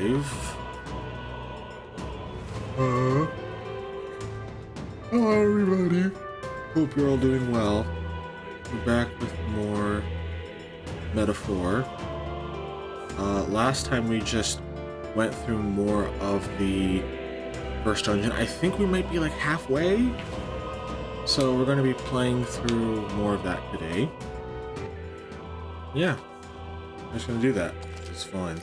live. Hello everybody. Hope you're all doing well. We're back with more Metaphor. Last time we just went through more of the first dungeon. I think we might be like halfway. So we're going to be playing through more of that today. Yeah. I'm just going to do that. It's fun.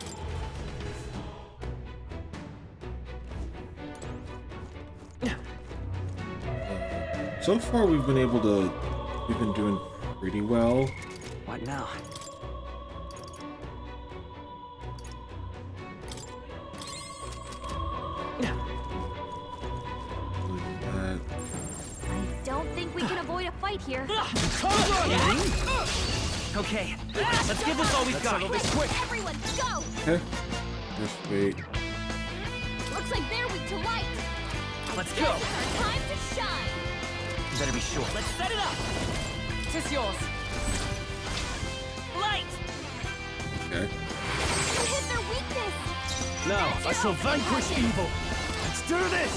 So far we've been doing pretty well. What now? I don't think we can avoid a fight here. Okay, let's give this all we've got. Quick, everyone, go! Okay. Just wait. Looks like they're weak to light. Let's go. This is our time to shine. You better be sure. Let's set it up. Tis yours. Light. Okay. You hit their weakness. Now I shall vanquish evil. Let's do this.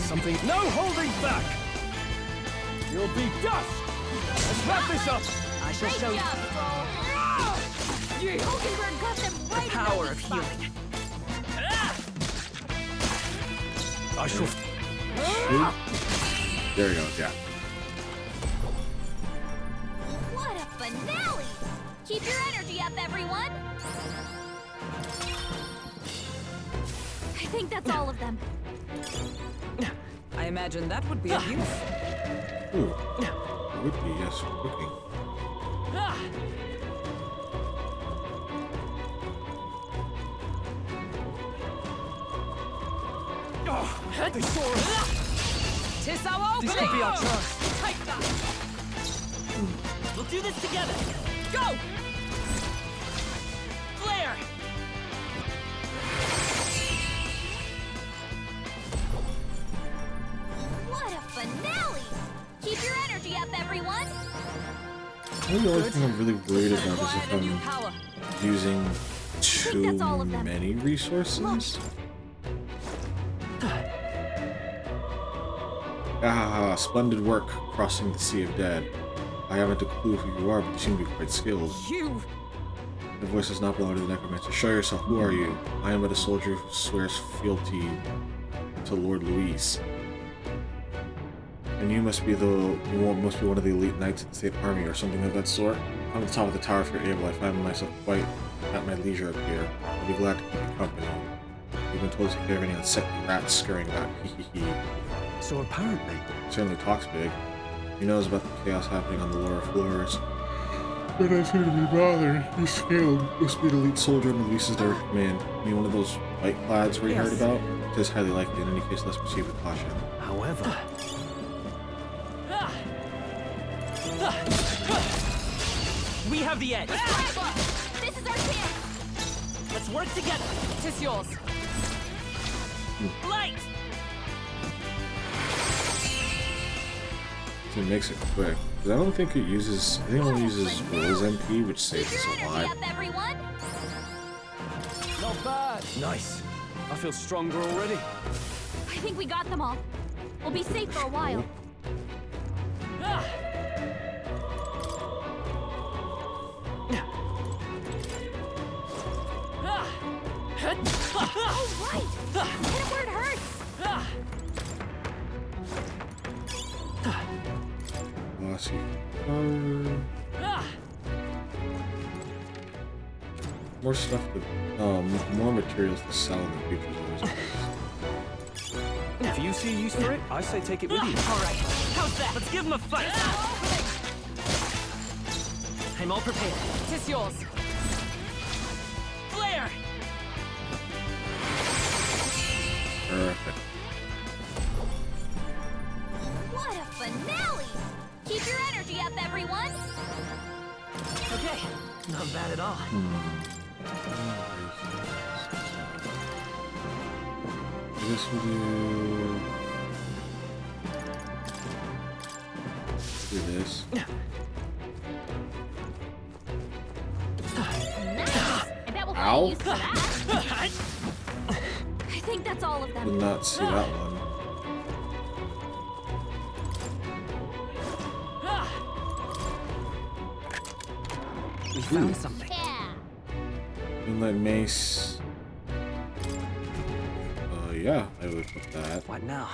Something. No holding back. You'll be dust. Let's wrap this up. I shall Great show you job, Stroll. Hulkenberg got them the right power in of the spot. healing. I shall. Shoot. There we go, yeah. What a finale! Keep your energy up, everyone. I think that's all of them. I imagine that would be of use. Ooh. It would be, yes, for cooking. They saw us. Tis our This opening! could be our chance. Take that! We'll do this together. Go! Flare! What a finale! Keep your energy up, everyone. I think the only thing I'm really worried about is if Quiet and new I'm power. using too that's all of them. many resources. Ah, splendid work crossing the Sea of Dead. I haven't a clue who you are, but you seem to be quite skilled. You! The voice does not belong to the necromancer. Show yourself. Who are you? I am but a soldier who swears fealty to Lord Luis. And you must be one of the elite knights of the state army or something of that sort. I'm at the top of the tower if you're able. I find myself quite at my leisure up here. I'll be glad to keep you company. You've been told to take care of any unsettling rats scurrying about. So apparently, Certainly talks big. He knows about the chaos happening on the lower floors. But I seem to be bothered. He's skilled. Must be an elite soldier under Luis's direct command. You mean one of those white plaids we heard about? It is highly likely. In any case, let's proceed with caution. however, we have the edge. This is our chance. Let's work together. Tis yours. Light. It makes it quick. Because I don't think it uses... I think it only uses Rose MP, which Keep saves your us a energy lot. up, everyone. Not bad. Nice. I feel stronger already. I think we got them all. We'll be safe for a while. Oh, right! Hit it where it hurts! Glossy. More stuff to... more materials to sell in the future. is always nice. If you see a use for it, I say take it with you. All right. How's that? Let's give him a fight. I'm all prepared. Tis yours. Flare. Perfect. What a finale! Keep your energy up, everyone. Okay. Not bad at all. I guess we'll do this. Nice! Ow. Used for that. I think that's all of them. Did not see that one. We found something. Yeah. Moonlight Mace. Yeah, I would put that. What now?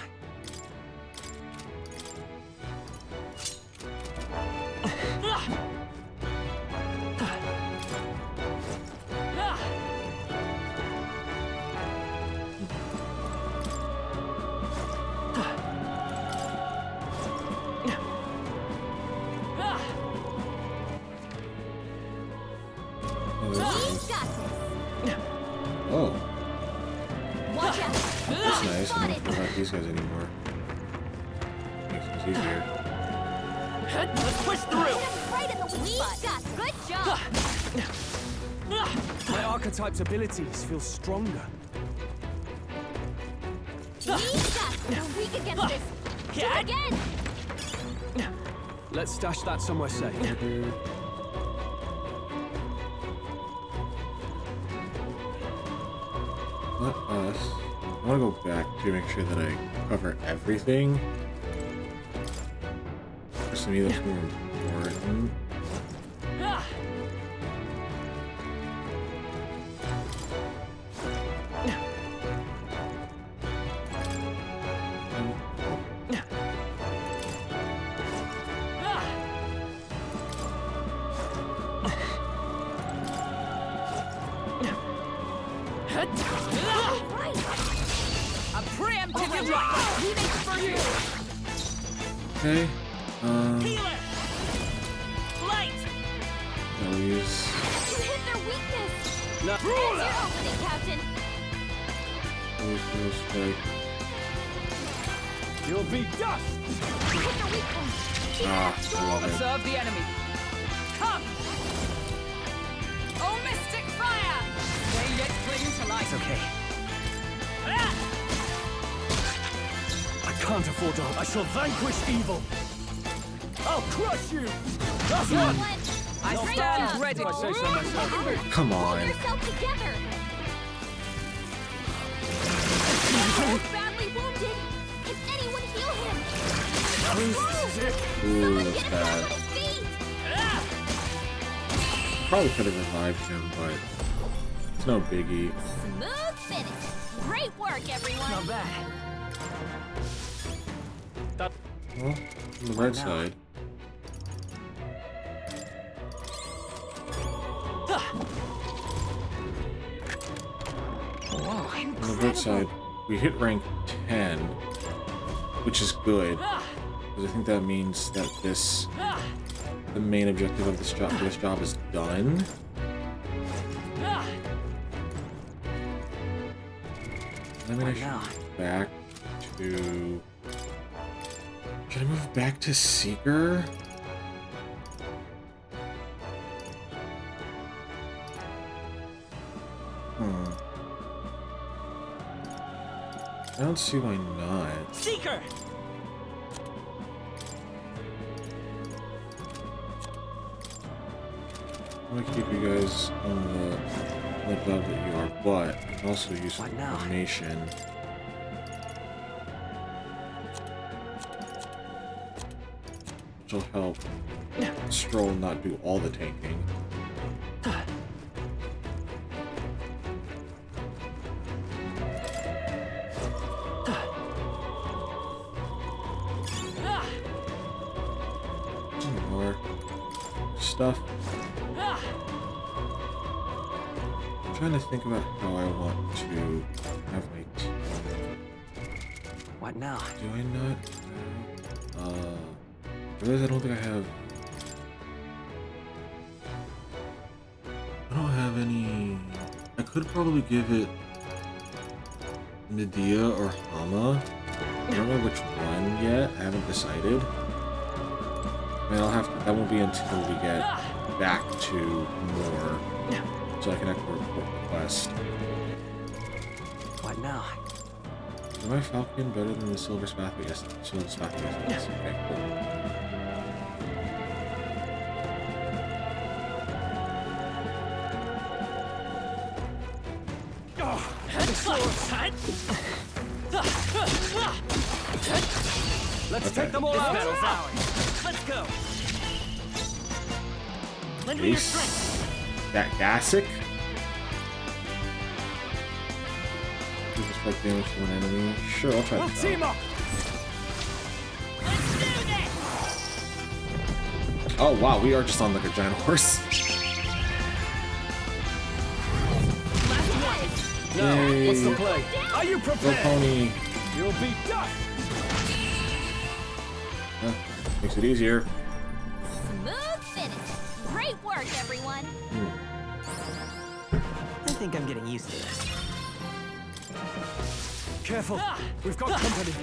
Oh, there it We is. got this. Oh, Watch out. that's nice. I don't Spotted. care about these guys anymore. Makes things easier. Let's push through. Hit him right in the weak spot. Got this. Good job. My archetype's abilities feel stronger. We got this. We're weak against this. Do it again. Let's stash that somewhere safe. Let us. I want to go back to make sure that I cover everything. To me, that's more important. Right. A preemptive attack. We make it for you. Okay. Healer! Light! I'll use. You hit their weakness. No. It's your opening, Captain. I'll use those strike. You'll be dust! You hit their weak point. Keep it Ah, up, I strong. love it. Observe the enemy. Come! Oh, mystic fire! They yet cling to life. It's okay. I can't afford to. I shall vanquish evil. I'll crush you. That's one. I Great stand job. ready. If I say so myself. Come Hold on. yourself together. He's badly wounded. Can anyone heal him? This is it. Ooh, Someone that's get him back bad. on his feet. Probably could have revived him, but it's no biggie. Smooth finish. Great work, everyone. Not bad. That Well, on the right now? side. Whoa, On the right side, we hit rank 10, which is good. Because I think that means that the main objective of this job is done. I mean, I should now? move back to. Should I move back to Seeker? I don't see why not. Seeker. I'm gonna keep you guys on the job that you are, but I can also use some What now? information. Which will help Stroll not do all the tanking. Some more stuff. I'm trying to think about how I want to have my team. What now? Do I not have, I realize I don't think I have. I don't have any. I could probably give it Medea or Hama. I don't know which one yet. I haven't decided. I mean, I'll have to. That won't be until we get back to more, so I can actually report the quest. What now? Is my Falcon better than the Silver Spathway? Yes, Silver Spathway. Yes. Okay, cool. Let's take them all out. Battle's ours. Let's go. Lend me your Ace. strength. That Gasic. Disrespect damage to one enemy. Sure, I'll try We'll this team out. up. Let's do this! Oh wow, we are just on like a giant horse. Now, Yay. what's the play? Are you Go prepared? pony. You'll be dust. Makes it easier. Smooth finish. Great work, everyone. I think I'm getting used to this. Careful. We've got company.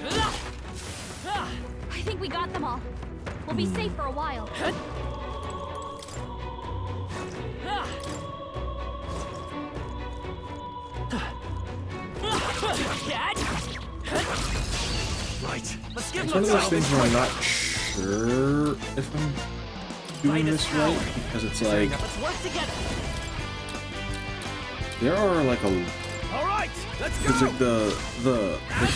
I think we got them all. We'll be safe for a while. Right. Let's give It's them one of a those go. things where I'm not sure if I'm doing this right because it's like Let's work together. there are like a All right. Let's it's go. like the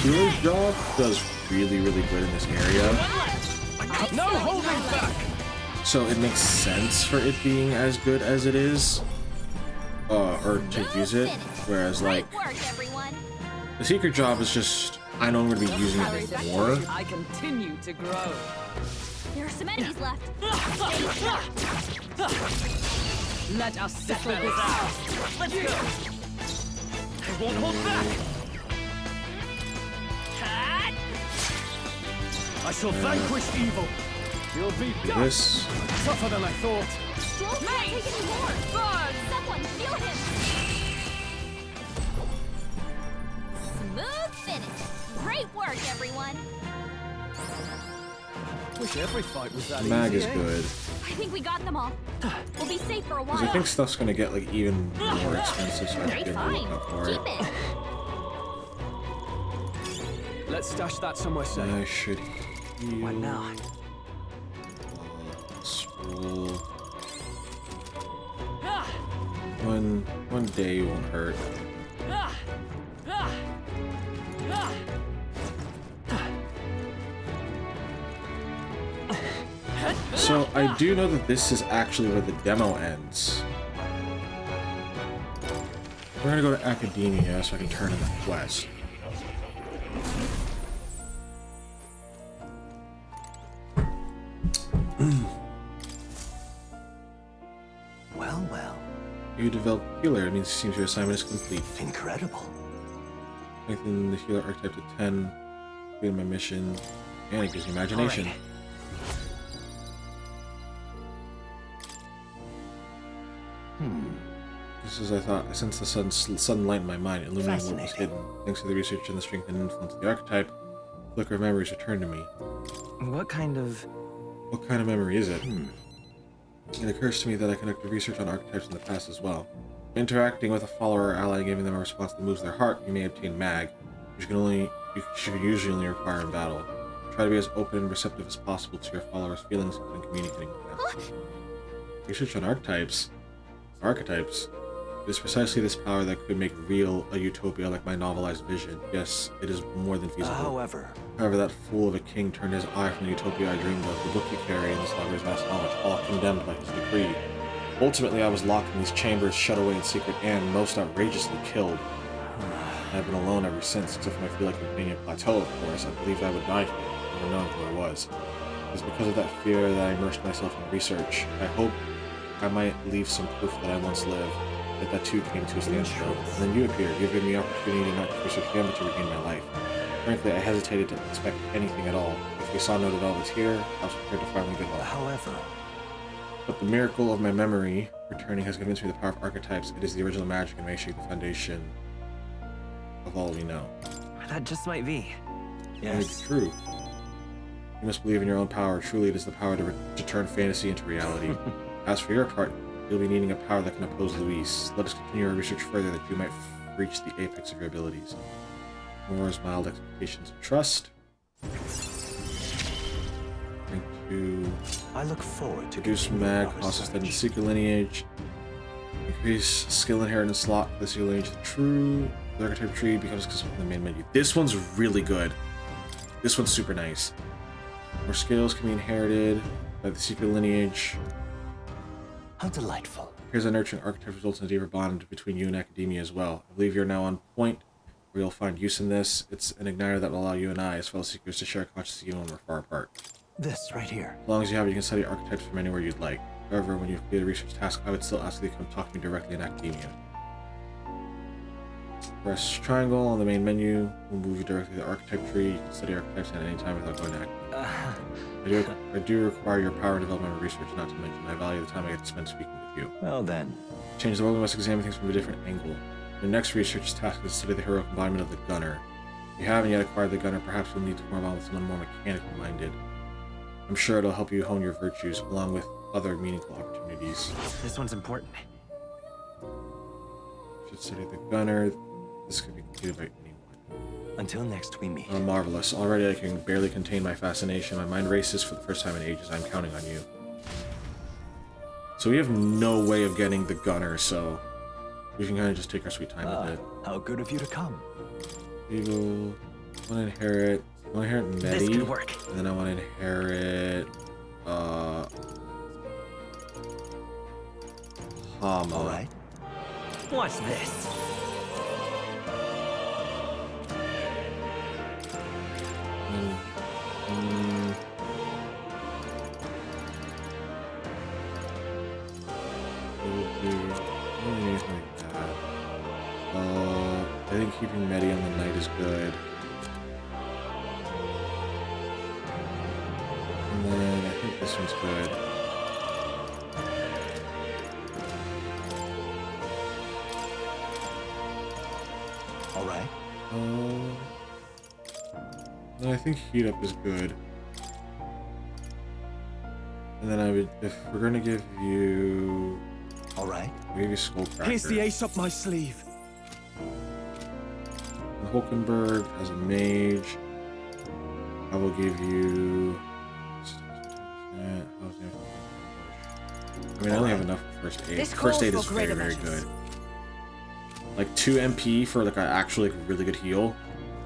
healer's job does really good in this area, No holding back. so it makes sense for it being as good as it is, or to use it. Whereas like Great work, everyone. the secret job is just I know I'm gonna be using it more. I continue to grow. There are some enemies left. Let us settle this out. Let's go. I won't hold back. I shall vanquish evil. You'll be Do dust. this. Tougher than I thought. Stroll can't take any more. Someone heal him. Smooth finish. Great work, everyone. Wish every fight was that Mag easy. is good I think we got them all. We'll be safe for a because while. I think stuff's gonna get like even more expensive, so I have to Great get find. more for Keep it. it. Let's stash that somewhere safe. I should heal. What now? Scroll. One day won't hurt. So I do know that this is actually where the demo ends. We're gonna go to Academia so I can turn in the quest. Well, well. You develop healer. It means it seems your assignment is complete. Incredible. Strengthen the healer archetype to 10. Complete my mission. And it gives you imagination. Alright. Just as I thought, I sensed the sudden light in my mind, illuminating what was Fascinating. hidden. Thanks to the research and the strength and influence of the archetype, a flicker of memories returned to me. What kind of... What kind of memory is it? It occurs to me that I conducted research on archetypes in the past as well. Interacting with a follower or ally, giving them a response that moves their heart, you may obtain mag, which you should usually only require in battle. Try to be as open and receptive as possible to your followers' feelings when communicating with them. Research on archetypes. It is precisely this power that could make real a utopia like my novelized vision. Yes, it is more than feasible. However, That fool of a king turned his eye from the utopia I dreamed of, the book you carry, and the slugger's vast knowledge, all condemned by his decree. Ultimately, I was locked in these chambers, shut away in secret, and, most outrageously, killed. I've been alone ever since, except for my feel like Albanian plateau, of course. I believed I would die here, never knowing who I was. It was because of that fear that I immersed myself in research. I hope I might leave some proof that I once lived, that too came to a standstill. And then you appeared. You've given me opportunity not to research again, but to regain my life. Frankly, I hesitated to expect anything at all. If we saw no developments here, I was prepared to finally give up. however... But the miracle of my memory returning has convinced me the power of archetypes. It is the original magic and may shape the foundation of all we know. That just might be. And it's true. You must believe in your own power. Truly, it is the power to turn fantasy into reality. As for your part, you'll be needing a power that can oppose Luis. Let us continue our research further that you might reach the apex of your abilities. Mora's mild expectations of trust. Rank 2. I look forward to Reduce mag, process that in secret lineage. Increase skill inheritance slot. This you lineage true. The archetype tree becomes accessible in the main menu. This one's really good. This one's super nice. More skills can be inherited by the secret lineage. How delightful. Here's a nurturing archetype results in a deeper bond between you and academia as well. I believe you're now on point where you'll find use in this. It's an igniter that will allow you and I, as fellow seekers, to share consciousness even when we're far apart. This right here. As long as you have it, you can study archetypes from anywhere you'd like. However, when you complete a research task, I would still ask you to come talk to me directly in academia. Press triangle on the main menu. We'll move you directly to the archetype tree. You can study archetypes at any time without going to academia. I do require your power development and research, not to mention I value the time I get to spend speaking with you. Well then. Change the world, we must examine things from a different angle. Your next research task is to study the heroic embodiment of the gunner. If you haven't yet acquired the gunner, perhaps you'll need to form on with someone more mechanically minded. I'm sure it'll help you hone your virtues, along with other meaningful opportunities. This one's important. Should study the gunner. This could be completed by anyone. Until next we meet. Oh, marvelous. Already I can barely contain my fascination. My mind races for the first time in ages. I'm counting on you. So we have no way of getting the gunner, so we can kind of just take our sweet time with it. How good of you to come. Eagle. I want to inherit Medi. This could work. And then I want to inherit Hama. Alright. Watch this. I think keeping Medi on the night is good. And then I think this one's good. Alright. No, I think heat up is good. And then I would, if we're gonna give you, Alright. I'll give you Skullcracker. Here's the ace up my sleeve. And Hulkenberg as a mage. I will give you. I mean, I only have enough for first aid. This First aid calls is for very, greater very measures. good. Like 2 MP for like an actually really good heal.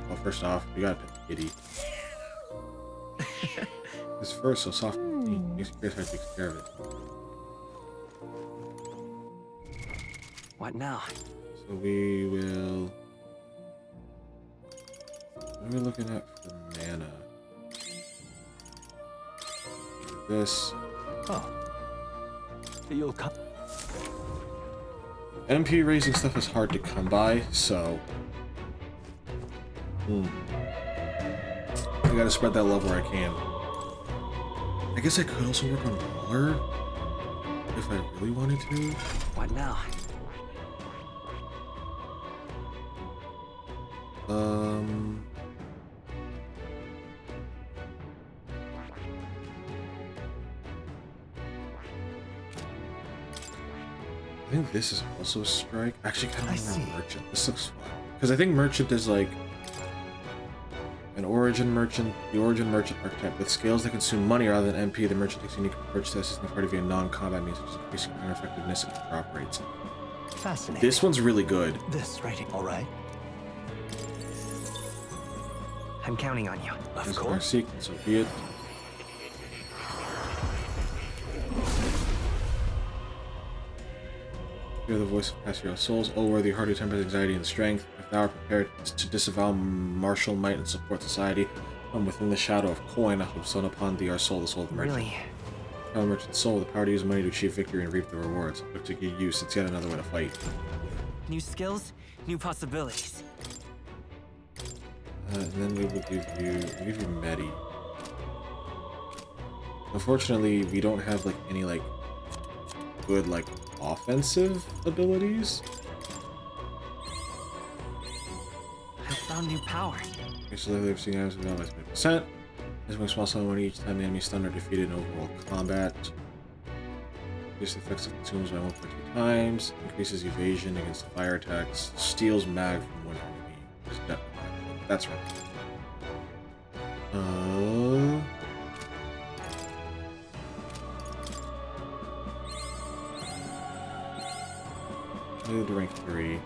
Well, first off, you gotta pick Kitty. His fur is so soft and clean. Makes you curious how he takes care of it. What now? So we will. What are we looking at for mana? This. Oh. You'll come. MP raising stuff is hard to come by, so. I gotta spread that love where I can. I guess I could also work on Waller if I really wanted to. What now? I think this is also a strike. Actually, kind I of see. merchant. This looks fun because I think merchant is like an origin merchant. The origin merchant archetype with scales that consume money rather than MP. The merchant takes unique approach to assisting the party via non-combat means such as increasing counter effectiveness and counter operates. Fascinating. This one's really good. This right here. Alright. I'm counting on you. Of As our course. sequence, so be it. Hear the voice of Pastoral Souls, O worthy, hardy tempers, anxiety, and strength. If thou art prepared to disavow martial might and support society, come within the shadow of coin, I have sown upon thee our soul, the soul of the merchant. Really? Tell merchant's soul, the power to use money to achieve victory and reap the rewards. Look to good use, it's yet another way to fight. New skills, new possibilities. And then we will give you Medi. Unfortunately, we don't have like any like good like offensive abilities. I found new power. Okay, so they've seen items with by 20%. This brings small sum of money each time the enemy is stunned or defeated in overall combat. Increases the effects of consumes by 1.2 times. Increases evasion against fire attacks. Steals mag from one enemy. That's right. Move to rank 3.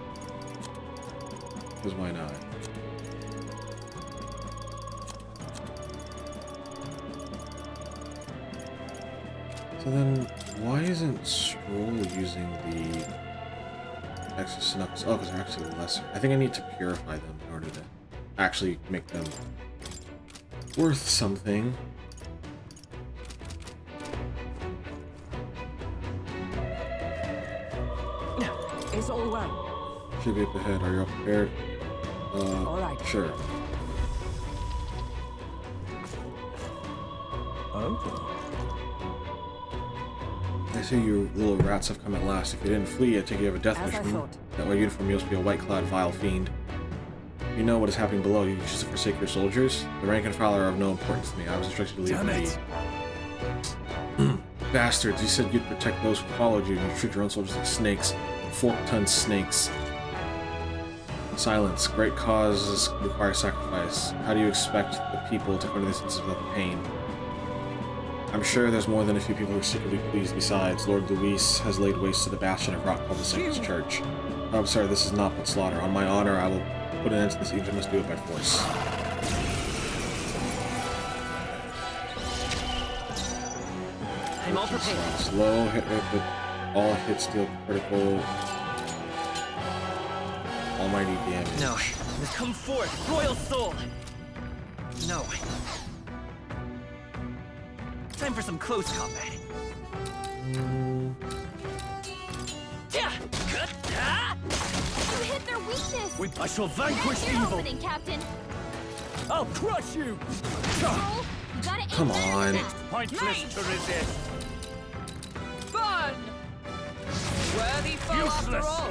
Because why not? So then, why isn't Stroll using the extra snucks? Oh, because they're actually lesser. I think I need to purify them in order to actually make them worth something. It's all well. Should be up ahead. Are you all prepared? All right. Sure. Oh? I see you little rats have come at last. If you didn't flee, I take you have a death As I mission. thought. That way uniform, you must be a white-clad vile fiend. You know what is happening below. You choose to forsake your soldiers. The rank and file are of no importance to me. I was instructed to leave Damn them it. be. Bastards, you said you'd protect those who followed you, and you treat your own soldiers like snakes. Fork-tongued snakes. Silence. Great causes require sacrifice. How do you expect the people to come to this instance without pain? I'm sure there's more than a few people who are secretly pleased. Besides, Lord Luis has laid waste to the bastion of rock called the Saint's Church. I'm sorry, this is not but slaughter. On my honor, I will put an end to this. Egypt must do it by force. I'm all prepared. Slow hit rate with all hits deal critical. Almighty damage. No. Come forth, royal soul. No. Time for some close combat. You hit their weakness. I shall vanquish Here's your evil. opening, Captain. I'll crush you. Stroll, you gotta aim Come better on. than that. Pointless to resist. Fun! Worthy foe after Useless. all.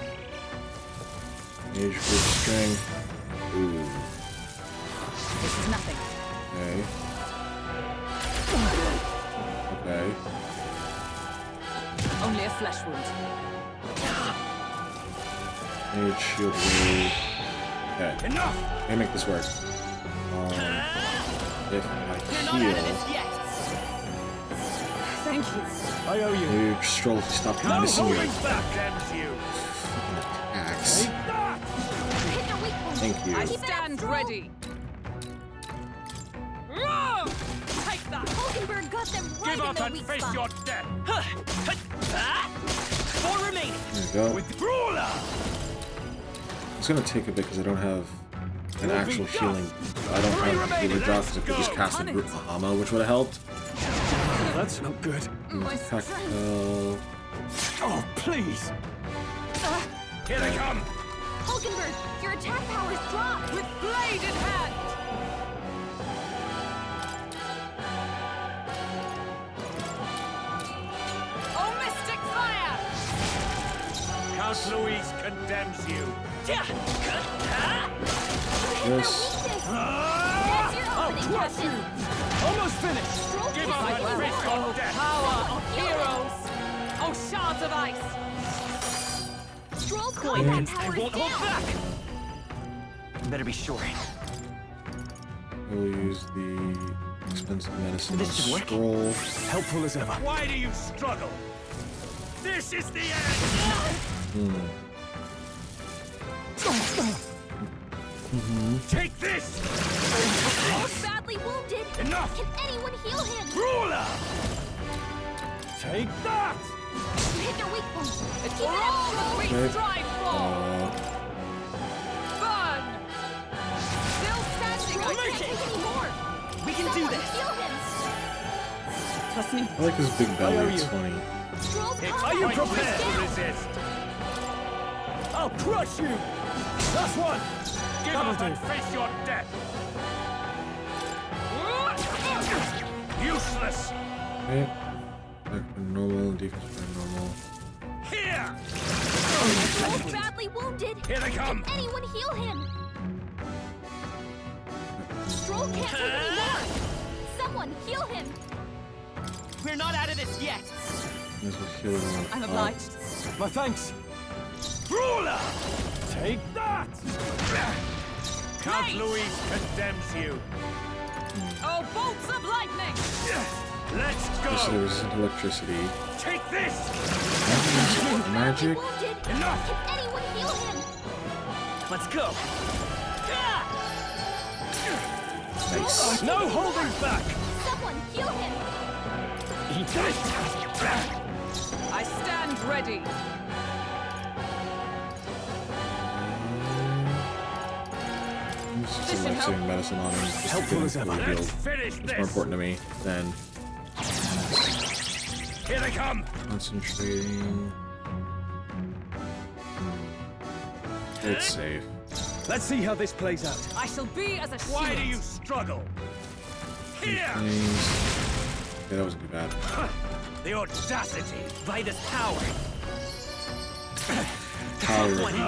Mage group string. Ooh. This is nothing. Okay. Okay. Only a flesh wound. Mage shield wave. Okay. Enough. Let me make this work. If I heal, yet. Thank you. I owe you. maybe Stroll if you stop No missing your holding back. Damns you. attacks. Take that. You hit their weak point. Thank you. I Keep it up, stand Stroll. ready. Roar! Take that. Hulkenberg got them right Give in up their and weak face spot. your death. Four remaining. There we go. With brawler. It's gonna take a bit because I don't have an actual healing. I don't have a healer drop because I could just cast a Brute Bahama, which would have helped. That's not good. My Attack strength. spell. Oh, please. Here they come. Hulkenberg, your attack power's dropped. With blade in hand. Oh, mystic fire! Count Louise condemns you. Yes. That's your I'll opening, crush Captain. you. Almost finished. Stroll Give hits up like and a face roar. your death. Power of heroes! Oh, shards of ice! Stroll's Going combat against, I power is won't hold down. back. Better be sure. I will use the expensive medicine This should work. scroll. Helpful as ever. Why do you struggle? This is the end. Take this. Stroll's badly wounded. Enough. Can anyone heal him? Brawler. Take that. You hit their weak point. It's Keep it all up, Stroll. that we strive for! Fun! Still standing, Stroll I can't think. take any more. We can do Someone this. heal him. Trust me. I like his big I belly. owe It's you. funny. Stroll's Are combat you power is prepared to down. resist? I'll crush you. Last one. Give up and face your death. Useless. Okay. Attack for normal, defense for normal. Here. Stroll's badly wounded. Here they come. Can anyone heal him? Stroll can't take any more. Someone heal him. We're not out of this yet. This will heal everyone I'm up. obliged. My thanks. Brawler. Take that. Count Nice. Louise condemns you. Oh, bolts of lightning! Let's This go. there resistant to electricity. Take this. Magic. Wounded. Enough. Can anyone heal him? Let's go. Nice. No holding back. Someone heal him. Eat this. I stand ready. This is This a should life-saving help. medicine on him. Just to Helpful get as him ever. fully Let's healed. finish It's more this. important to me than Here they come. concentrating. It's safe. Let's see how this plays out. I shall be as a shield. Why do you struggle? Here. Things. Okay, that wasn't too bad. The audacity. By this power. Power of money.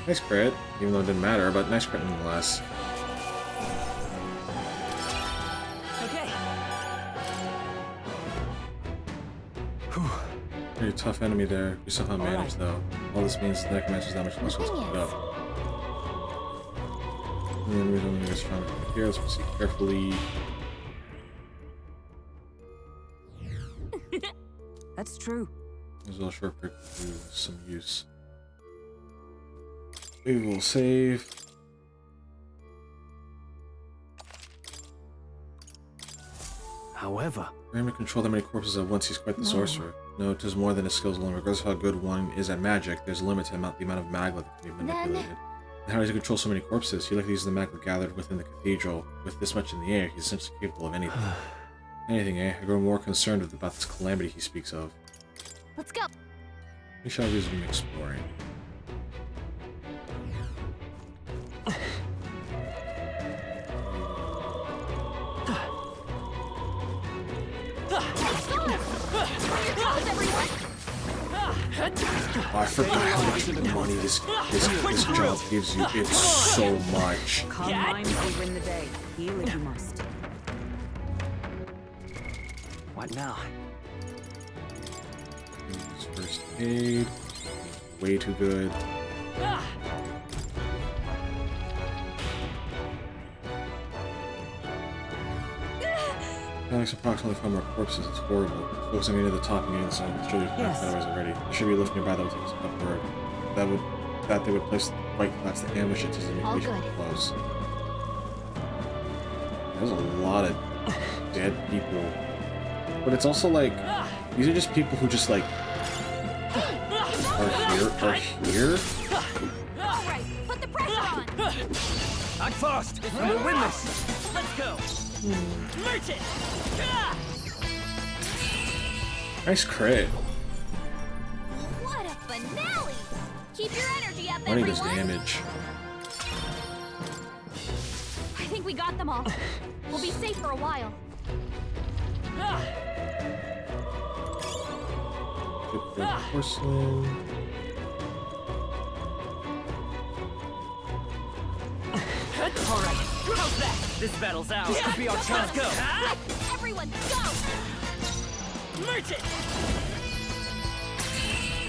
Nice crit, even though it didn't matter, but nice crit nonetheless. Okay. Pretty tough enemy there. We somehow managed though. All this means the necromancer's that much less to speed up. And then we're going to get stronger from here. Let's proceed carefully. That's true. There's a little shortcut to some use. We will save. However, For him to control that many corpses at once, he's quite the sorcerer. No, it is more than his skills alone. Regardless of how good one is at magic, there's a limit to the amount of magma that can be manipulated. And how does he control so many corpses? He likely uses the magma gathered within the cathedral. With this much in the air, he's essentially capable of anything. Anything, eh? I grow more concerned about this calamity he speaks of. Let's go. We shall resume exploring. Oh, I forgot how much money this job gives you. It's so much. Calm mind will win the day. Heal if you must. What now? Use first aid. Way too good. Alex approximately 5 more corpses. It's horrible. Focusing into the top and getting the sun. It's really Yes. otherwise already. There should be a lift nearby that will take us upward. That they would place the white flats to ambush it as the All mutation good. close. There's a lot of dead people. But it's also like these are just people who just like are here. All right, put the pressure on. act fast, and we'll win this. Let's go. Merchant. Nice crit. What a finale! Keep your energy up, Money does everyone. damage. I think we got them all. We'll be safe for a while. Good for porcelain. All right. How's that? This battle's out. This could be our chance. Go. Everyone, go! Merchant.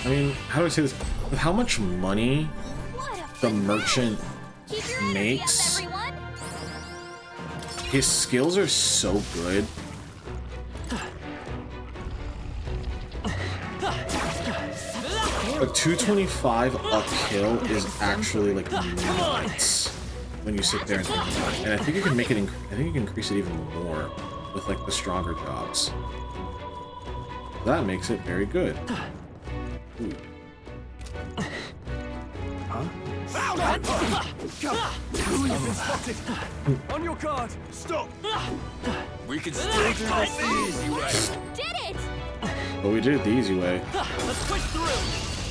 I mean, how do I say this? With how much money What a the finale. merchant Keep your energy makes, up, everyone. his skills are so good. Like 225 a kill is actually like nuts when you sit there and think about it. And I think you can make it. I think you can increase it even more with like the stronger jobs. That makes it very good. Ooh. You've been spotted. On your guard. Stop. We can still do this the easy way. Did it! But we did it the easy way. Let's push through.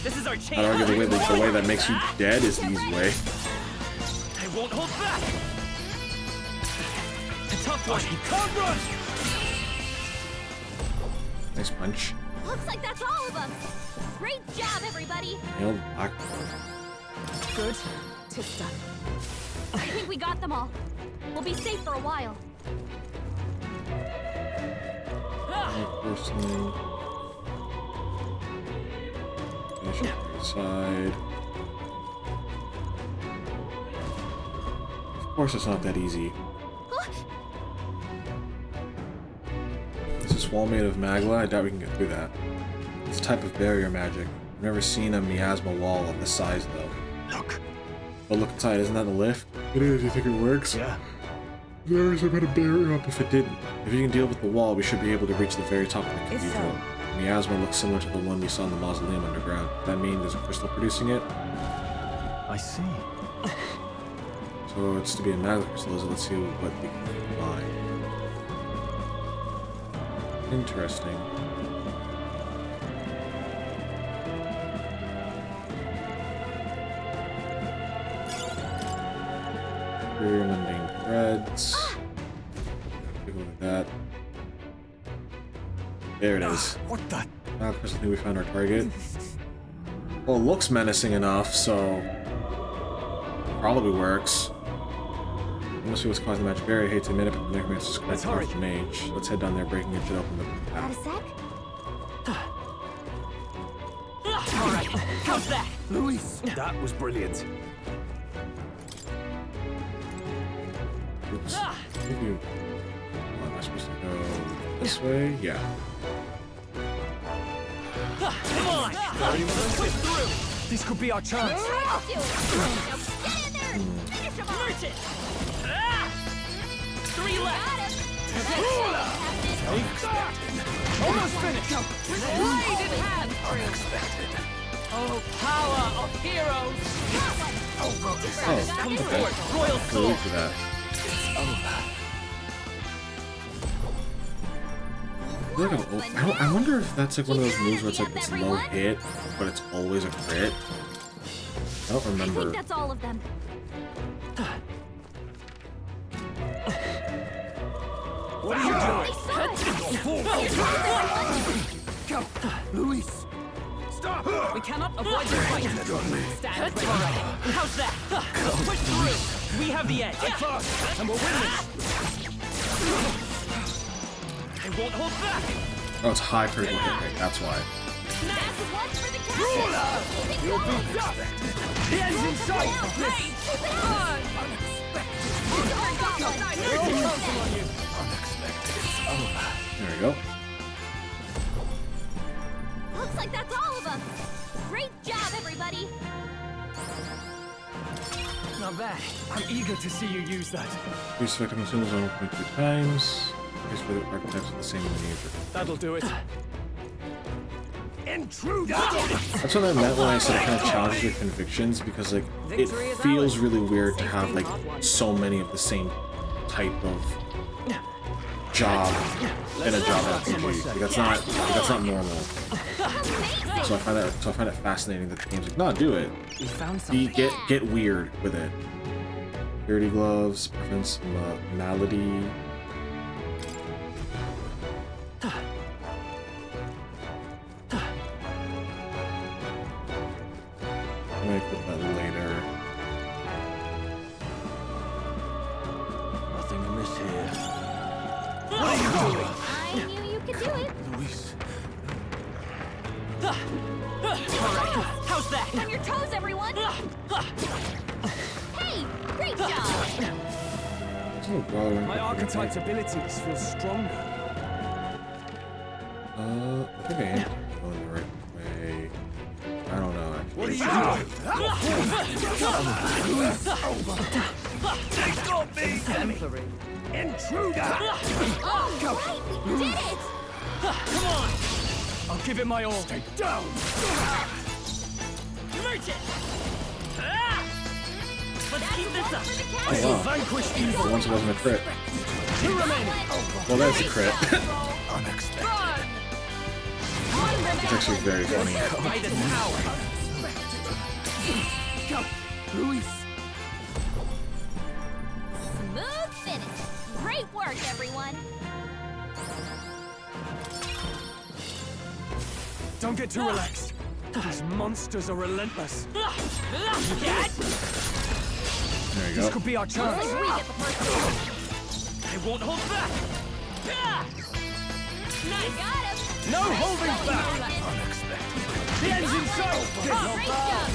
This is our chance. I'd argue the way that makes you dead is the easy way. I won't hold back. A tough one. Can't run. Nice punch. Looks like that's all of them. Great job, everybody. Nailed Blackboard. Good. Tip done. I think we got them all. We'll be safe for a while. Porcelain. Finish up the right side. Of course, it's not that easy. this wall made of magma? I doubt we can get through that. It's a type of barrier magic. I've never seen a miasma wall of this size, though. Look. But look inside, isn't that a lift? It is, you think it works? Yeah. There's a bit of barrier up if it didn't. If you can deal with the wall, we should be able to reach the very top of the If cathedral. so. The miasma looks similar to the one we saw in the mausoleum underground. Does that mean there's a crystal producing it? I see. So it's to be a magma crystal, so let's see what we can find. Interesting. Very mundane threads. Take a look at that. There it is. What the? Now, of course, I think we found our target. Well, it looks menacing enough, so probably works. Must be what's causing the magic barrier. I hate to admit it, but the necromancer's connected hurry. with the mage. Let's head down there, breaking it should open the Got a path. sec? All right, how's that? Luis! That was brilliant. Oops. I think you... Am I supposed to go this way? Yeah. Come on! Push through! This could be our chance. Do it. Now get in there! Finish him off! Merchant! Ah! 3 left! Got him! Almost finished. Blade in hand! Oh, power of heroes! Oh, Come okay. forward, royal We'll soul! wait for that. I feel like I wonder if that's like one of those moves where it's like it's low hit, but it's always a crit. I don't I remember. think that's all of them. What are you doing? They saw it! Go, Luis. Stop. We cannot avoid the fight! Stand ready! How's that? Push through! We have the edge! Fast, and we'll win this. I won't hold back! Oh, it's high critical hit rate. That's why. That's one for the captain! You'll be done. The end's in sight. There we go. Looks like that's all of them! Great job, everybody! Not bad. I'm eager to see you use that. Increase effective consumables on 1.2 times. Increase for the archetypes of the same maneuver. That'll do it. Intruder! That's what I meant when I said it kind of challenges your convictions, because like it Victory is feels ours. really weird to have like Safety, not one. so many of the same type of job in a job RPG. Like that's not normal. So I find it fascinating that the game's like, no, do it. We found something. Get weird with it. Purity gloves prevents malady. I might put that later. Nothing amiss here. I knew you could do it! Luis. How's that? On your toes, everyone! Hey! Great job! There's no growling. My archetype's abilities feel stronger. I think I am going the right way. I don't know actually. What are you doing? They got me! Exemplary. Intruder! Right, we did it! Come on! I'll give it my all. Stay down! Merchant! Ah! Let's keep this up! For the Oh, captain! wow. Vanquish The evil. ones that wasn't a crit. 2 remaining. Well, that's a crit. Unexpected. It's actually very funny. By the power! Go, Luis. Smooth finish! Great work, everyone! Don't get too relaxed. These monsters are relentless. There you This go. could be our Looks chance. like we get the first one. I won't hold back! Ah! Nice! Got him! No holding back. Unexpected! The end's in sight. Great job!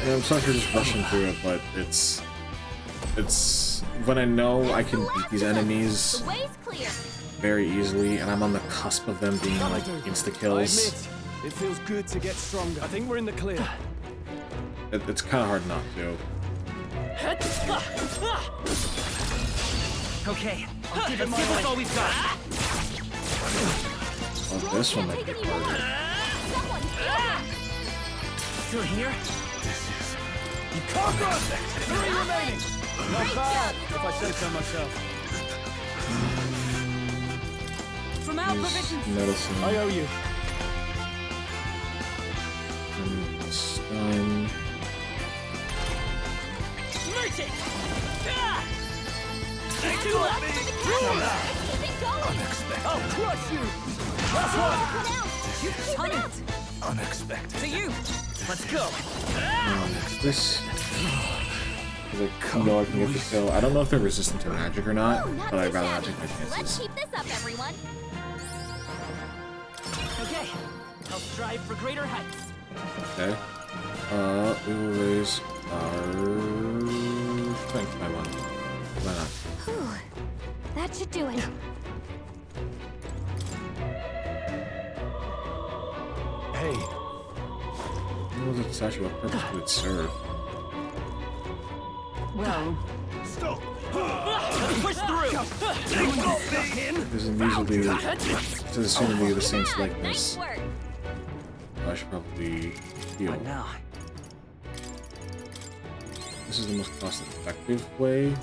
Yeah, I'm sorry for just rushing through it, but it's it's when I know I can beat these enemies The way's clear. very easily, and I'm on the cusp of them being like insta I kills. admit, it feels good to get stronger. I think we're in the clear. It's kind of hard not to. Okay, let's give us all we've got. Oh, this one might be Taking you on. harder. Someone help him. Still here? You can't run! 3 remaining! Not bad, if I say so myself. From our provisions. Medicine. I owe you. Stun. Merch it! Thank you, let me. Keep it going. I'll crush you! Last one! Keep it up. Unexpected. To you. Let's go! This. Like, no, I can get the kill. I don't know if they're resistant to magic or not, Ooh, not but I'd too rather not shabby. take my Let's chances. keep this up, everyone. Okay, I'll strive for greater heights. Okay. We will raise our strength by 1. Why not? Whew. That should do it. Hey, What was it statue? What purpose would it serve? Well, stop! Push through! Because immediately it's assumed to be the same Nice likeness. work. I should probably heal. What now? This is the most cost-effective way.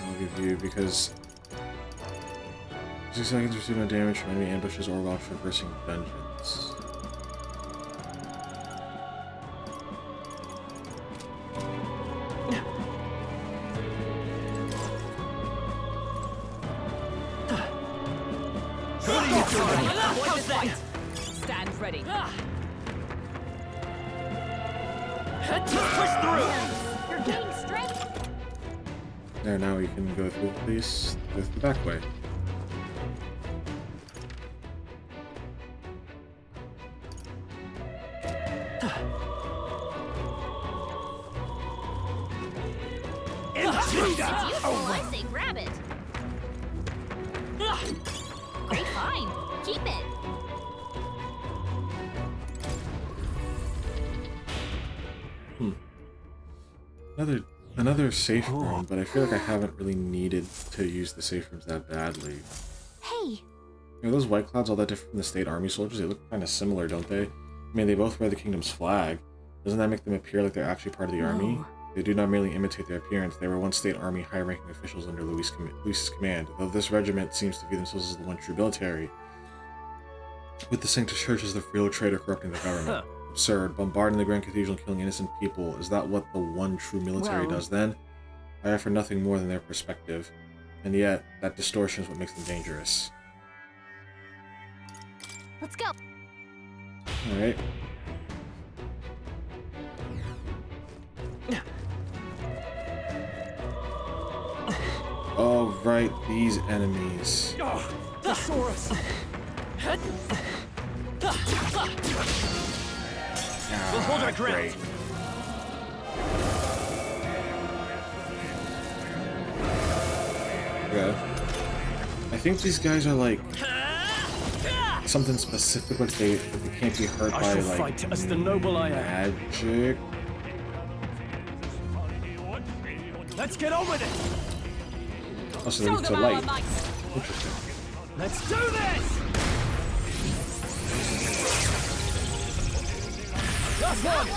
I'll give you because 6 seconds receive no damage from enemy ambushes or while traversing dungeons. how's that? Stand ready. Push through! You're gaining strength. There, now we can go through this with the back way. It's useful. I say grab it. Great find. Keep it. Another safe room, but I feel like I haven't really needed to use the safe rooms that badly. Hey, Are those white clouds all that different from the state army soldiers? They look kind of similar, don't they? I mean, they both wear the kingdom's flag. Doesn't that make them appear like they're actually part of the army? They do not merely imitate their appearance. They were once state army high-ranking officials under Luis's command, though this regiment seems to view themselves as the one true military. With the Sanctus Church as the real traitor corrupting the government. Absurd. Bombarding the Grand Cathedral and killing innocent people. Is that what the one true military Well- does then? I offer nothing more than their perspective. And yet, that distortion is what makes them dangerous. let's go. Alright. Oh, right, these enemies. Thesaurus! We'll hold our ground. Great. Okay. I think these guys are like something specific, like they can't be hurt I by shall like fight as the noble I am. magic. Let's get on with it! Oh, so they're weak to light. Interesting. Let's do this! Last one!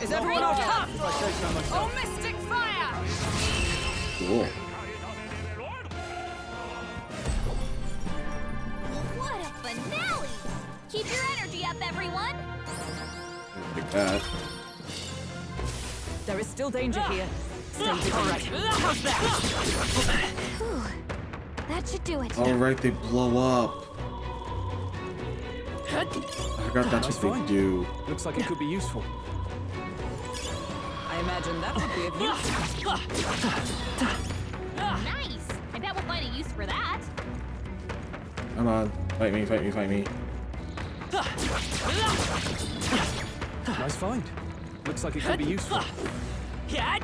Is everyone okay? If I say so myself. Oh, mystic fire! Cool. What a finale! Keep your energy up, everyone. Like that. There is still danger here. Stay All right, how's that? Whew. That should do it. Oh, right, they blow up. I forgot that's what they do. Looks like it could be useful. I imagine that would be of use. Nice. I bet we'll find a use for that. Come on. Fight me, fight me, fight me. Nice find. Looks like it could be useful. Cat.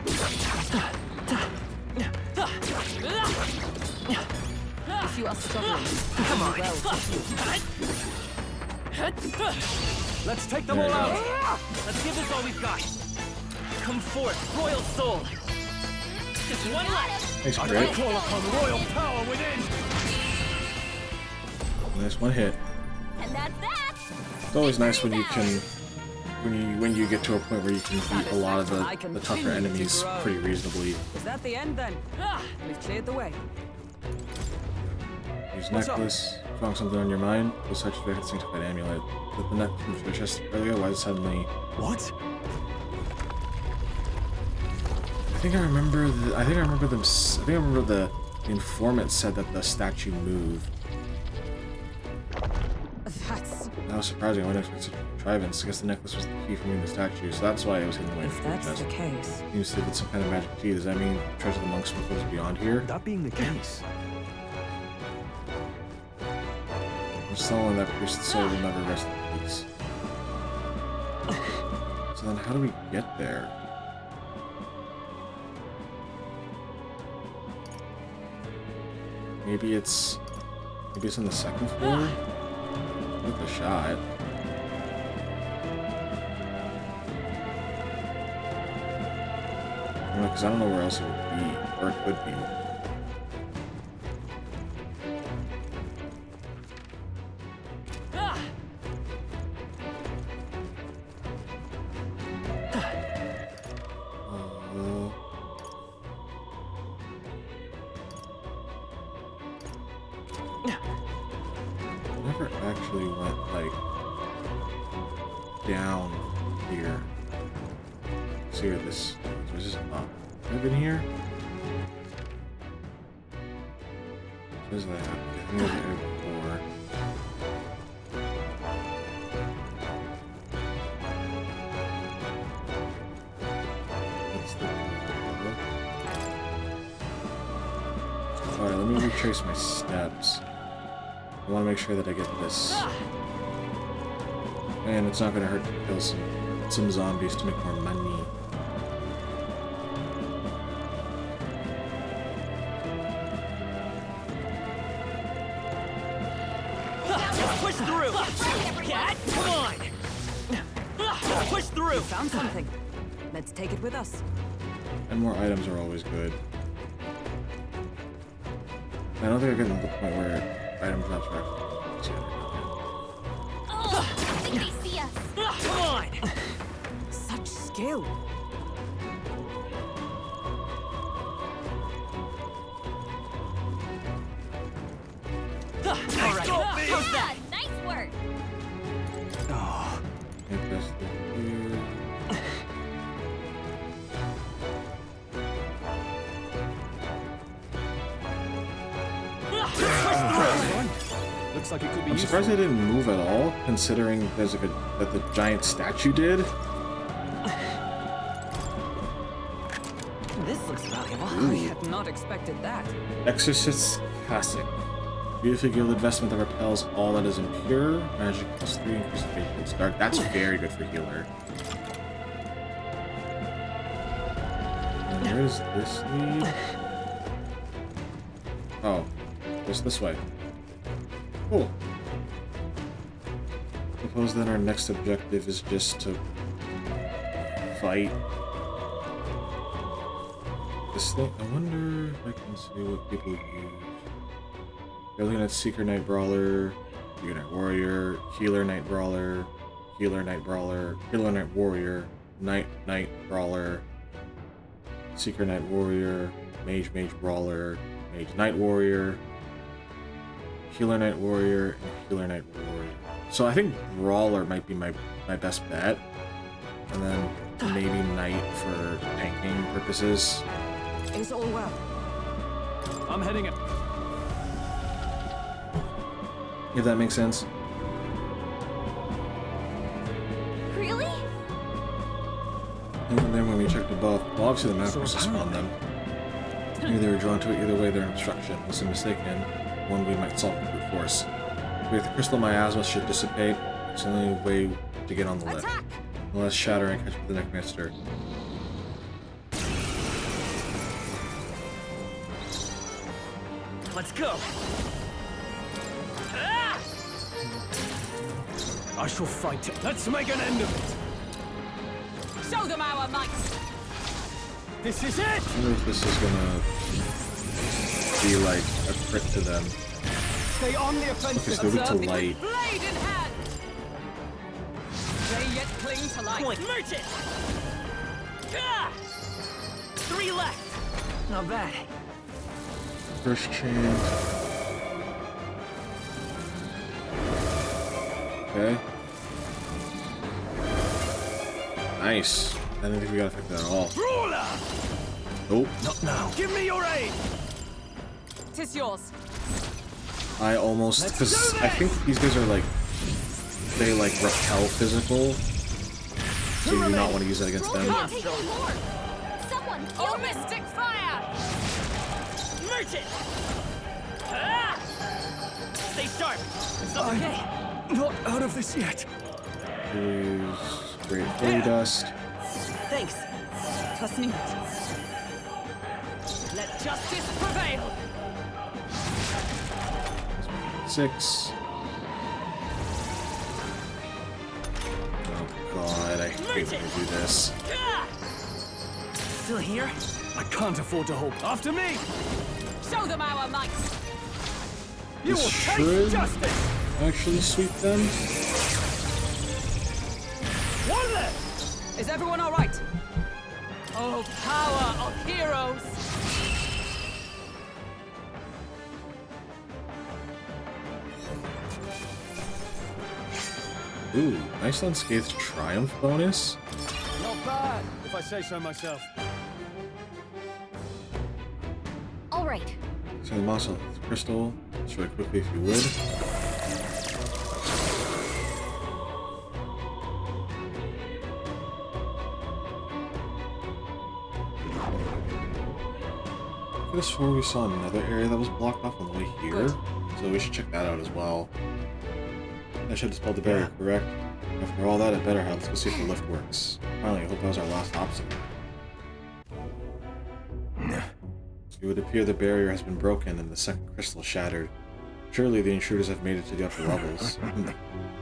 If you are struggling, Come on. well, Let's take them all out. Let's give this all we've got. Come forth, royal soul. Just one left. Nice I crit. call upon royal power within. Nice one hit. And that's that. It's always nice when you can, when you get to a point where you can beat a lot of the tougher enemies pretty reasonably. is that the end then? We've cleared the way. Use What's up? necklace. Found something on your mind. Was such a sanctified amulet. Did the necklace from your chest earlier? Why suddenly? What? I think I remember. I think I remember them. I think I remember the informant said that the statue moved. That's... That was surprising. I wouldn't expect such contrivance. I guess the necklace was the key for moving the statue, so that's why it was hidden away If from your that's chest. the case... Seems to have some kind of magic key. Does that mean the treasure of the monks goes beyond here? That being the case, I'm stolen that priest's soul will never rest in peace. So then how do we get there? Maybe it's on the second floor? With a shot. Because I don't know where else it would be, or it could be. Never actually went like down here. See where this is up. Have I been here? What is that? I think I was there before. What's the... Alright, let me retrace my steps. I want to make sure that I get this. And it's not going to hurt to kill some zombies to make more money. Push through. Cat, come on. Push through. Found something. Let's take it with us. And more items are always good. I don't think I've gotten to the point where item drops are actually Oh, I think they see us. Come on. Such skill. All right. How's that? Yeah, nice work. oh, Can't press the here. looks like it could be I'm useful. surprised I didn't move at all, considering there's like that the giant statue did. This looks valuable. I had not expected that. Exorcist's Classic. Beautifully gilded vestment that repels all that is impure. Magic +3 increased patience. Dark. That's very good for healer. And where does this lead? Oh, just this way. Cool. Suppose then our next objective is just to fight this thing. I wonder if I can see what people use. You're looking at Seeker Knight Brawler, Seeker Knight Warrior, Healer Knight Brawler, Healer Knight Brawler, Healer Knight Warrior, Knight Brawler, Seeker Knight Warrior, Mage Brawler, Mage Knight Warrior, Healer Knight Warrior, and Healer Knight Warrior. So I think Brawler might be my best bet. And then maybe Knight for tanking purposes. It's all well. I'm heading it. If that makes sense. Really? And then when we checked the buff, well, obviously the map So was to spawn them. apparently- Maybe they were drawn to it. Either way, they're an obstruction. Unless I'm mistaken, one we might solve with brute force. With the crystal miasma should dissipate. It's the only way to get on the lift. Attack! Unless shatter and catch up with the Neckmaster. Let's go. Ah! I shall fight it. Let's make an end of it. Show them our might. This is it. I wonder if this is gonna be like a crit to them. Stay on the offensive. Because they'll be Observe too the light. blade in hand. They yet cling to life. Point. Merchant. Ah! 3 left. Not bad. First chance. Okay. Nice. I don't think we got affected at all. Brawler. Nope. Not now. Give me your aid. Tis yours. I almost, Let's because do I this! think these guys are like, they like repel physical, so you do not want to use that against them. Roll taking more. Someone Oh, kill him. mystic fire! Merchant. Ah! Stay sharp. It's okay. Not out of this yet. Use Great Fairy Dust. Thanks. Trust me. Let justice prevail. 6. Oh god, I hate when they do this. Ah! Still here? I can't afford to hold. After me. Show them our might. You will This taste should justice. actually sweep them. One left. Is everyone all right? Oh, power of heroes! Ooh, nice unscathed triumph bonus. Not bad, if I say so myself. All right. So the muscle crystal, just really quickly if you would. Could have swore we saw another area that was blocked off on the way here, so we should check that out as well. I should have spelled the barrier, correct? After all that, it better have. Let's go see if the lift works. Finally, I hope that was our last obstacle. It would appear the barrier has been broken and the second crystal shattered. Surely the intruders have made it to the upper levels.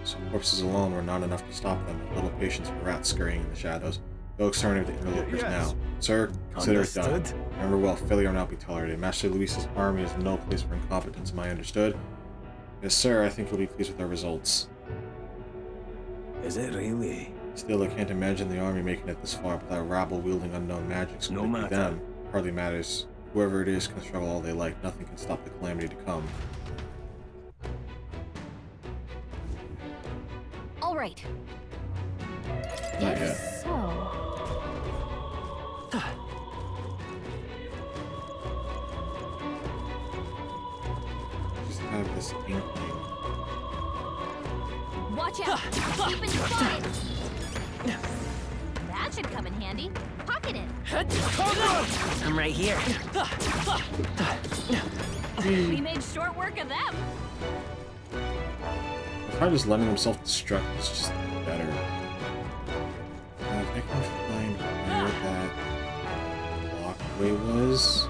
So corpses alone were not enough to stop them, with little patience for rats scurrying in the shadows. Go exterminate the interlopers Yes. now. Sir, consider it done. Understood. Remember well, failure will not be tolerated. Master Luis's army is no place for incompetence, am I understood? Yes, sir, I think you'll be pleased with our results. Is it really? Still, I can't imagine the army making it this far without rabble wielding unknown magic, so No it be matter. them. Hardly matters. Whoever it is can struggle all they like. Nothing can stop the calamity to come. All right. Not If yet. so, Just have this inkling. watch out. Keep it quiet. That should come in handy. Pocket it. I'm right here. We made short work of them. Probably just letting himself destruct is just better. If I can find where that walkway was.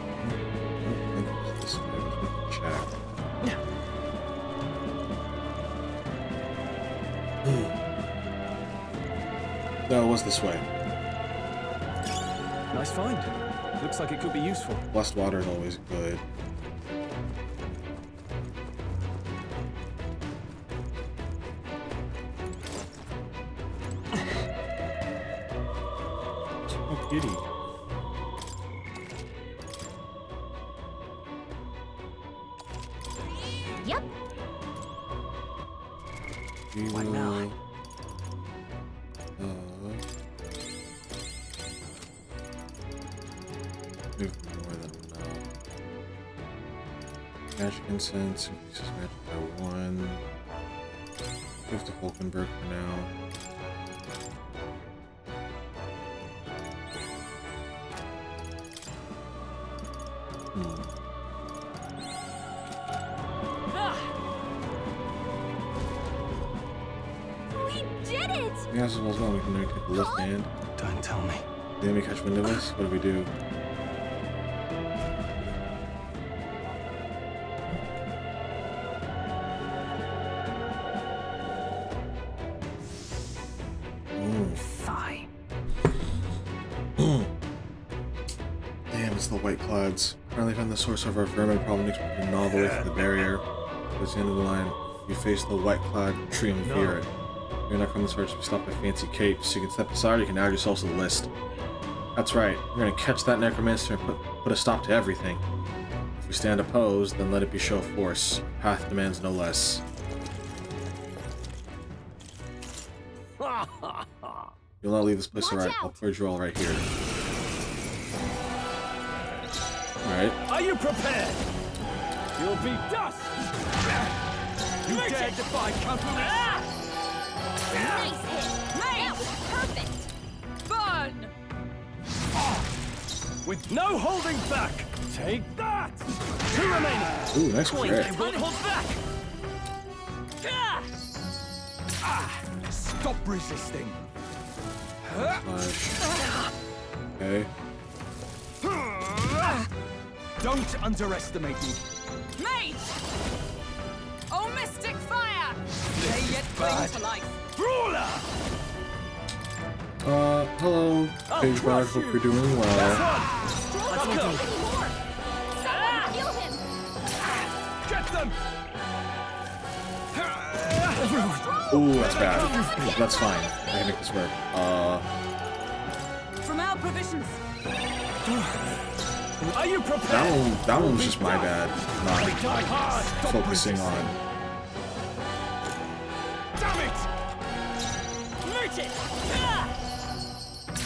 I don't think it was this way. Let's check. No, it was this way. Nice find. Looks like it could be useful. Blessed water is always good. Oh, kitty. Yep. We Why will, not? move more than enough. Magic incense increases magic by 1. Move to Hulkenberg for now. Yeah, as well as well, we can maybe take the left hand. Don't tell me. The enemy catch wind of us? What do we do? Sigh. Damn, it's the white clouds. Finally found the source of our vermin problem. Expected all the way to the barrier. Towards the end of the line, you face the white cloud triumvirate. You're not coming as far as to be stopped by fancy capes. You can step aside, you can add yourselves to the list. That's right. We're gonna catch that necromancer and put a stop to everything. If we stand opposed, then let it be show of force. Path demands no less. You'll not leave this place alright. I'll purge you all right here. Alright. Are you prepared? You'll be dust! You dare defy counter? Nice hit! That was perfect! Fun! With no holding back! Take that! Two remaining! Ooh, nice crit. I won't hold back. Stop resisting! Flash. Okay. Don't underestimate me! Mate! Oh, mystic fire! They yet cling to life. Brawler! Hello. Page Bard, hope you're doing well. Let's go! Anymore! Someone kill him! Get them! Ooh, that's bad. That's fine. I can make this work. From our provisions. Are you prepared? That one was just my bad. Not Die hard! Stop focusing resisting. on. Damn it! Merge it.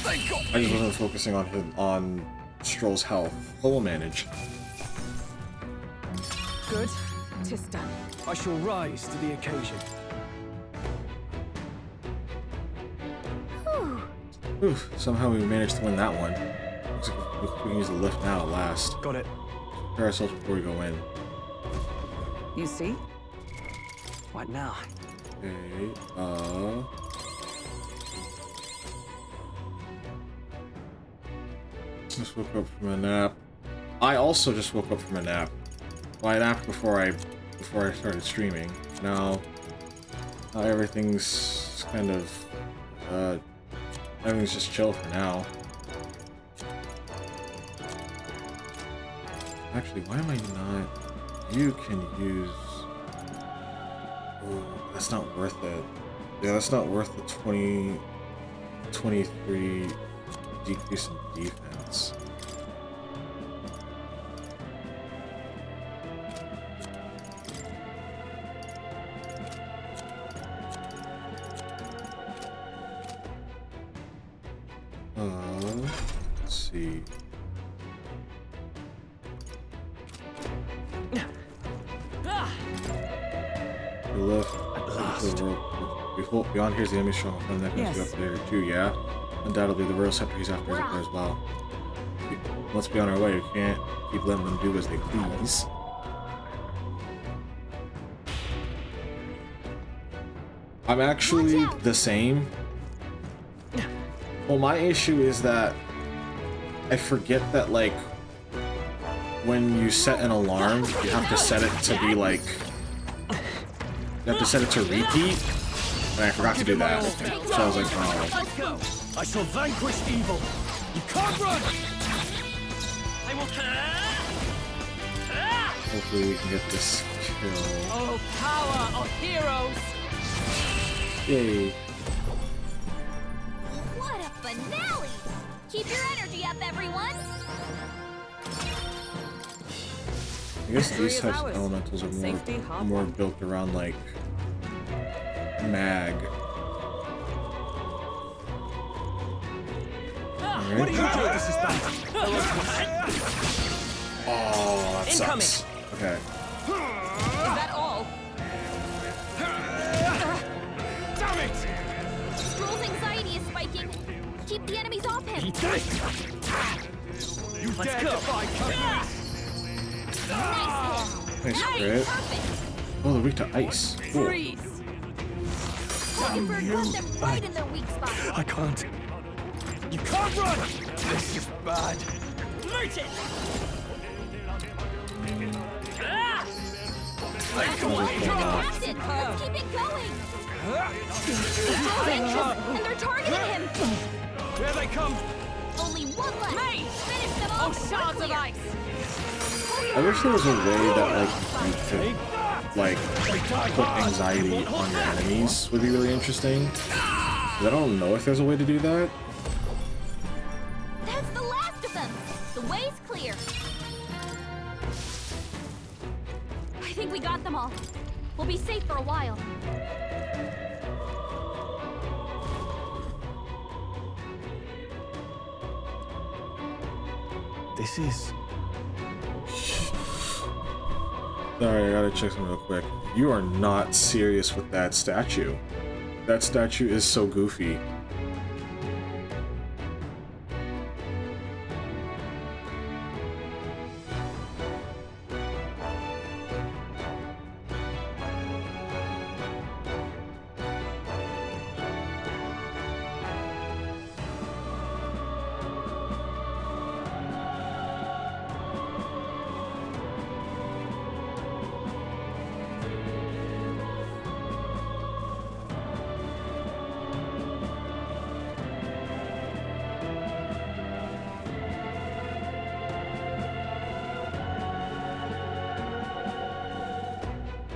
They got I just wasn't focusing on Stroll's health. But we'll manage. Good. 'Tis done. I shall rise to the occasion. Whew, somehow we managed to win that one. Looks like we can use the lift now at last. Got it. Prepare ourselves before we go in. You see? What now? Okay, just woke up from a nap. I also just woke up from a nap. Well, I napped before I started streaming. Now everything's kind of everything's just chill for now. Actually, why am I not? You can use. Oh, that's not worth it. Yeah, that's not worth the 23 decrease in defense. Let's see. The lift. Beyond here's the enemy strong. And that Yes. goes up there too, yeah? Undoubtedly the royal scepter he's after is up there as well. Let's be on our way. We can't keep letting them do as they please. I'm actually the same. Well, my issue is that I forget that, like, when you set an alarm, you have to set it to be, like, you have to set it to repeat, and I forgot to do that. So I was like, oh. Let's go. I shall vanquish evil. You can't run. I will. Hopefully we can get this kill. Oh, power of heroes! Yay. What a finale! Keep your energy up, everyone! I guess Victory these is types of ours. elementals are Safety, hop more on. built around, like, mag. What do you do? This is bad. Oh, that Incoming. sucks. Okay. Is that all? Damn it! Stroll's anxiety is spiking. Keep the enemies off him! Eat that. You Let's dare go. defy company? Nice hit! Nice Nice! crit. Perfect! Oh, they're weak to ice. Cool. Freeze! Mockingbird got them right in their weak spot. I can't. You can't run! This is bad. Merchant! Captain, let's keep it going. And they're targeting him. Here they come! Only one left. Me! Finish them Oh, off. shards of ice! I wish there was a way that like you could like put anxiety on your enemies. Would be really interesting. 'Cause I don't know if there's a way to do that. That's the last of them. The way's clear. I think we got them all. We'll be safe for a while. This is... Sorry, I gotta check something real quick. You are not serious with that statue. That statue is so goofy.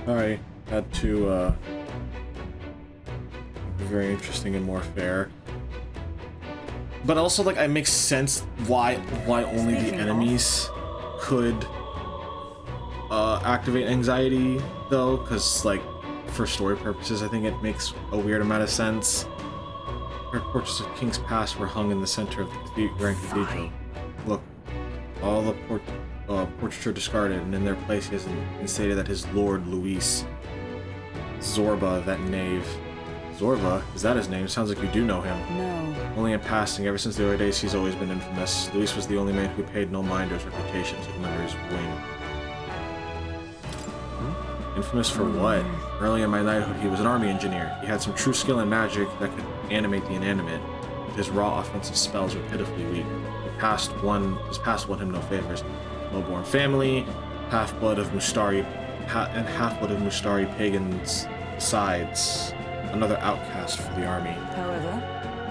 Sorry, had to be very interesting and more fair. But also, like, it makes sense why only the enemies could activate anxiety, though, because, like, for story purposes, I think it makes a weird amount of sense. Her portraits of King's Pass were hung in the center of the Grand Cathedral. Look, all the portraits are discarded, and in their place he has instated that his lord, Luis Zorba, that knave. Zorba? Is that his name? Sounds like you do know him. No. Only in passing. Ever since the early days, he's always been infamous. Luis was the only man who paid no mind to his reputation, took him under his wing. Infamous for what? Early in my knighthood, he was an army engineer. He had some true skill in magic that could animate the inanimate. His raw offensive spells were pitifully weak. His past won him no favors. Low-born family, half-blood of Mustari, half-blood of Mustari pagans. Besides, another outcast for the army. However,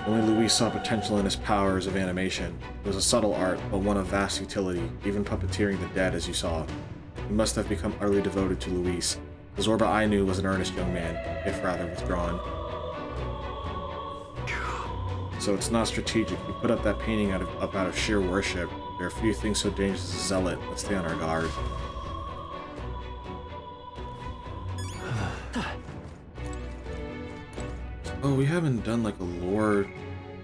Only Luis saw potential in his powers of animation. It was a subtle art, but one of vast utility, even puppeteering the dead, as you saw. He must have become utterly devoted to Luis. The Zorba I knew was an earnest young man, if rather withdrawn. So it's not strategic. We put up that painting out of sheer worship. There are few things so dangerous as a zealot. Let's stay on our guard. Oh, we haven't done like a lore...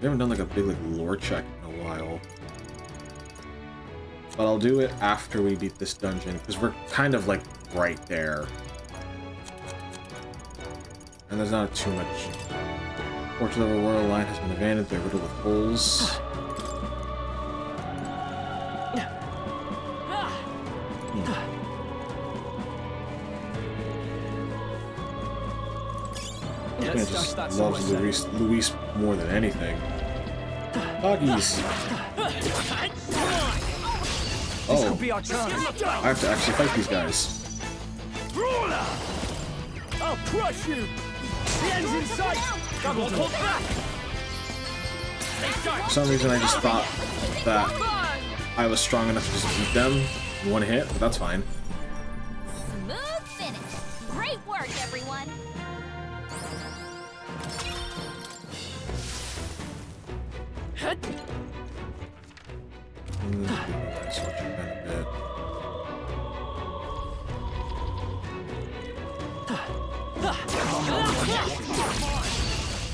We haven't done like a big like lore check in a while. But I'll do it after we beat this dungeon, because we're kind of like right there. And there's not too much. Portrait of a royal line has been abandoned. They're riddled with holes. I just loves Luis more than anything. Doggies. This could be our chance. I have to actually fight these guys. I'll crush you. The end's in sight. Double pull back. For some reason, I just thought that I was strong enough to just beat them in one hit, but that's fine. Smooth finish. Great work, everyone.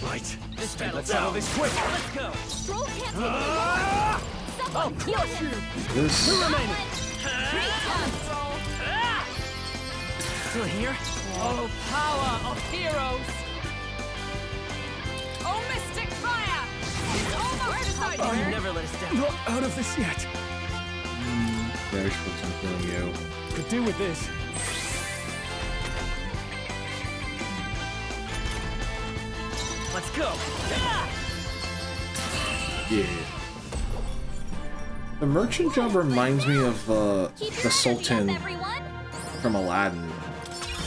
Right. Let's settle this quick. Let's go! Stroll can't take any longer. Someone kill him. This Still here? Oh, power of heroes! Oh, mystic fire! It's almost decided. Oh, you never let us down. Not out of this yet. very short time killing you. Could do with this. go. Yeah. The merchant job reminds me of the Keep your energy Sultan up, everyone. from Aladdin.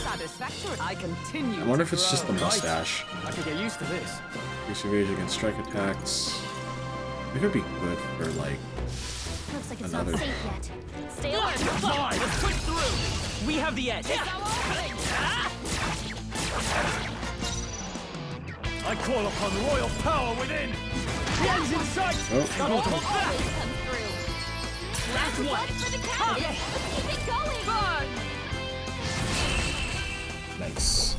Satisfactory. I continue. I wonder if to it's just the grow. mustache. I could get used to this. Increase evasion against strike attacks. It could be good for like Looks like it's another. not safe yet. Stay alert. Fine, let's push through. We have the edge. I call upon royal power within. The end's in sight. Oh, Always come through. Last one. One for the count. Let's keep it going. Fun. nice.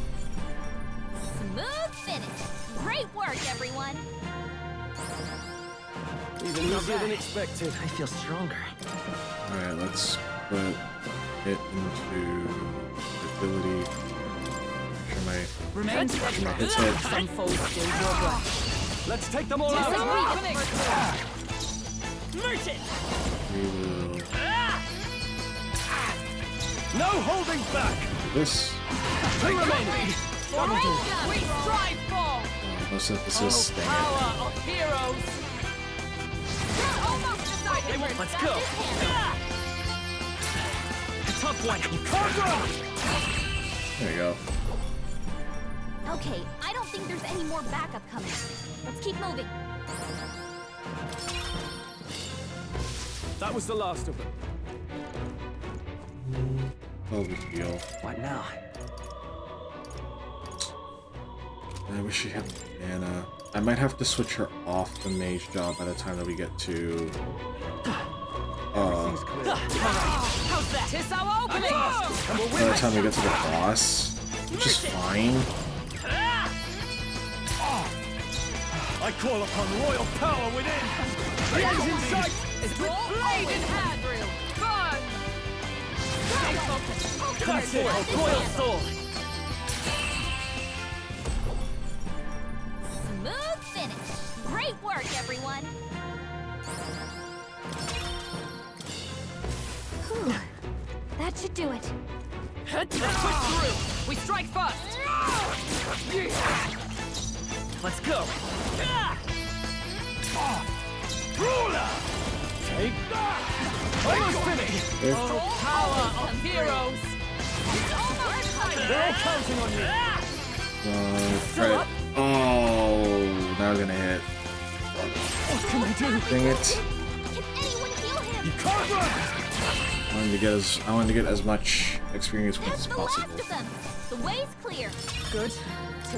Smooth finish. Great work, everyone. Even easier than expected. I feel stronger. Alright, let's put it into ability. Make Remain sure my steadfast. hits hit. Some foes still draw breath. Let's take them all out. Opening. Merchant. We will No holding back. do this. Two remaining. We strive for No synthesis. Dang it. power of heroes. We're almost decided. They won't. Let's Got go. this handled. Tough one. There you go. Okay, I don't think there's any more backup coming. Let's keep moving. That was the last of them. No big deal. What now? I wish she had mana. I might have to switch her off the mage job by the time that we get to. How's that? Tis our opening. By the time we get to the boss, which is fine. I call upon royal power within. The end's in sight. It's blade in hand. Fun. Stay focused. That's it. Royal soul. Smooth finish. Great work, everyone. Whew. That should do it. Let's push through. We strike first. Let's go. Ruler. Take that. Almost finished. Power of heroes. They're all counting on you. Right. Oh, now we're gonna hit. What can I do? Dang it. Can anyone heal him? You can't run. I wanted to get as much experience points That's as the last possible. of them. The way's clear. Good.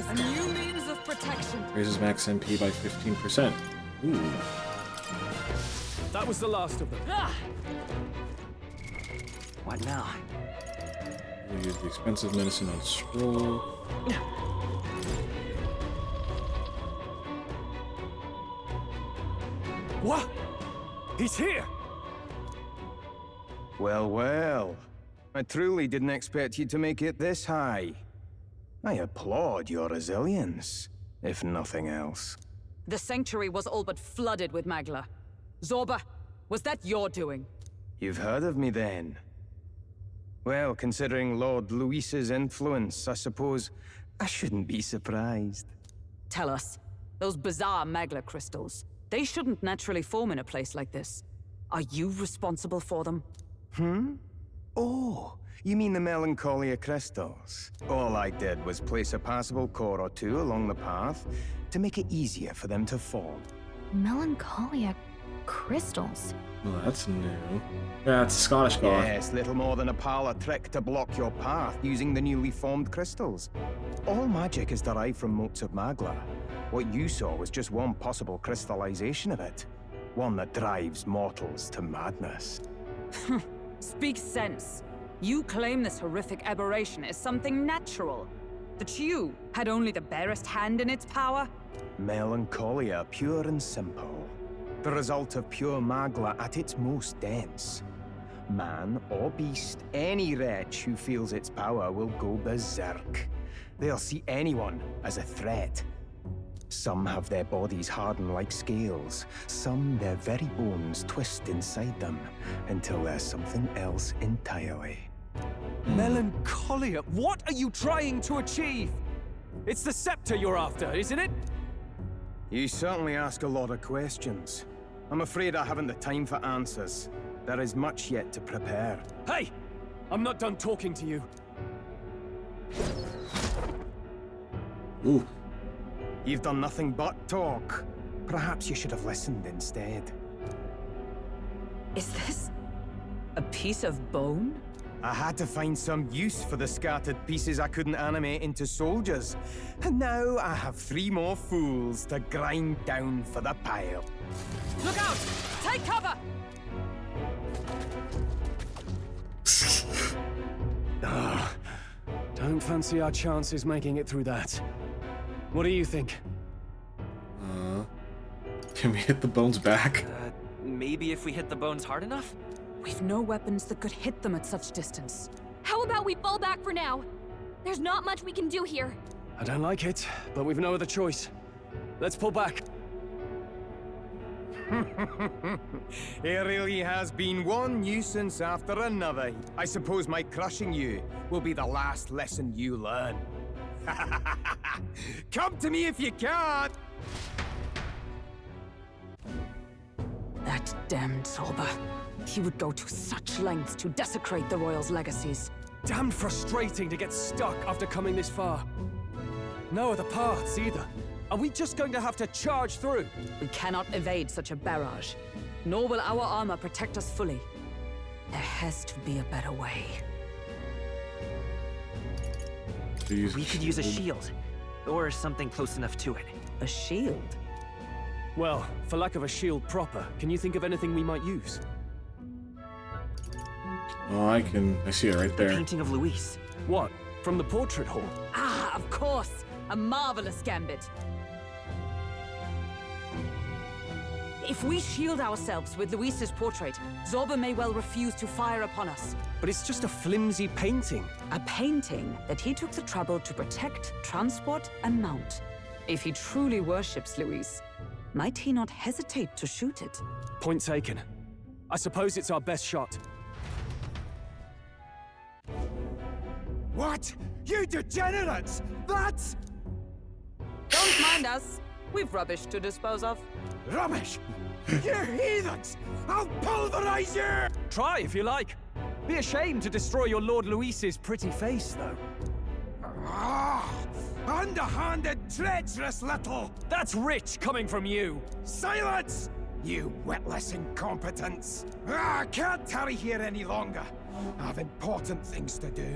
A new means of protection. Raises max MP by 15%. Ooh. That was the last of them. What now? We use the expensive medicine on scroll. What? He's here. Well, well. I truly didn't expect you to make it this high. I applaud your resilience, if nothing else. The sanctuary was all but flooded with Magla. Zorba, was that your doing? You've heard of me then? Well, considering Lord Luis's influence, I suppose I shouldn't be surprised. Tell us, those bizarre Magla crystals, they shouldn't naturally form in a place like this. Are you responsible for them? Oh, you mean the Melancholia crystals? All I did was place a passable core or two along the path to make it easier for them to form. Melancholia crystals. Oh, that's new. Yeah, it's a Scottish god. Yes, little more than a parlor trick to block your path using the newly formed crystals. All magic is derived from motes of Magla. What you saw was just one possible crystallization of it. One that drives mortals to madness. Speak sense. You claim this horrific aberration is something natural. That you had only the barest hand in its power? Melancholia, pure and simple. The result of pure Magla at its most dense. Man or beast, any wretch who feels its power will go berserk. They'll see anyone as a threat. Some have their bodies harden like scales. Some their very bones twist inside them until there's something else entirely. Melancholia. What are you trying to achieve? It's the scepter you're after, isn't it? You certainly ask a lot of questions. I'm afraid I haven't the time for answers. There is much yet to prepare. Hey! I'm not done talking to you. Ooh. You've done nothing but talk. Perhaps you should have listened instead. Is this a piece of bone? I had to find some use for the scattered pieces I couldn't animate into soldiers. And now I have 3 more fools to grind down for the pile. Look out! Take cover! Don't fancy our chances making it through that. What do you think? Can we hit the bones back? Maybe if we hit the bones hard enough? We've no weapons that could hit them at such distance. How about we fall back for now? There's not much we can do here. I don't like it, but we've no other choice. Let's pull back. It really has been one nuisance after another. I suppose my crushing you will be the last lesson you learn. Come to me if you can! That damned Zorba. He would go to such lengths to desecrate the Royals' legacies. Damn frustrating to get stuck after coming this far. No other paths either. Are we just going to have to charge through? We cannot evade such a barrage, nor will our armor protect us fully. There has to be a better way. We could use a shield, or something close enough to it. A shield? Well, for lack of a shield proper, can you think of anything we might use? Oh, I see it right The there. painting of Luis. What? From the portrait hall? Ah, of course! A marvelous gambit. If we shield ourselves with Luis's portrait, Zorba may well refuse to fire upon us. But it's just a flimsy painting. A painting that he took the trouble to protect, transport, and mount. If he truly worships Luis, might he not hesitate to shoot it? Point taken. I suppose it's our best shot. What? You degenerates! That's Don't mind us. We've rubbish to dispose of. rubbish! You heathens! I'll pulverize you! Try if you like. Be ashamed to destroy your Lord Luis's pretty face, though. Ah! Underhanded, treacherous little! That's rich coming from you. Silence! You witless incompetents! I can't tarry here any longer. I have important things to do.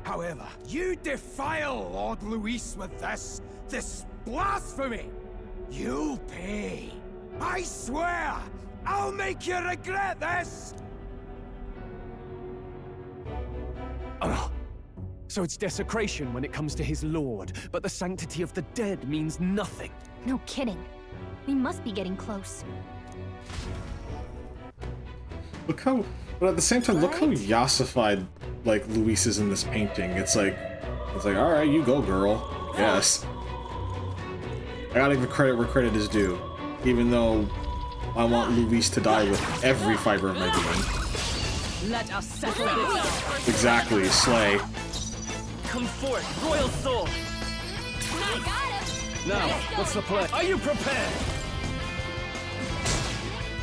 However, you defile Lord Luis with this blasphemy! You'll pay. I swear! I'll make you regret this! Ugh. So it's desecration when it comes to his lord, but the sanctity of the dead means nothing. No kidding. We must be getting close. Look how, but at the same time, look how yassified like Luis is in this painting. It's like, all right, you go, girl. Yes. I gotta give credit where credit is due, even though I want Luis to die with every fiber of my being. Let us settle this. Exactly, slay. Come forth, royal soul! I got him! Now, Let's go. what's the play? Are you prepared?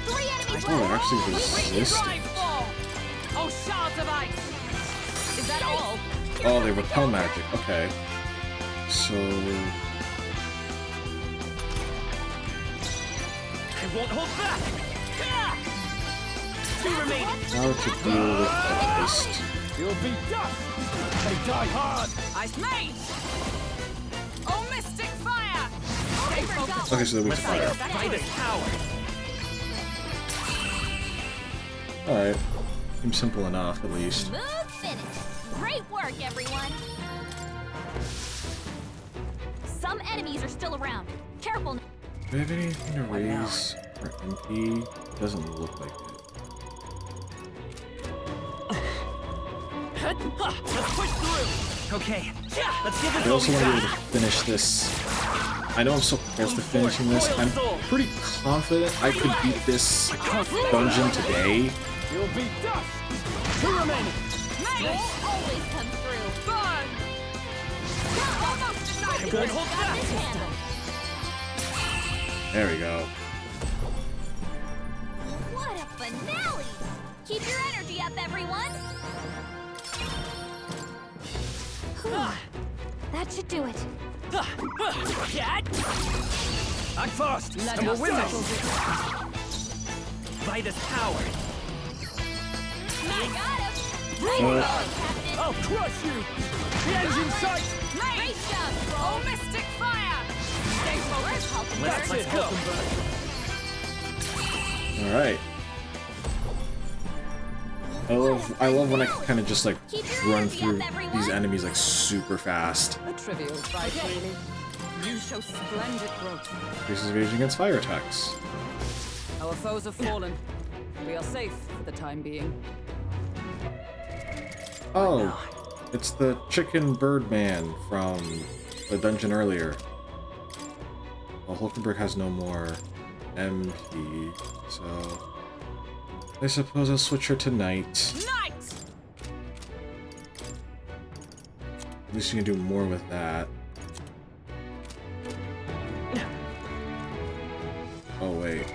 3 enemies Oh, it left! actually resisted. Oh, shards of ice! Is that all? Oh, they repel magic. Okay. So I won't hold back! Ah! 2 remaining! how to deal with the beast. You'll be dust! They die hard! Ice mage! Oh, mystic fire! Stay focused. Okay, so they're weak to Let's fire. fight this power! Alright. Seems simple enough, at least. Smooth finish. Great work, everyone. Some enemies are still around. Careful. Do we have anything to raise or MP? Doesn't look like it. Let's push through! Okay, let's give it I also all want to we be able got. to finish this. I know I'm so close to finishing this. I'm pretty confident I could beat this dungeon today. You'll be dust! 2 remaining! Mate always comes through. Burn! We're almost denied. I won't hold Got back! this handled. There we go. What a finale! Keep your energy up, everyone! That should do it. Cat! Act fast, Let and we'll us win settle this. this. By this power. I got him! Oh. Nice going, Captain! I'll crush you. The end's in sight. Great job, Oh, mystic fire! Stay focused, Let's Hulkenberg. go. All right. I love when I can kind of just like run through these enemies like super fast. A trivial fight, really. You show splendid growth. Increases evasion against fire attacks. Our foes have fallen. We are safe for the time being. Oh, it's the chicken bird man from the dungeon earlier. Well, Hulkenberg has no more MP, so I suppose I'll switch her to Knight. Knight! At least you can do more with that. Oh wait.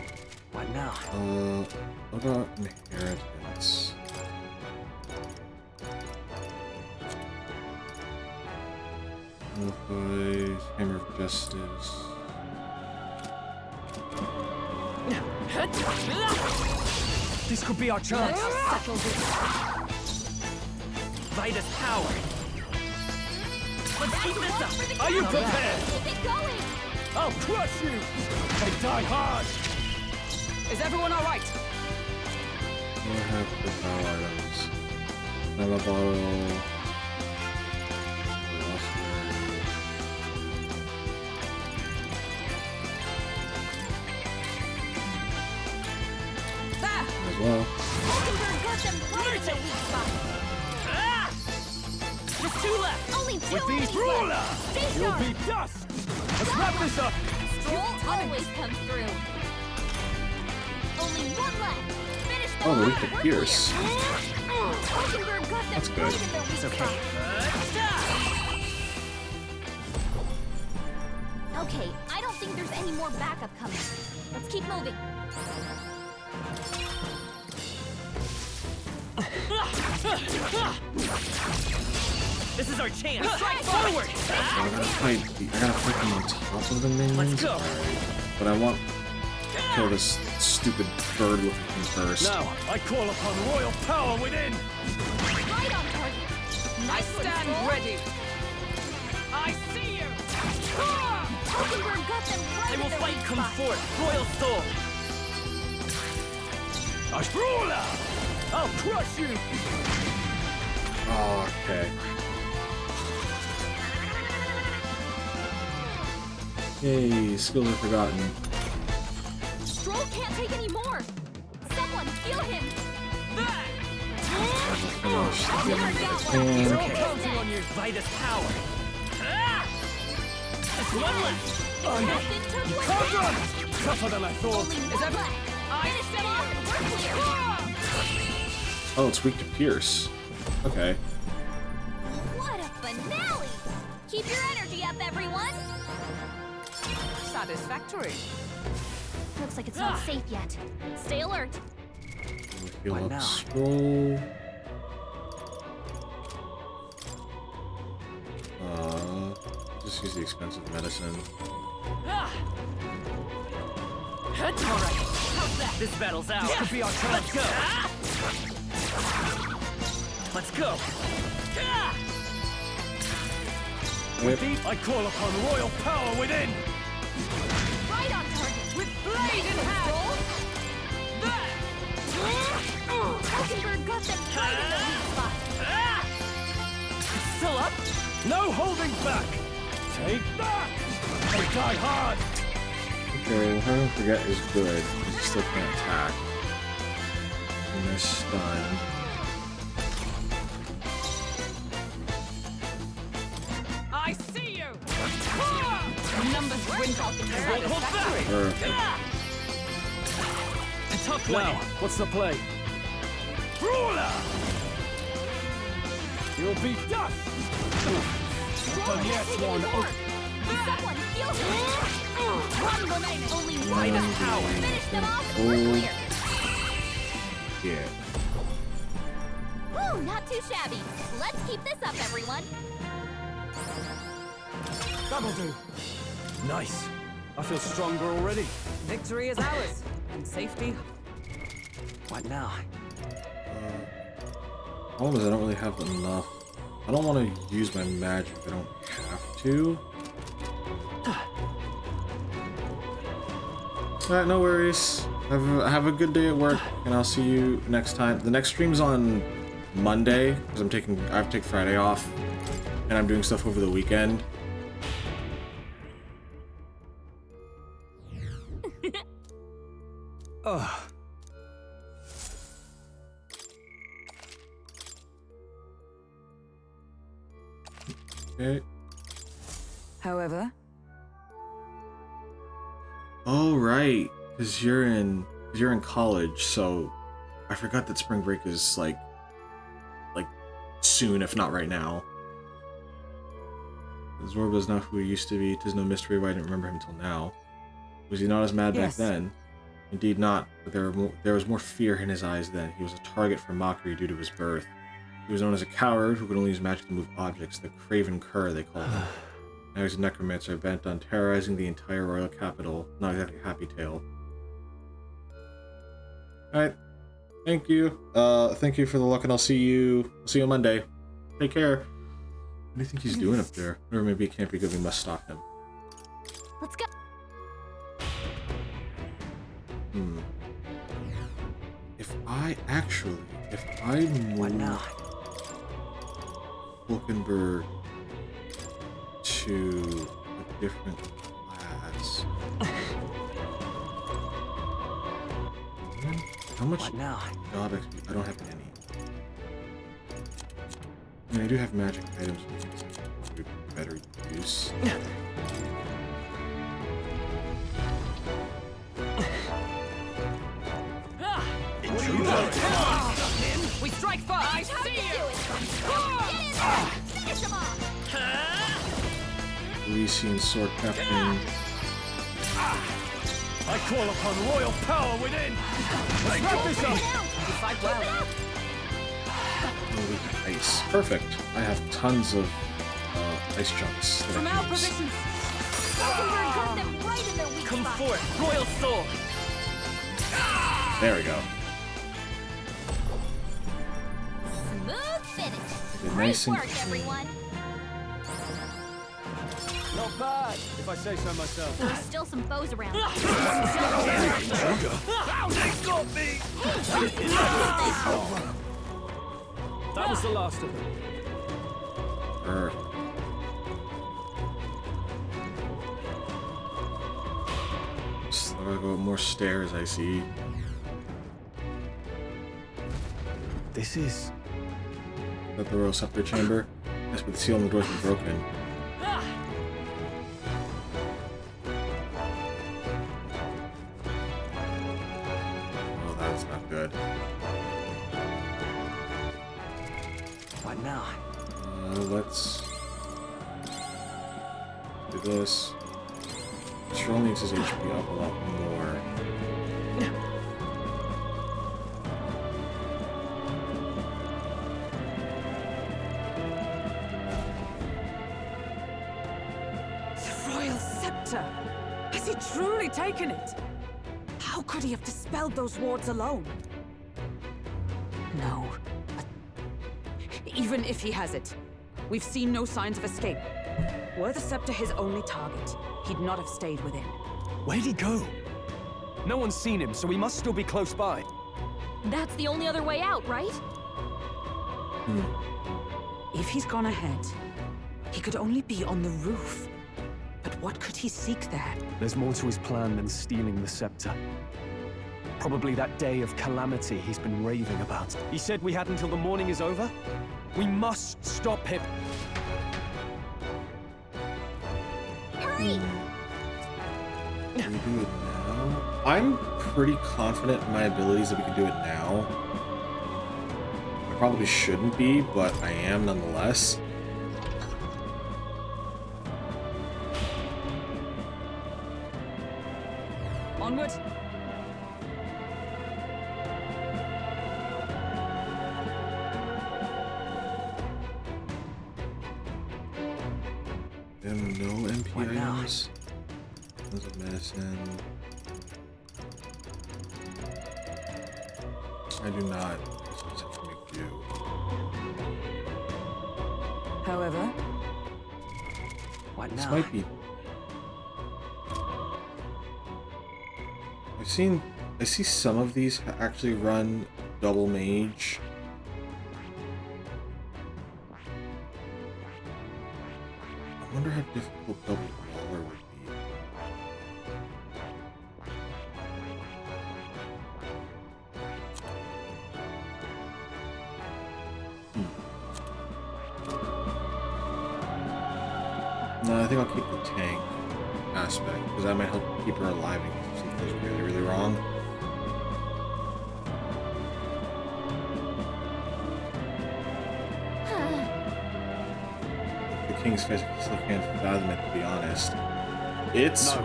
What now? What about inheritance? Boys, Hammer of Justice. This could be our Let chance. us settle this. By this power. Let's keep this up. Are you prepared? Keep it going! I'll crush you. They die hard. Is everyone all right? I have the power items. Another bottle. What else There! as well? Hulkenberg got them right in the weak spot. Ah! There's two left. Only two With these enemies ruler, left. Stay you'll sharp. be dust. Let's wrap this up. Stroll always comes through. Only one left. Finish the Oh, the line. weak to We're Pierce. clear. Hulkenberg got them That's good. right in their weak spot. Okay, I don't think there's any more backup coming. Let's keep moving. This is our chance. Strike forward. I gotta fight them on top of the minions? Let's go. Alright. But I want to kill this stupid bird looking thing first. Now, I call upon royal power within. Right on target. I Nice one, stand Stroll. ready. I see you! Hulkenberg got them right I in will their fight weak come spot. forth. Royal soul. Ruler, I'll crush you. Oh, okay. Yay, skills are forgotten. Stroll can't take any more. Someone heal him. Finish the Never damage got I one. can. Stroll Okay. is Counting on dead. you. By this power. Ah! Just one left. Captain took one Come down. on. Tougher than I thought. Only one left. Finish them off and we're clear. Oh, it's weak to Pierce. Okay. What a finale! Keep your energy up, everyone. Satisfactory. Looks like it's not safe yet. Stay alert. Heal What up now? scroll. Just use the expensive medicine. All right. How's that? This battle's out. This could be our chance. Let's go. Let's go. Ah! Yep. I call upon royal power within. Right on target. With blade in hand! Hulkenberg got them right in the weak spot. Ah! Still up? No holding back. Take that. They die hard. Okay, well, Hurry Forget is good. You still can't attack. And they're stunned. I see you! Numbers win Hold back. satisfactory. Perfect. A tough one. Now, what's the play? Ruler! You'll be dust. Stroll But can't yes, take one. any more. Someone heal him. One remaining. Only one. Minus power. Finish them off and we're clear. Yeah. Woo, not too shabby. Let's keep this up, everyone. That'll do. Nice. I feel stronger already. Victory is ours, and safety. What now? Problem is I don't really have enough. I don't want to use my magic. I don't have to. Alright, no worries. Have a good day at work, and I'll see you next time. The next stream's on Monday because I have to take Friday off, and I'm doing stuff over the weekend. Ugh. Okay. However, Oh right, because you're in college, so I forgot that spring break is like soon, if not right now. Zorba is not who he used to be. 'Tis no mystery why I didn't remember him till now. Was he not as mad Yes. back then? Indeed not, but there was more fear in his eyes then. He was a target for mockery due to his birth. He was known as a coward who could only use magic to move objects, the craven cur they called him. Now he's a necromancer bent on terrorizing the entire royal capital. Not exactly a happy tale. Alright. Thank you. Thank you for the luck, and I'll see you on Monday. Take care. What do you think he's doing up there? Or maybe it can't be good, we must stop him. Let's go. If I What move now? Hulkenberg to a different class. How much What now? job XP? I don't have any. I mean, I do have magic items, which would be better use. We strike first. I How see you you. doing? Get in there. Finish them off. Elysian Sword Captain. I call upon royal power within. Let's wrap this up. You fight well. Ice. Perfect. I have tons of ice chunks. from our provisions. Hulkenberg got them right in their weak Come spot. forth, royal sword. There we go. Smooth finish. Good, Great nice and work, everyone. Not bad, if I say so myself. There's still some foes around. They got me. That was the last of them. Perfect. So I gotta go up more stairs, I see. This is... Is that the Royal Scepter Chamber? Yes, but the seal on the doors is broken. Oh, that's not good. What now? Let's do this. Stroll needs his HP up a lot more. The royal scepter! Has he truly taken it? How could he have dispelled those wards alone? No. But even if he has it, we've seen no signs of escape. Were the scepter his only target, he'd not have stayed within. Where'd he go? No one's seen him, so he must still be close by. That's the only other way out, right? If he's gone ahead, he could only be on the roof. But what could he seek there? There's more to his plan than stealing the scepter. Probably that day of calamity he's been raving about. He said we had until the morning is over? We must stop him. Hurry! Can we do it now? I'm pretty confident in my abilities that we can do it now. I probably shouldn't be, but I am nonetheless. Onward. There are no MP What now? items. Tons of medicine. I do not specifically do. However, What This now? might be. I see some of these actually run double mage. I wonder how difficult double brawler would be. No, I think I'll keep the tank aspect because that might help keep her alive in case something goes really, really wrong. The King's face, I still can't fathom it, to be honest. It's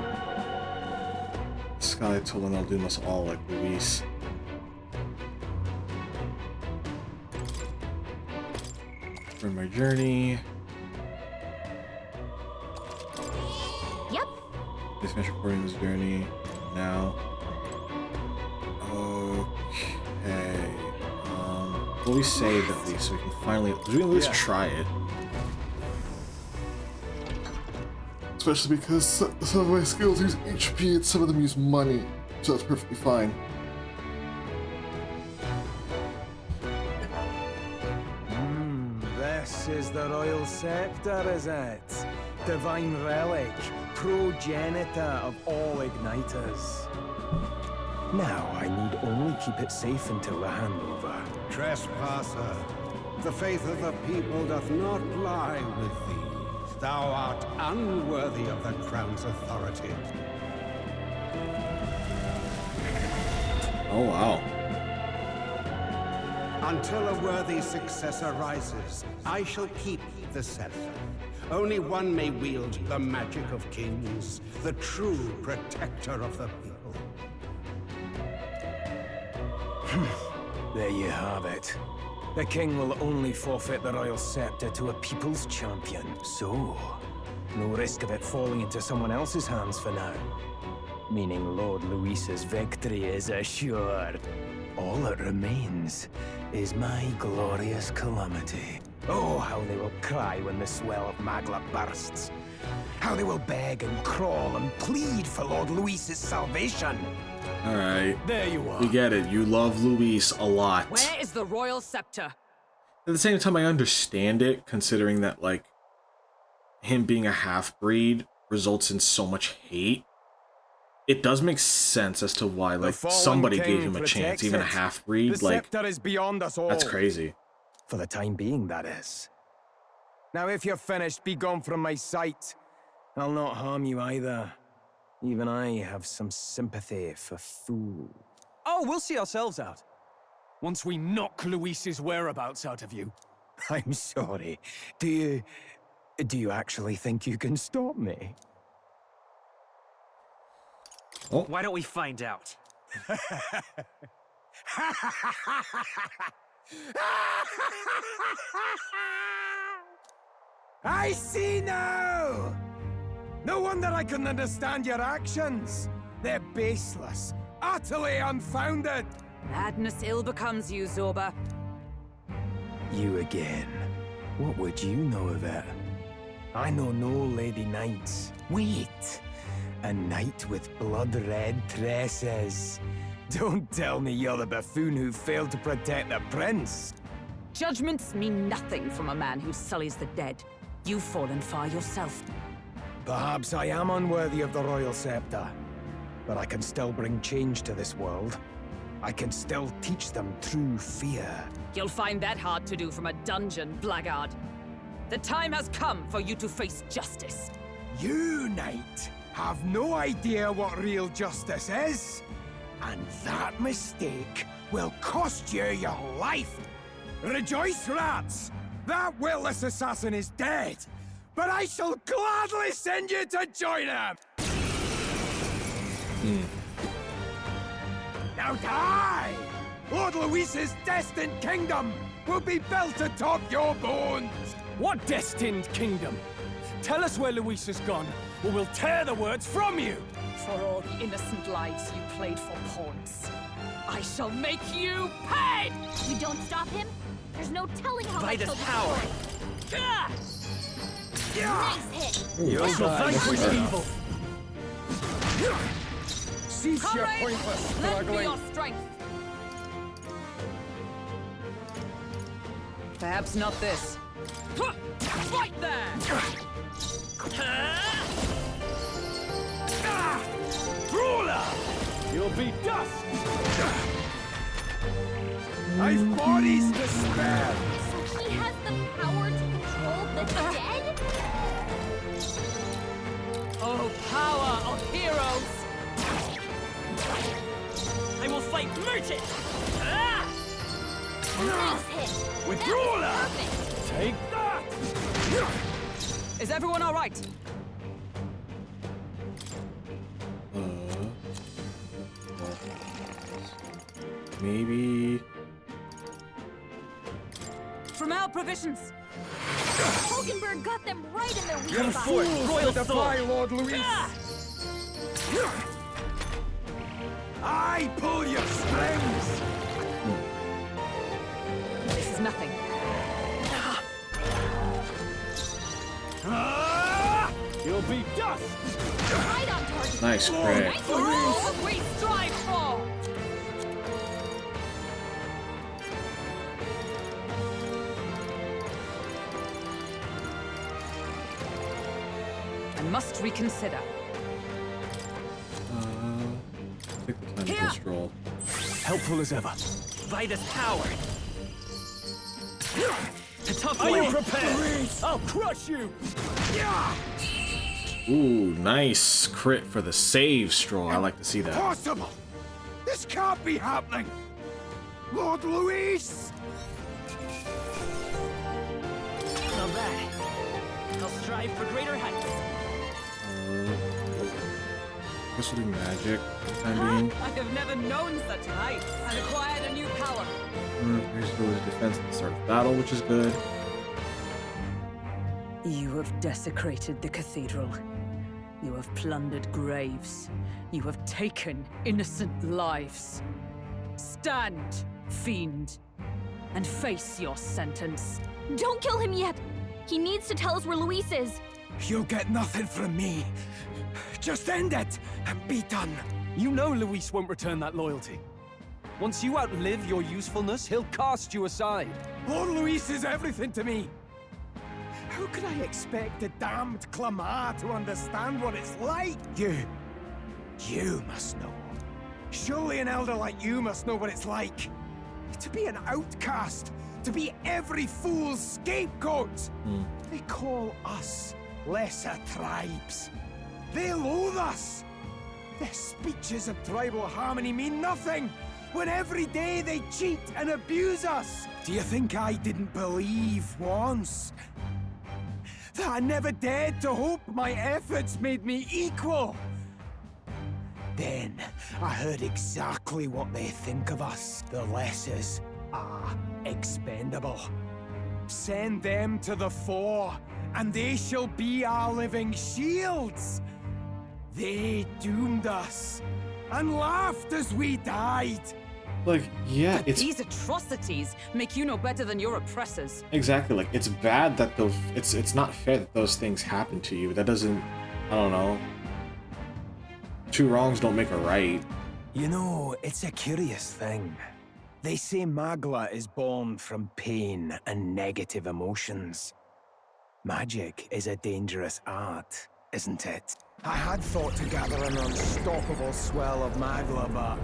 Sky told them they'll doom us all like Luis. For my journey. Yep. This finish recording this journey now. Okay. Well, we saved at least, so we can finally. We can at least try it. Especially because some of my skills use HP and some of them use money, so that's perfectly fine. This is the royal scepter, is it? Divine relic, progenitor of all igniters. Now I need only keep it safe until the handover. Trespasser, the faith of the people doth not lie with thee. Thou art unworthy of the crown's authority. Oh wow. Until a worthy successor rises, I shall keep the scepter. Only one may wield the magic of kings, the true protector of the people. There you have it. The king will only forfeit the royal scepter to a people's champion. So, no risk of it falling into someone else's hands for now. Meaning Lord Luis's victory is assured. All that remains is my glorious calamity. Oh, how they will cry when the swell of Magla bursts. How they will beg and crawl and plead for Lord Luis's salvation. Alright. There you are. We get it. You love Luis a lot. where is the royal scepter? At the same time, I understand it, considering that, like, him being a half-breed results in so much hate. It does make sense as to why, like, fallen somebody king gave him a chance, protects even a it. half-breed, The like, scepter is beyond us all. that's crazy. For the time being, that is. Now, if you're finished, be gone from my sight. I'll not harm you either. Even I have some sympathy for fools. Oh, we'll see ourselves out. Once we knock Luis's whereabouts out of you. I'm sorry. Do you actually think you can stop me? Why don't we find out? I see now! No wonder I couldn't understand your actions. They're baseless, utterly unfounded. Madness ill becomes you, Zorba. You again. What would you know of it? I know no lady knights. Wait! A knight with blood-red tresses. Don't tell me you're the buffoon who failed to protect the prince. Judgments mean nothing from a man who sullies the dead. You've fallen far yourself. Perhaps I am unworthy of the royal scepter, but I can still bring change to this world. I can still teach them true fear. You'll find that hard to do from a dungeon, blackguard. The time has come for you to face justice. You, knight, have no idea what real justice is. And that mistake will cost you your life. Rejoice, rats! That witless assassin is dead, but I shall gladly send you to join him! Now die! Lord Luis's destined kingdom will be built atop your bones! What destined kingdom? Tell us where Luis has gone, or we'll tear the words from you! For all the innocent lives you played for pawns, I shall make you pay! You don't stop him, there's no telling how much By this he'll power. destroy. Ah! Nice hit. You shall vanquish evil! Cease your Comrades, pointless lend me struggling! your strength. Perhaps not this. Right there! Ruler! You'll be dust! I've bodies to spare! So he has the power to control the dead? Oh, power of heroes! I will fight merchant! Ah! Nice hit. With That ruler! was perfect. Take that! Is everyone all right? Maybe. From our provisions. Hulkenberg got them right in their weak You're spot. fools Royal to defy sword. Lord Luis! Ah! I pull your strings! This is nothing. Ah! You'll be dust! Right on target. Nice crit. Nice All roll. that we strive for! I must reconsider. Take the time Here. to stroll. Helpful as ever. By this power. A tough Are you way. prepared? I'll crush you! Ooh, nice crit for the save stroll. I like to see that. Impossible! This can't be happening! Lord Luis! Not bad. I'll strive for greater heights. Guess we'll do magic for the time being. I have never known such heights. I've acquired a new power. Here's his defense at the start of battle, which is good. You have desecrated the cathedral. You have plundered graves. You have taken innocent lives. Stand, fiend, and face your sentence. Don't kill him yet. He needs to tell us where Luis is. You'll get nothing from me. Just end it and be done. You know Luis won't return that loyalty. Once you outlive your usefulness, he'll cast you aside. Lord Luis is everything to me. How could I expect the damned Clamar to understand what it's like? You must know. Surely an elder like you must know what it's like. To be an outcast, to be every fool's scapegoat. They call us lesser tribes. They loathe us. Their speeches of tribal harmony mean nothing when every day they cheat and abuse us. Do you think I didn't believe once that I never dared to hope my efforts made me equal? Then I heard exactly what they think of us. The lessers are expendable. Send them to the fore, and they shall be our living shields. They doomed us and laughed as we died. Like, yeah, But it's these atrocities make you no better than your oppressors. exactly like it's bad that those. It's not fair that those things happen to you. That doesn't. I don't know. Two wrongs don't make a right. You know, it's a curious thing. They say Magla is born from pain and negative emotions. Magic is a dangerous art, isn't it? I had thought to gather an unstoppable swell of Magla, but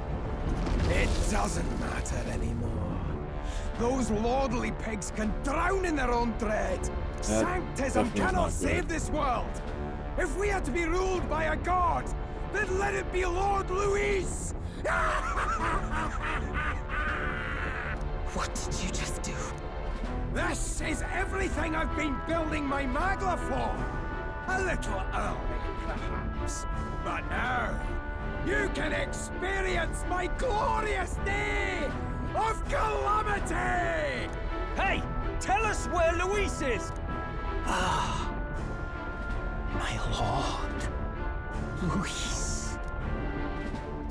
it doesn't matter anymore. Those lordly pigs can drown in their own dread. Sanctism definitely is cannot not good. save this world. If we are to be ruled by a god, then let it be Lord Luis! What did you just do? This is everything I've been building my Magla for! A little early, perhaps. But now, you can experience my glorious day of calamity! Hey, tell us where Luis is! My lord. Luis.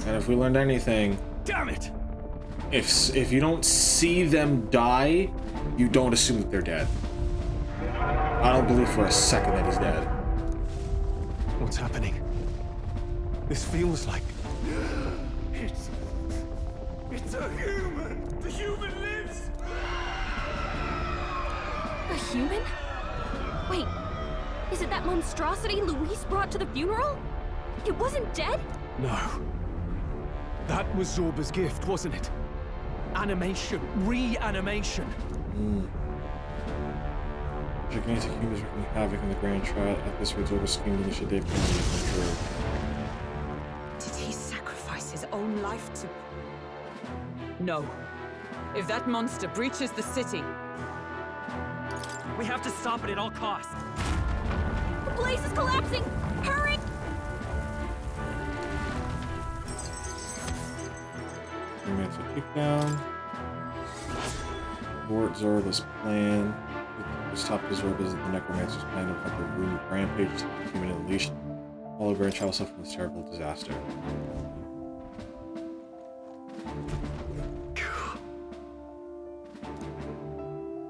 And if we learned anything, Damn it! if you don't see them die, you don't assume that they're dead. I don't believe for a second that he's dead. What's happening? This feels like... It's a human! The human lives! A human? Wait, is it that monstrosity Luis brought to the funeral? It wasn't dead? No. That was Zorba's gift, wasn't it? Animation. Reanimation. Gigantic humans wreaking havoc in the Grand Triad. At this rate, Zorba schemed initiative control. Did he sacrifice his own life to... No. If that monster breaches the city... We have to stop it at all costs. The place is collapsing! Hurry! Remains a takedown. Thwart Zorba's plan. Stop the Zorba's the Necromancer's plan to affect the rampage to the human unleashed. All the Grand Trial suffered this terrible disaster.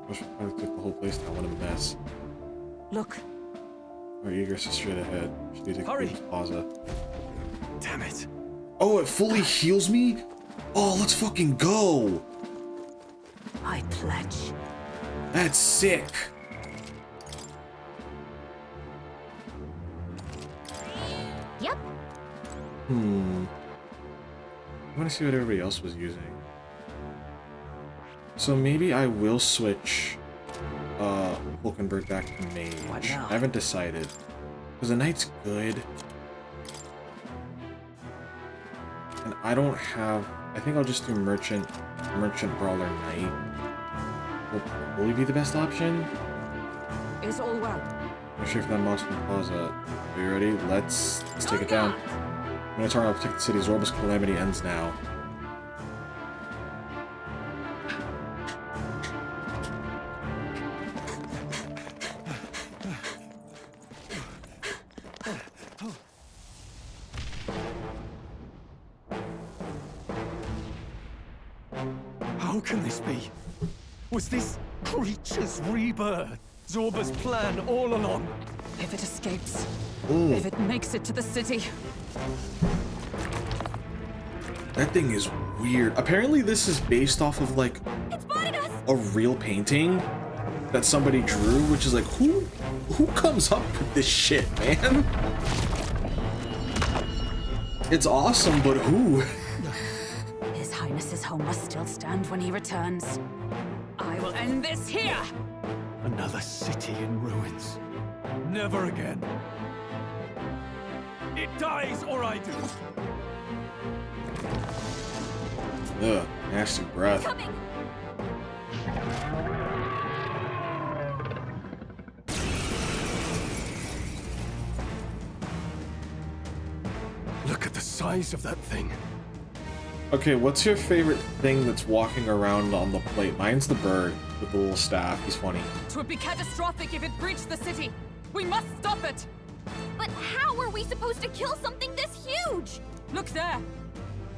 I finally took the whole place down. What a mess. Look, Our egress is straight ahead. Should we take Hurry. Queen's Plaza? Damn it. Oh, it fully heals me? Oh, let's fucking go! I pledge. That's sick! Yep. I want to see what everybody else was using. So maybe I will switch Hulkenberg back to Mage. What now? I haven't decided. Because the Knight's good. And I don't have... I think I'll just do Merchant Brawler Knight. Will he be the best option? Is all well. I'm sure for that monster in the plaza. Are you ready? Let's take it down. Minotaur, I'll protect the city. Zorba's calamity ends now. How can this be? Was this creature's rebirth Zorba's plan all along? If it escapes, Ooh, if it makes it to the city, that thing is weird. Apparently this is based off of like It spotted us! a real painting that somebody drew, which is like, who comes up with this shit, man? It's awesome, but who? His Highness's home must still stand when he returns. I will end this here! Another city in ruins. Never again. It dies or I do. Ugh, nasty breath. Coming! Look at the size of that thing. Okay, what's your favorite thing that's walking around on the plate? Mine's the bird with the little staff. He's funny. It would be catastrophic if it breached the city. We must stop it! But how are we supposed to kill something this huge? Look there!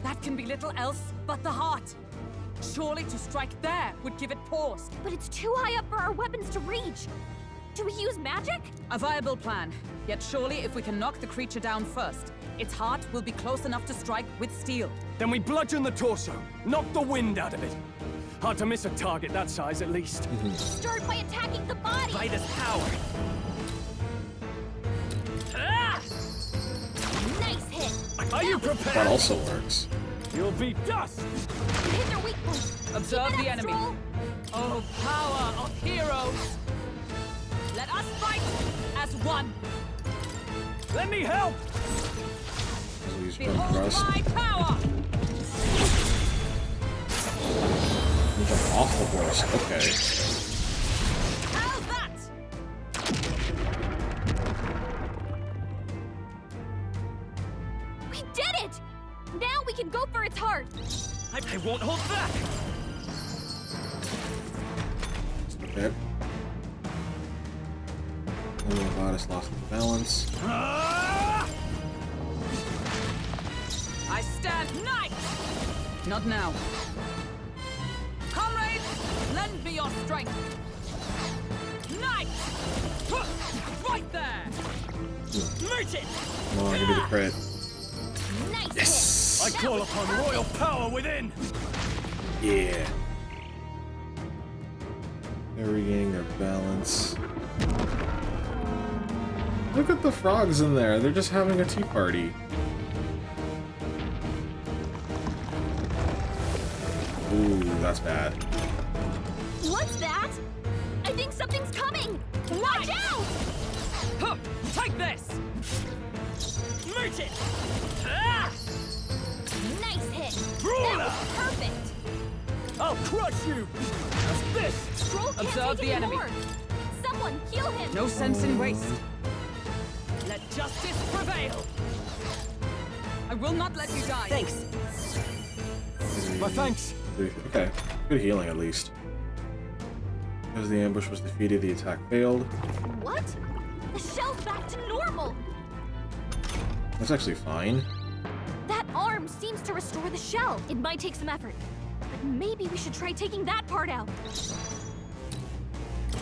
That can be little else but the heart. Surely to strike there would give it pause. But it's too high up for our weapons to reach. Do we use magic? A viable plan. Yet surely if we can knock the creature down first, its heart will be close enough to strike with steel. Then we bludgeon the torso, knock the wind out of it. Hard to miss a target that size, at least. Start by attacking the body! Vitus power. Nice hit! Are you That prepared? also works. You'll be dust! You hit their weak point! Observe Keep it the up, enemy. Stroll. Oh, power of heroes! Let us fight as one! Let me help! I'll use Burn Behold Thrust. my power! You jump off the horse. Okay. How's that? We did it! won't hold back. Okay. Oh, Goddess lost its balance. I stand knight! Not now. Comrades, lend me your strength. Knight! Right there! Merge it! Come on, give me the crit. Nice Yes! I call upon royal power within! Yeah. They're regaining their balance. Look at the frogs in there. They're just having a tea party. Ooh, that's bad. What's that? I think something's coming! Watch out! Huh, take this! Merge it! Ah! Nice hit! Ruler! That was perfect! I'll crush you! How's this? Stroll can't Observe take the any enemy. more. Someone heal him! No sense in waste. Let justice prevail! I will not let you die. Thanks. My thanks. Okay, good healing at least. As the ambush was defeated, the attack failed. What? The shell's back to normal! That's actually fine. That arm seems to restore the shell. It might take some effort, but maybe we should try taking that part out.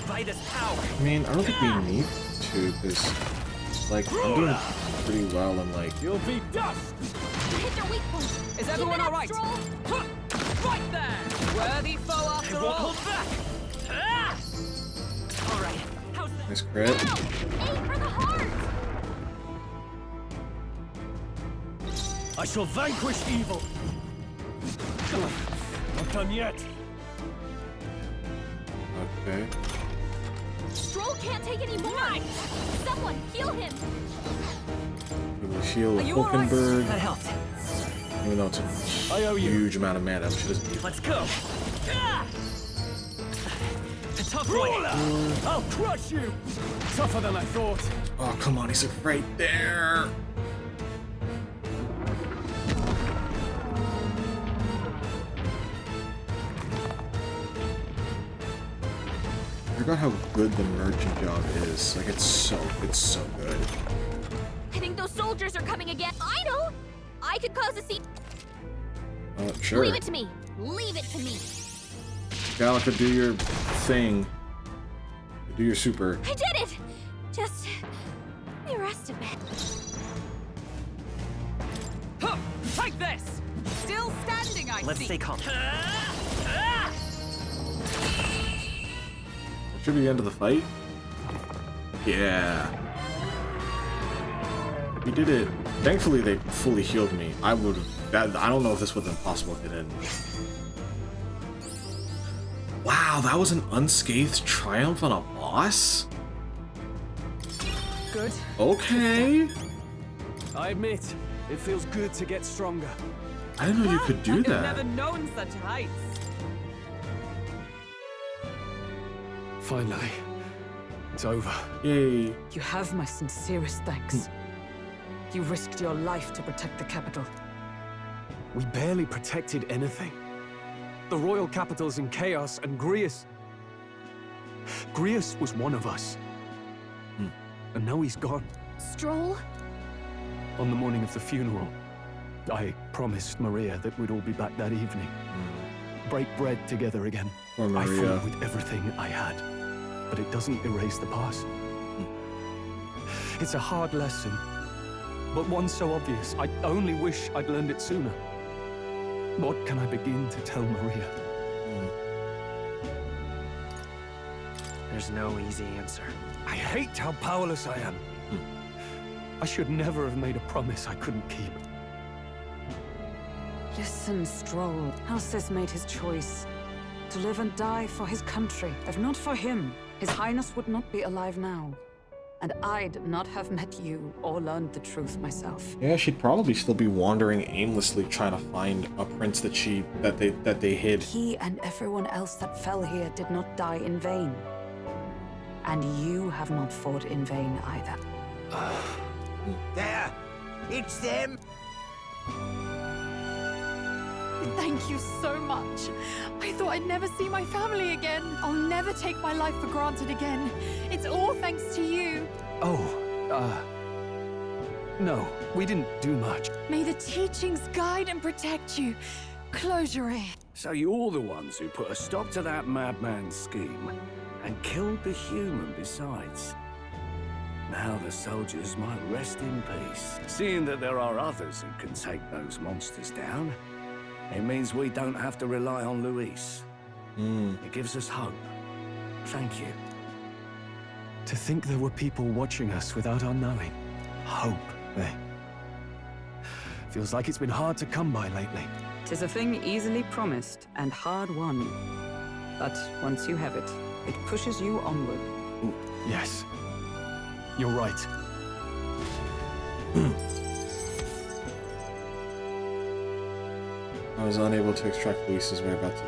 By this power. I mean, I don't think we need to, because, like, I'm doing pretty well and, like, You'll be dust! You hit their weak point. Is Keep everyone it up, all right? Stroll. Huh, right there! Worthy foe I after won't all. hold back! Ah! All right. How's that? nice crit. Ow! Aim for the heart! I shall vanquish evil. Not done yet. Okay. Stroll can't take any more! Someone heal him! We will shield Are you all right? Hulkenberg, That helped. even though it's I a owe you. huge amount of mana, which doesn't need. Let's go. Ah! The tough ruler. I'll crush you. Tougher than I thought. Oh, come on, he's like right there. I forgot how good the merchant job is. Like, it's so good. I think those soldiers are coming again. I know! I could cause a scene. Sure. Leave it to me. Leave it to me. Gallica, do your thing. Do your super. I did it! Just... let me rest a bit. Huh, take this! Still standing, I Let's see. stay calm. Should be the end of the fight. Yeah. We did it. Thankfully, they fully healed me. I would have... I don't know if this would have been possible if they didn't. Wow, that was an unscathed triumph on a boss? Good. Okay. I admit, it feels good to get stronger. I didn't know you could do I've that. never known such heights. Finally, it's over. Yay. You have my sincerest thanks. You risked your life to protect the capital. We barely protected anything. The royal capital's in chaos, and Grius was one of us. And now he's gone. Stroll? On the morning of the funeral, I promised Maria that we'd all be back that evening. Break bread together again. Poor I Maria. fought with everything I had, but it doesn't erase the past. It's a hard lesson, but one so obvious. I only wish I'd learned it sooner. What can I begin to tell Maria? There's no easy answer. I hate how powerless I am. I should never have made a promise I couldn't keep. Listen, Stroll. Alcest made his choice. To live and die for his country. If not for him, His Highness would not be alive now. And I'd not have met you or learned the truth myself. Yeah, she'd probably still be wandering aimlessly trying to find a prince that they hid. He and everyone else that fell here did not die in vain. And you have not fought in vain either. There! It's them! Thank you so much. I thought I'd never see my family again. I'll never take my life for granted again. It's all thanks to you. No, we didn't do much. May the teachings guide and protect you. Close your ears. So you're the ones who put a stop to that madman's scheme and killed the human besides. Now the soldiers might rest in peace. Seeing that there are others who can take those monsters down, it means we don't have to rely on Luis. It gives us hope. Thank you. To think there were people watching us without our knowing. Hope, eh? Feels like it's been hard to come by lately. 'Tis a thing easily promised and hard won. But once you have it, it pushes you onward. Ooh, yes. You're right. I was unable to extract Luis's whereabouts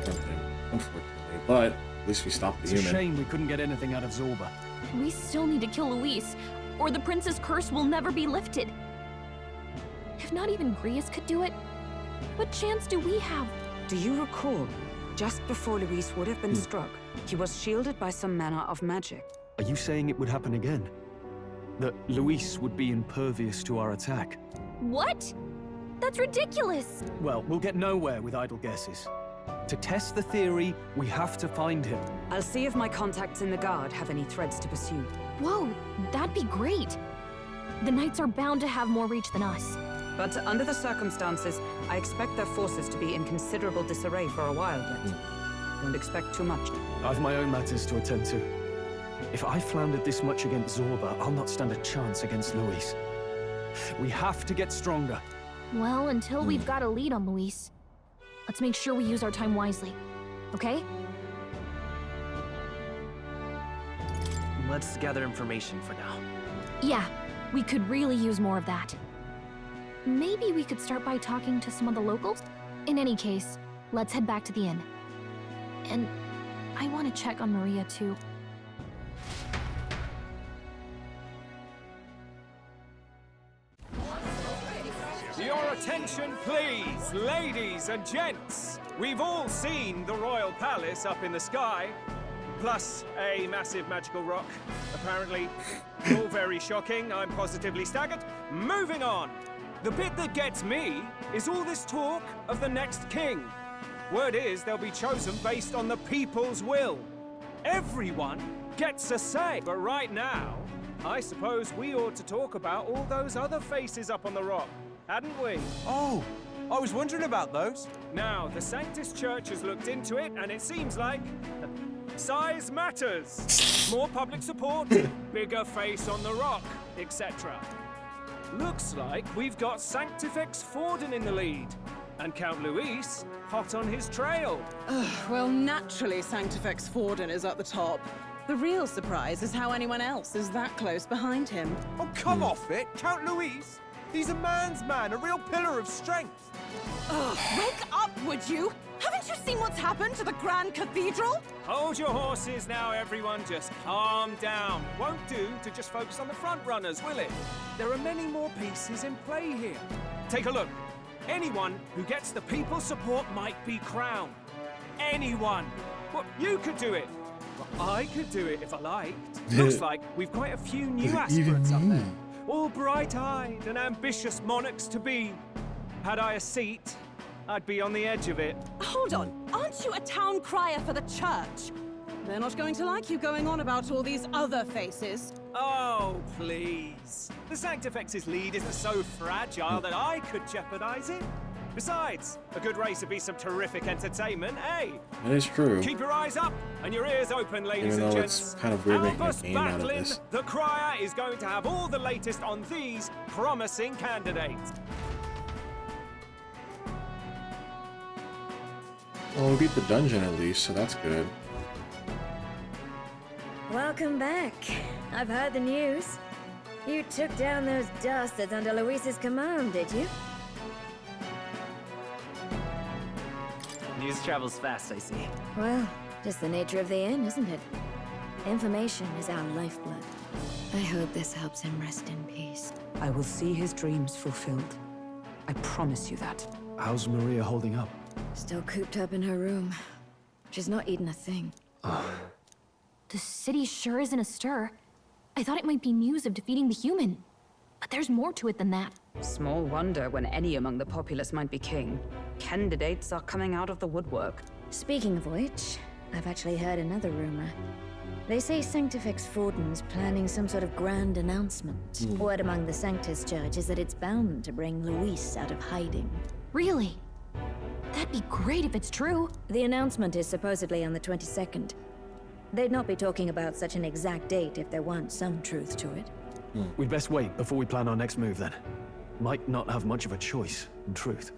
from him, unfortunately, but at least we stopped the It's a human. shame we couldn't get anything out of Zorba. We still need to kill Luis, or the prince's curse will never be lifted. If not even Grius could do it, what chance do we have? Do you recall, just before Luis would have been struck, he was shielded by some manner of magic? Are you saying it would happen again? That Luis would be impervious to our attack? What? That's ridiculous! Well, we'll get nowhere with idle guesses. To test the theory, we have to find him. I'll see if my contacts in the Guard have any threads to pursue. Whoa, that'd be great. The Knights are bound to have more reach than us. But under the circumstances, I expect their forces to be in considerable disarray for a while yet. Don't expect too much. I've my own matters to attend to. If I floundered this much against Zorba, I'll not stand a chance against Luis. We have to get stronger. Well, until we've got a lead on Luis, let's make sure we use our time wisely, okay? Let's gather information for now. Yeah, we could really use more of that. Maybe we could start by talking to some of the locals? In any case, let's head back to the inn. And I want to check on Maria, too. Your attention, please, ladies and gents. We've all seen the royal palace up in the sky, plus a massive magical rock. Apparently, all very shocking. I'm positively staggered. Moving on. The bit that gets me is all this talk of the next king. Word is they'll be chosen based on the people's will. Everyone gets a say. But right now, I suppose we ought to talk about all those other faces up on the rock, hadn't we? Oh, I was wondering about those. Now, the Sanctus Church has looked into it, and it seems like size matters. More public support, bigger face on the rock, etc. Looks like we've got Sanctifex Forden in the lead, and Count Luis hot on his trail. Well, naturally, Sanctifex Forden is at the top. The real surprise is how anyone else is that close behind him. Oh, come off it, Count Luis. He's a man's man, a real pillar of strength. Wake up, would you? Haven't you seen what's happened to the Grand Cathedral? Hold your horses now, everyone. Just calm down. Won't do to just focus on the front runners, will it? There are many more pieces in play here. Take a look. Anyone who gets the people's support might be crowned. Anyone. Well, you could do it. Well, I could do it if I liked. Looks like we've quite a few new aspirants up there. All bright-eyed and ambitious monarchs-to-be. Had I a seat, I'd be on the edge of it. Hold on, aren't you a town crier for the church? They're not going to like you going on about all these other faces. Oh, please. The Sanctifex's lead isn't so fragile that I could jeopardize it. Besides, a good race would be some terrific entertainment, eh? That is true. Keep your eyes up and your ears open, ladies Even and though gents. it's kind of weird making a Albus game out of Batlin, this. the crier, is going to have all the latest on these promising candidates. Well, we beat the dungeon at least, so that's good. Welcome back. I've heard the news. You took down those dastards under Luis's command, did you? News travels fast, I see. Well, just the nature of the inn, isn't it? Information is our lifeblood. I hope this helps him rest in peace. I will see his dreams fulfilled. I promise you that. How's Maria holding up? Still cooped up in her room. She's not eating a thing. The city sure isn't astir. I thought it might be news of defeating the human. But there's more to it than that. Small wonder when any among the populace might be king. Candidates are coming out of the woodwork. Speaking of which, I've actually heard another rumor. They say Sanctifex Forden's planning some sort of grand announcement. Word among the Sanctus Church is that it's bound to bring Luis out of hiding. Really? That'd be great if it's true. The announcement is supposedly on the 22nd. They'd not be talking about such an exact date if there weren't some truth to it. We'd best wait before we plan our next move then. Might not have much of a choice, in truth.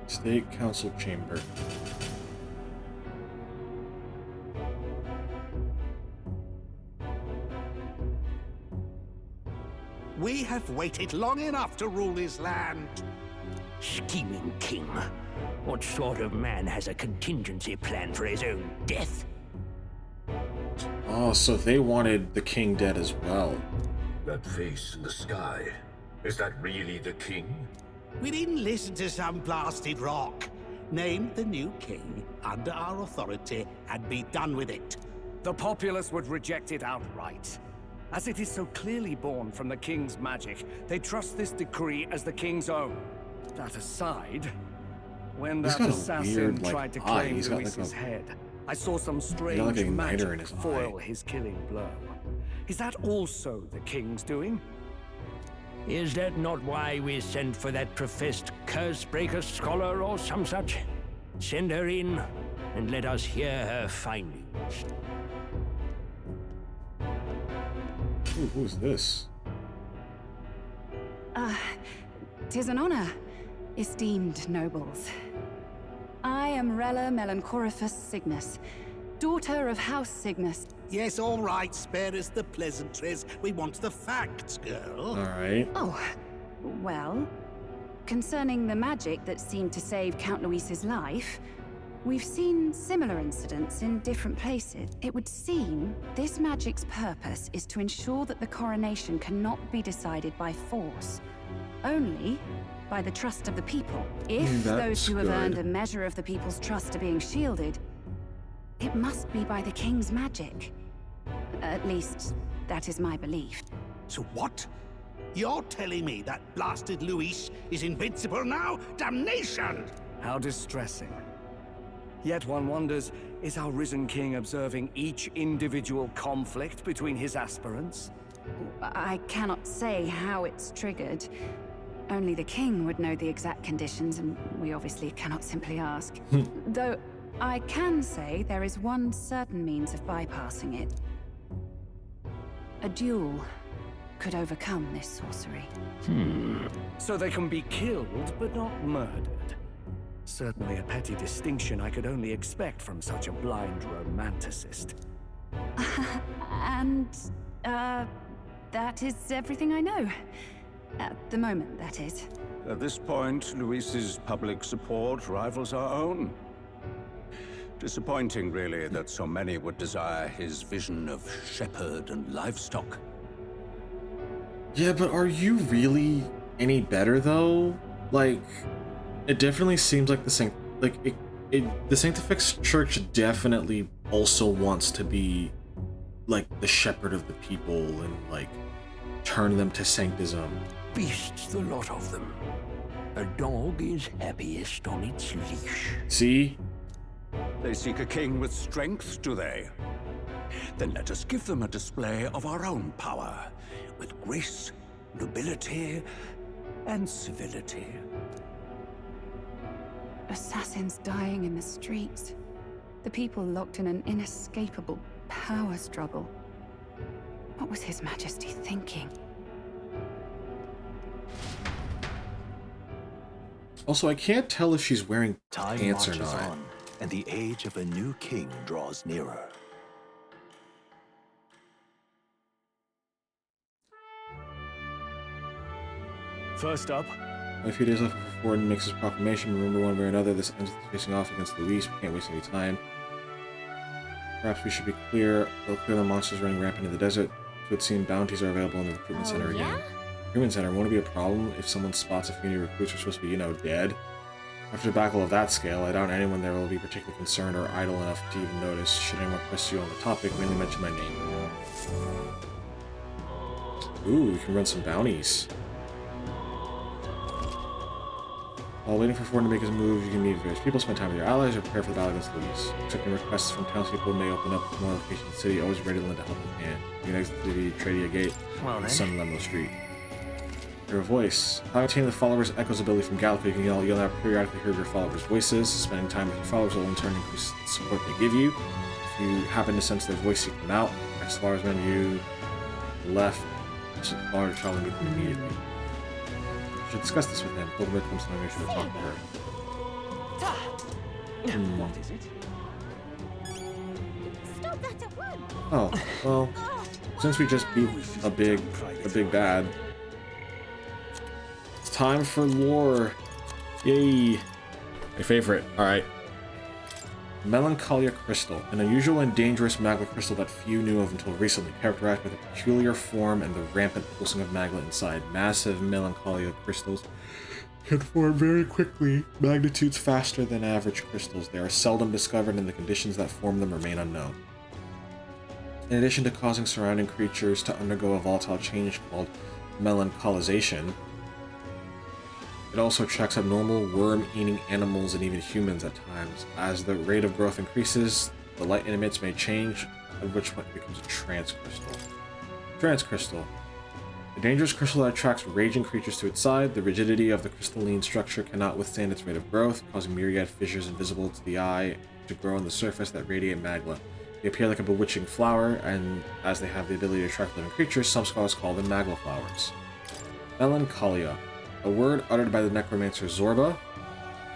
State Council Chamber. We have waited long enough to rule this land. Scheming king. What sort of man has a contingency plan for his own death? Oh, so they wanted the king dead as well. That face in the sky, is that really the king? We didn't listen to some blasted rock. Name the new king under our authority and be done with it. The populace would reject it outright. As it is so clearly born from the king's magic, they trust this decree as the king's own. That aside, when that assassin tried to claim Luis's head, I saw some strange magic foil his killing blow. Is that also the king's doing? Is that not why we sent for that professed curse-breaker scholar or some such? Send her in, and let us hear her findings. Ooh, who's this? 'Tis an honor, esteemed nobles. I am Rella Melanchorophus Cygnus, daughter of House Cygnus. Yes, all right, spare us the pleasantries. We want the facts, girl. All right. Oh, well, concerning the magic that seemed to save Count Luis's life, we've seen similar incidents in different places. It would seem this magic's purpose is to ensure that the coronation cannot be decided by force, only by the trust of the people. If those who have earned a measure of the people's trust are being shielded, it must be by the king's magic. At least, that is my belief. So what? You're telling me that blasted Luis is invincible now? Damnation! How distressing. Yet one wonders, is our risen king observing each individual conflict between his aspirants? I cannot say how it's triggered. Only the king would know the exact conditions, and we obviously cannot simply ask. Though, I can say there is one certain means of bypassing it. A duel could overcome this sorcery. So they can be killed, but not murdered. Certainly a petty distinction I could only expect from such a blind romanticist. And, that is everything I know. At the moment, that is. At this point, Luis's public support rivals our own. Disappointing, really, that so many would desire his vision of shepherd and livestock. Yeah, but are you really any better though? Like, it definitely seems like the Sanctifex Church definitely also wants to be like the shepherd of the people and like turn them to sanctism. Beasts, the lot of them. A dog is happiest on its leash. See? They seek a king with strength, do they? Then let us give them a display of our own power, with grace, nobility, and civility. Assassins dying in the streets. The people locked in an inescapable power struggle. What was His Majesty thinking? Also, I can't tell if she's wearing pants or marches not. on, and the age of a new king draws nearer. First up, A few days left before Ford makes his proclamation. Remember, one way or another, this ends with facing off against Luis. We can't waste any time. Perhaps we should be clear. They'll clear the monsters running rampant in the desert. It would seem bounties are available in the recruitment center again. Recruitment center won't it be a problem if someone spots a few new recruits are supposed to be, you know, dead? After a battle of that scale, I doubt anyone there will be particularly concerned or idle enough to even notice. Should anyone press you on the topic, mainly mention my name. Ooh, we can run some bounties. While waiting for Ford to make his move, you can meet various people, spend time with your allies, or prepare for the battle against Luis. Accepting requests from townspeople may open up more locations in the city, always ready to lend a helping hand. You can exit the city, Tradia Gate, and Sun Lemlo Street. Your voice. Having obtained the followers' Echo's ability from Galaxy, you'll now periodically hear your followers' voices. Spending time with your followers will in turn increase the support they give you. If you happen to sense their voice, seek them out. Next followers menu, left, follower child and meet them immediately. You should discuss this with him. Goldenberg comes to make sure to talk to her. What is it? Stop that at once! Oh, well, since we just beat a big bad, it's time for lore. Yay! My favorite. Alright. Melancholia Crystal, an unusual and dangerous magma crystal that few knew of until recently, characterized by the peculiar form and the rampant pulsing of magma inside. Massive Melancholia crystals can form very quickly, magnitudes faster than average crystals. They are seldom discovered and the conditions that form them remain unknown. In addition to causing surrounding creatures to undergo a volatile change called melancholization, it also attracts abnormal worm-eating animals and even humans at times. As the rate of growth increases, the light it emits may change, at which point it becomes a trance crystal. Trance crystal. A dangerous crystal that attracts raging creatures to its side. The rigidity of the crystalline structure cannot withstand its rate of growth, causing myriad fissures invisible to the eye to grow on the surface that radiate magma. They appear like a bewitching flower, and as they have the ability to attract living creatures, some scholars call them magma flowers. Melancholia. A word uttered by the necromancer Zorba,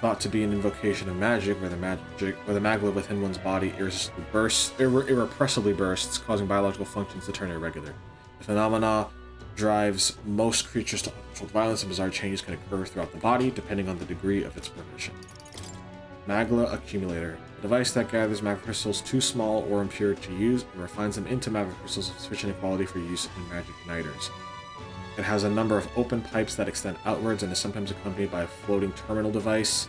thought to be an invocation of magic, where the magma within one's body irrepressibly bursts, causing biological functions to turn irregular. The phenomena drives most creatures to uncontrolled violence, and bizarre changes can occur throughout the body, depending on the degree of its permission. Magma Accumulator. A device that gathers magma crystals too small or impure to use and refines them into magma crystals of sufficient quality for use in magic igniters. It has a number of open pipes that extend outwards and is sometimes accompanied by a floating terminal device,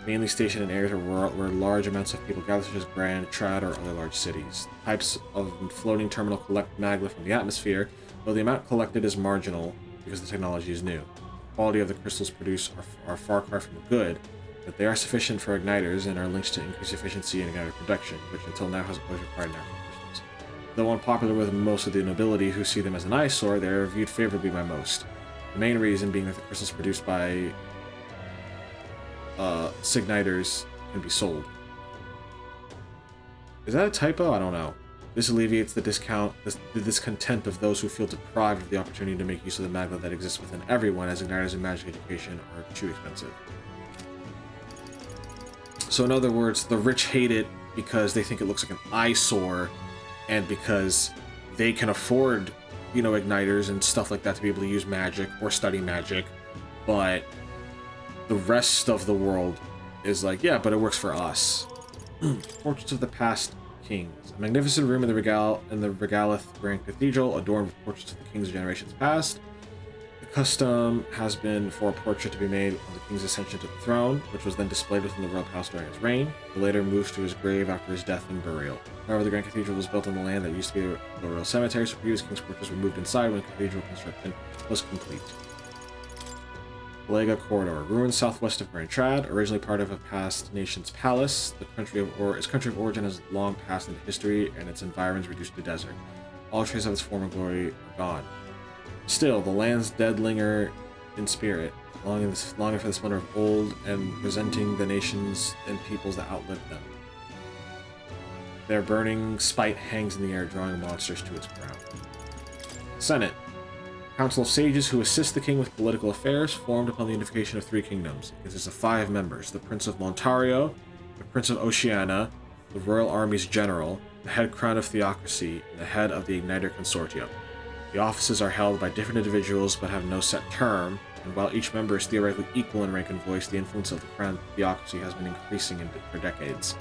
mainly stationed in areas where large amounts of people gather, such as Grand, Trad, or other large cities. Pipes of floating terminal collect magma from the atmosphere, though the amount collected is marginal because the technology is new. The quality of the crystals produced are far cry from good, but they are sufficient for igniters and are linked to increased efficiency in igniter production, which until now has always required natural crystals. Though unpopular with most of the nobility who see them as an eyesore, they are viewed favorably by most. The main reason being that the crystals produced by Signiters can be sold. Is that a typo? I don't know. This alleviates the discontent of those who feel deprived of the opportunity to make use of the magma that exists within everyone, as igniters in magic education are too expensive. So in other words, the rich hate it because they think it looks like an eyesore, and because they can afford, you know, igniters and stuff like that to be able to use magic or study magic, but the rest of the world is like, yeah, but it works for us. Portraits of the Past Kings. A magnificent room in the Regalith Grand Cathedral, adorned with portraits of the kings of generations past. The custom has been for a portrait to be made on the king's ascension to the throne, which was then displayed within the royal palace during his reign. He later moved to his grave after his death and burial. However, the Grand Cathedral was built on the land that used to be the royal cemetery, so previous king's portraits were moved inside when the cathedral construction was complete. Lega Corridor, ruins southwest of Grand Trad, originally part of a past nation's palace. Its country of origin has long passed into history, and its environs reduced to desert. All traces of its former glory are gone. Still, the land's dead linger in spirit, longing for the splendor of old and resenting the nations and peoples that outlived them. Their burning spite hangs in the air, drawing monsters to its crown. Senate. Council of Sages who assist the king with political affairs, formed upon the unification of 3 kingdoms. It consists of 5 members: the Prince of Montario, the Prince of Oceania, the Royal Army's General, the Head Crown of Theocracy, and the Head of the Igniter Consortium. The offices are held by different individuals but have no set term, and while each member is theoretically equal in rank and voice, the influence of the Crown Theocracy has been increasing for decades.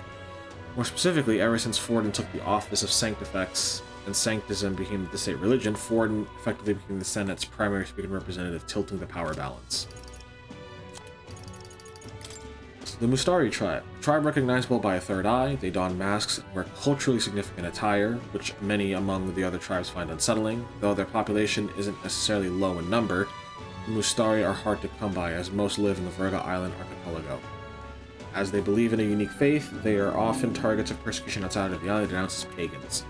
More specifically, ever since Forden took the office of Sanctifex and Sanctism became the state religion, Forden effectively became the Senate's primary speaking representative, tilting the power balance. The Mustari tribe. A tribe recognizable by a third eye, they don masks and wear culturally significant attire, which many among the other tribes find unsettling. Though their population isn't necessarily low in number, the Mustari are hard to come by, as most live in the Virga Island archipelago. As they believe in a unique faith, they are often targets of persecution outside of the island, denounced as pagans.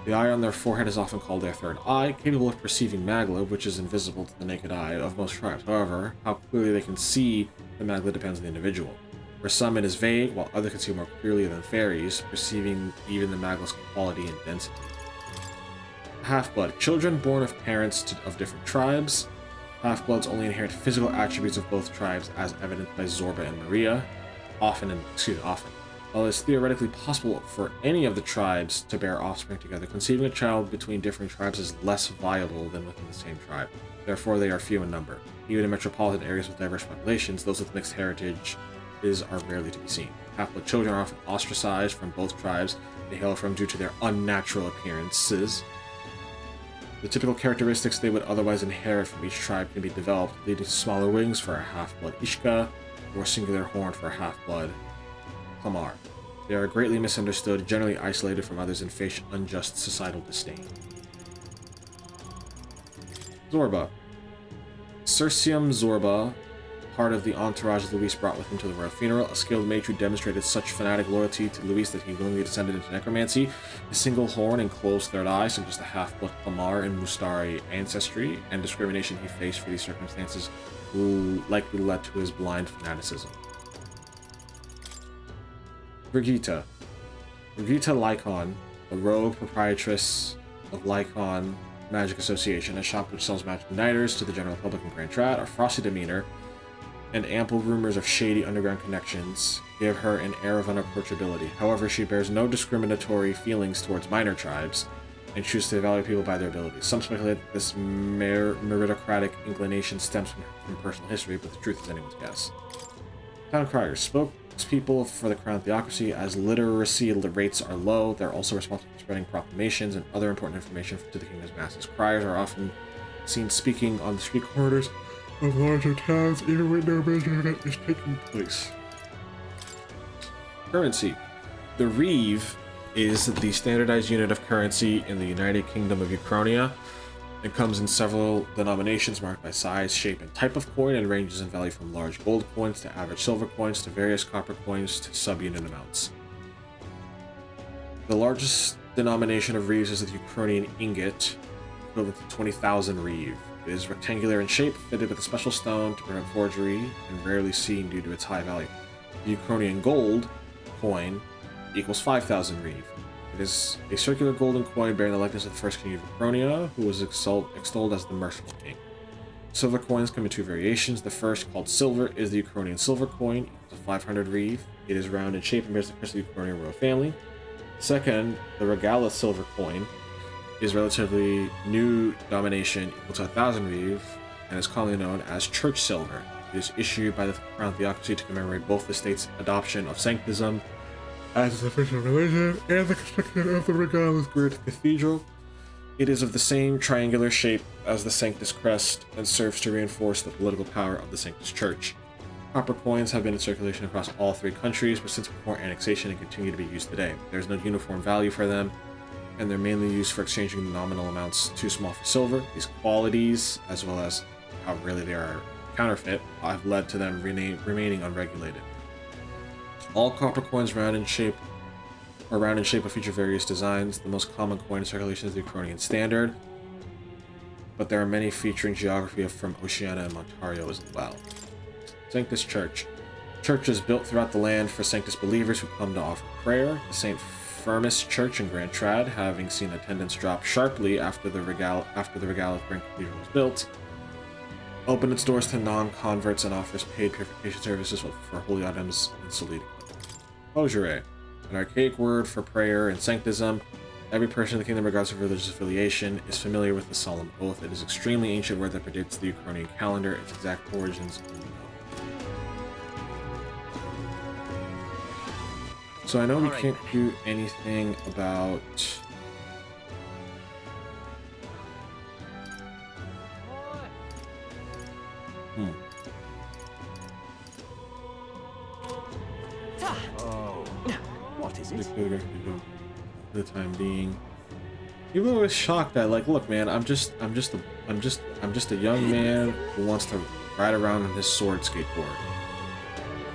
The eye on their forehead is often called their third eye, capable of perceiving Magla, which is invisible to the naked eye of most tribes. However, how clearly they can see the Magla depends on the individual. For some it is vague, while others can see more clearly than fairies, perceiving even the Magla's quality and density. Half-blood. Children born of parents of different tribes. Half-bloods only inherit physical attributes of both tribes, as evidenced by Zorba and Maria. Often. While it is theoretically possible for any of the tribes to bear offspring together, conceiving a child between different tribes is less viable than within the same tribe. Therefore, they are few in number. Even in metropolitan areas with diverse populations, those with mixed heritage are rarely to be seen. Half-blood children are often ostracized from both tribes they hail from due to their unnatural appearances. The typical characteristics they would otherwise inherit from each tribe can be developed, leading to smaller wings for a half-blood Ishka, or singular horn for a half-blood Klamar. They are greatly misunderstood, generally isolated from others, and face unjust societal disdain. Zorba. Circium Zorba, part of the entourage Luis brought with him to the royal funeral, a skilled mage who demonstrated such fanatic loyalty to Luis that he willingly descended into necromancy. His single horn and closed third eye suggest a half-blood Klamar and Mustari ancestry, and discrimination he faced for these circumstances likely led to his blind fanaticism. Brigitte. Brigitte Lycon, a rogue proprietress of Lycon Magic Association, a shop which sells magic igniters to the general public in Grand Trad. Her frosty demeanor and ample rumors of shady underground connections give her an air of unapproachability. However, she bears no discriminatory feelings towards minor tribes and chooses to evaluate people by their abilities. Some speculate that this meritocratic inclination stems from personal history, but the truth is anyone's guess. Town criers. Spokespeople for the Crown Theocracy. As literacy rates are low, they're also responsible for spreading proclamations and other important information to the kingdom's masses. Criers are often seen speaking on the street corners of larger towns, even when no major event is taking place. Currency. The reeve is the standardized unit of currency in the United Kingdom of Uchronia. It comes in several denominations marked by size, shape, and type of coin, and ranges in value from large gold coins to average silver coins to various copper coins to sub-unit amounts. The largest denomination of reeves is the Uchronian ingot, equivalent to 20,000 reeve. It is rectangular in shape, fitted with a special stone to prevent forgery, and rarely seen due to its high value. The Uchronian gold coin equals 5,000 reeve. It is a circular golden coin bearing the likeness of the first king of Uchronia, who was extolled as the merciful king. Silver coins come in two variations. The first, called silver, is the Uchronian silver coin, equal to 500 reeve. It is round in shape and bears the crest of the Uchronian royal family. Second, the Regala silver coin is relatively new domination, equal to 1,000 reeve, and is commonly known as church silver. It is issued by the Crown Theocracy to commemorate both the state's adoption of Sanctism as its official religion and the construction of the Regala's great cathedral. It is of the same triangular shape as the Sanctus crest and serves to reinforce the political power of the Sanctus Church. Copper coins have been in circulation across all three countries, but since before annexation and continue to be used today. There's no uniform value for them, and they're mainly used for exchanging nominal amounts too small for silver. These qualities, as well as how rarely they are counterfeit, have led to them remaining unregulated. All copper coins round in shape will feature various designs. The most common coin in circulation is the Uchronian standard, but there are many featuring geography from Oceania and Montario as well. Sanctus Church. Churches built throughout the land for Sanctus believers who come to offer prayer. The St. Firmus Church in Grand Trad, having seen attendance drop sharply after the Regala Grand Cathedral was built, opened its doors to non-converts and offers paid purification services for holy items and Solidic. Hojure, an archaic word for prayer and sanctism. Every person in the kingdom, regardless of religious affiliation, is familiar with the solemn oath. It is an extremely ancient word that predates the Uchronian calendar. Its exact origins are unknown. So I know we can't do anything about Oh, what is it? For the time being. People were shocked that, like, look, man, I'm just a young man who wants to ride around on his sword skateboard.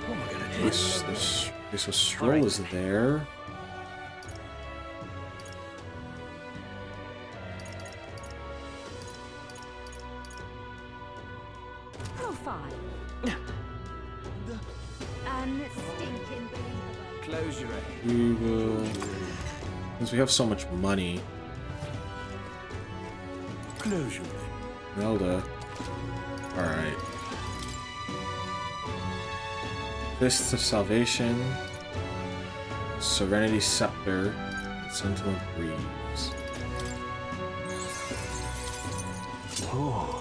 What am I gonna do? So Stroll is there. Profile. Unstinking believable. Close your eyes. We will, since we have so much money. Close your eyes. Zelda. Alright. Fists of Salvation. Serenity Scepter. Sentinel Greaves. Oh.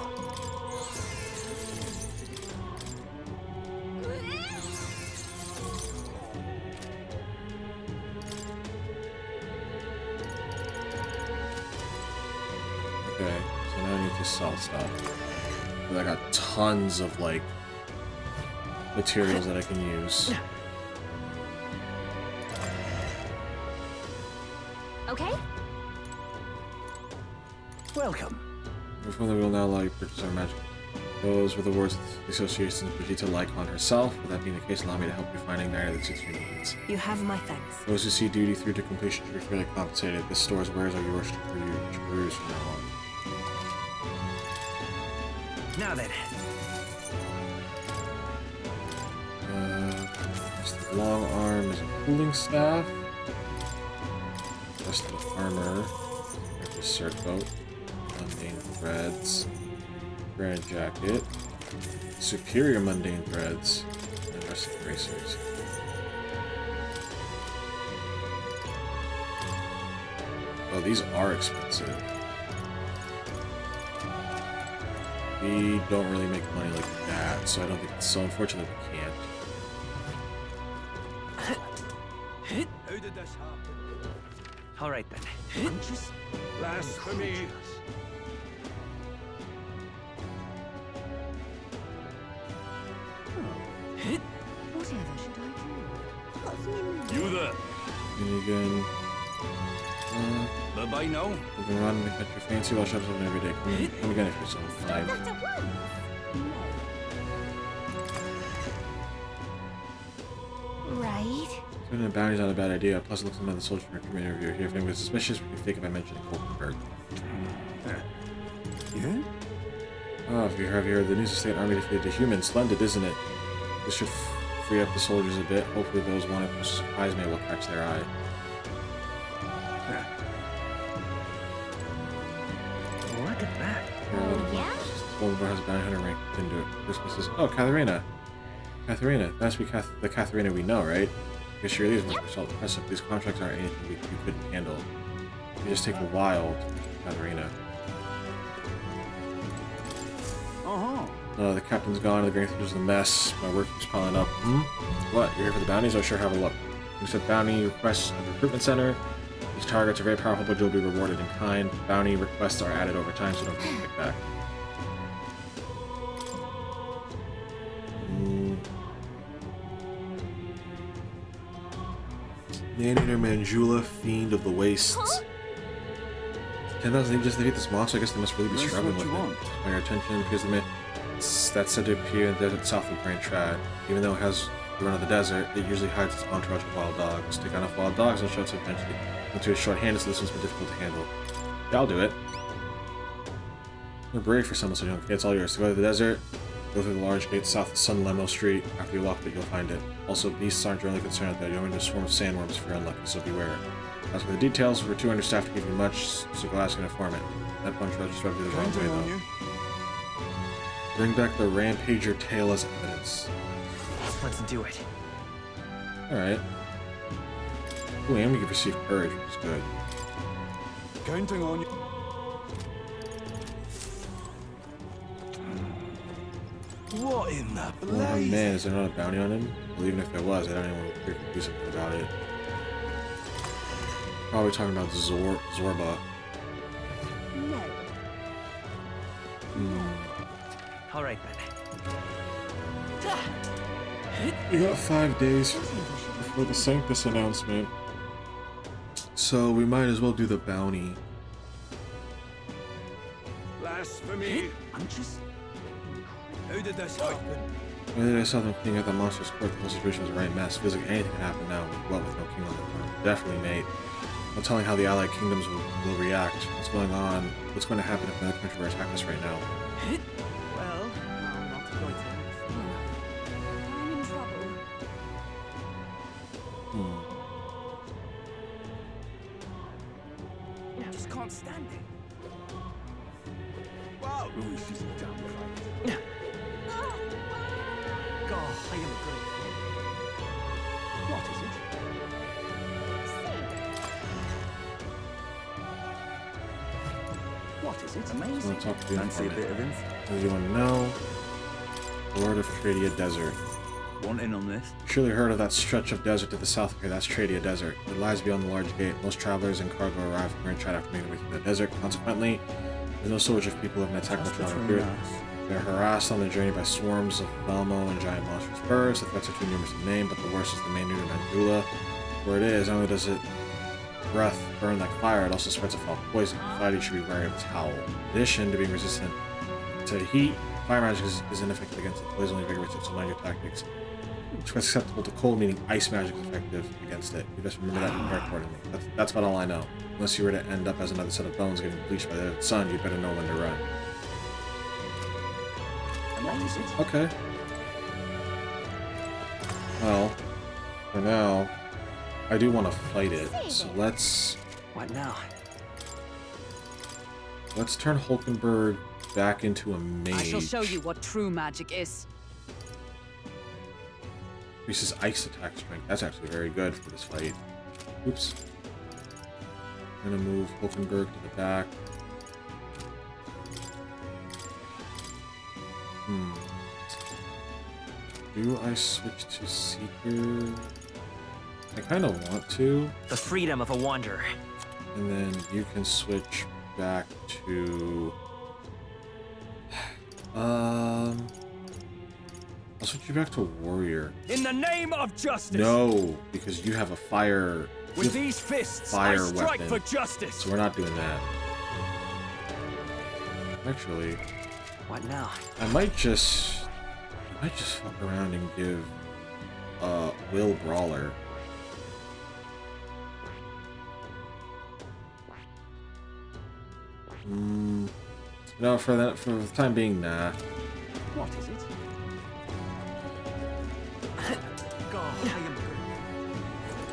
Okay, so now I need to sell stuff. I got tons of, like, materials that I can use. Okay? Welcome. Before we will now allow you to purchase our magic. Those were the words of the association of Brigitte Lycon herself. With that being the case, allow me to help you find an item that suits your needs. You have my thanks. Those who see duty through to completion should be fairly compensated. This store's wares are yours to peruse from now on. Now then. The long arm is a cooling staff. Rest of the armor. There's a surcoat. Mundane threads. Grand jacket. Superior mundane threads. And rusted bracers. Oh, these are expensive. We don't really make money like that, so I don't think so. Unfortunately, we can't. How did this happen? All right then. Just blasphemy. Whatever should I do? You there? And again. Bye-bye now. We've been running to catch your fancy while shops open every day. Come again if you're so inclined. Right. Spending a bounty is not a bad idea. Plus, it looks like the soldier from our community review here. If anyone's suspicious, we can fake it by mentioning Colkenberg. Yeah? Oh, have you heard the news? The state army defeated the humans. Splendid, isn't it? This should free up the soldiers a bit. Hopefully, those wanted to surprise me will catch their eye. Look at that. Yeah? This has a bounty hunter rank into it. Christmas is. Oh, Katharina. Katharina. That must be the Katharina we know, right? Because surely these must be impressive. These contracts aren't anything we couldn't handle. They just take a while to pick Katharina. Oh, the captain's gone. The Grand Theater's a mess. My work keeps piling up. What? You're here for the bounties? Oh, sure, have a look. You said bounty requests at the recruitment center. These targets are very powerful, but you'll be rewarded in kind. Bounty requests are added over time, so don't forget to pick back. Man-eater Manjula, Fiend of the Wastes. 10,000 they just defeat this monster. I guess they must really be struggling with it. My attention because the man that's said to appear in the desert south of Grand Trad. Even though it has the run of the desert, it usually hides its entourage of wild dogs. Take on enough wild dogs and show it eventually. Into his short-handed, so this one's been difficult to handle. Yeah, I'll do it. You're brave for someone so young. Okay, it's all yours. To go to the desert, go through the large gate south of Sun Lemo Street. After you walk it, you'll find it. Also, beasts aren't generally concerned with that. You'll run into a swarm of sandworms if you're unlucky, so beware. As for the details, we're too understaffed to give you much, so go ask an informant. That bunch just rubbed you the wrong way, though. Bring back the Rampager tale as evidence. Let's do it. Alright. Ooh, and we can receive courage, which is good. Counting on you. What in the Oh blaze? man, is there not a bounty on him? Well, even if there was, I don't even want to do something about it. Probably talking about Zorba. No. All right then. We got 5 days before the Sanctus announcement, so we might as well do the bounty. Blasphemy! Who did this happen? Whether I saw them king at the monster's court, the whole situation was a right mess. Feels like anything can happen now, with no king on the throne. Definitely, mate. No telling how the allied kingdoms will react. What's going on? What's going to happen if another country were to attack us right now? Well, I'm not going to. I'm in trouble. I just can't stand it. Wow! Luis is a damn right. God, I am good. What is it? What is it? Amazing. I'll talk to you Fancy a bit of info. What do you want to know? Lord of Tradia Desert. Want in on this? Surely heard of that stretch of desert to the south of here. That's Tradia Desert. It lies beyond the large gate. Most travelers and cargo arrive here and try to make their way through the desert. Consequently, there's no shortage of people who have an attack on travel here. They're harassed on their journey by swarms of Velmo and giant monstrous birds. The threats are too numerous to name, but the worst is the main route of Mandula. Where it is, not only does it breath burn like fire, it also spreads a foul poison. Fighting should be wary of its howl. In addition to being resistant to heat, fire magic is ineffective against it. Poison only vigor so mind your tactics. It's acceptable to cold, meaning ice magic is effective against it. You best remember that and prepare accordingly. That's about all I know. Unless you were to end up as another set of bones getting bleached by the sun, you'd better know when to run. Okay. Well, for now, I do want to fight it, so let's... What now? Let's turn Hulkenberg back into a mage. I shall show you what true magic is. Increases ice attack strength. That's actually very good for this fight. Oops. I'm gonna move Hulkenberg to the back. Do I switch to Seeker? I kind of want to. The freedom of a wanderer. And then you can switch back to... I'll switch you back to Warrior. In the name of justice! No, because you have a fire... With these fists, fire I strike weapon, for justice! So we're not doing that. Actually... What now? I might just fuck around and give Will Brawler. No, for the time being, nah. What is it? God, I am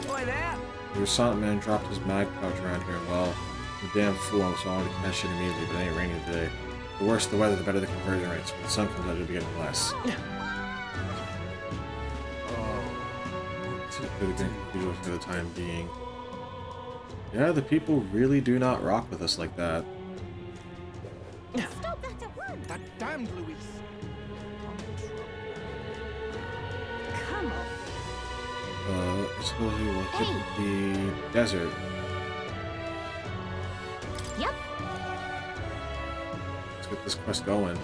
good. Boy there! Your Sonic Man dropped his mag pouch around here. Well, I'm a damn fool, so I wanted to catch it immediately, but it ain't raining today. The worse the weather, the better the conversion rates. When the sun comes out, it'll be getting less. For the time being. Yeah, the people really do not rock with us like that. Stop that at once! That damned Luis! Come on. I suppose we will hit the desert. Yep. Let's get this quest going.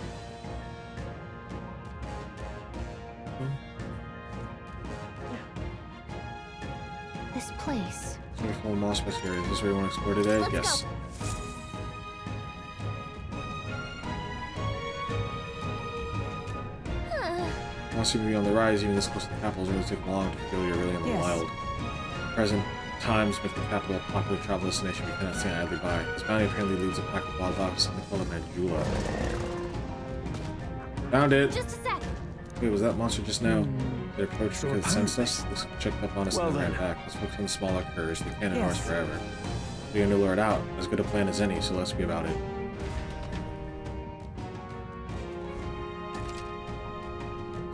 This place. Sorry for Moss Space area. Is this where you want to explore today? Let's Yes. go. Don't seem to be on the rise. Even this close to the capital is really taking long to feel you're really in the wild. Present times make the capital a popular travel destination we cannot stand idly by. This bounty apparently leads a pack of wild dogs, something called a Mandula. Found it! Just a sec. Wait, was that monster just now? They approached because it sensed us. This checked up on us and then ran back. Let's focus on the smaller curs. They can't ignore us forever. We're going to lure it out. As good a plan as any, so let's be about it.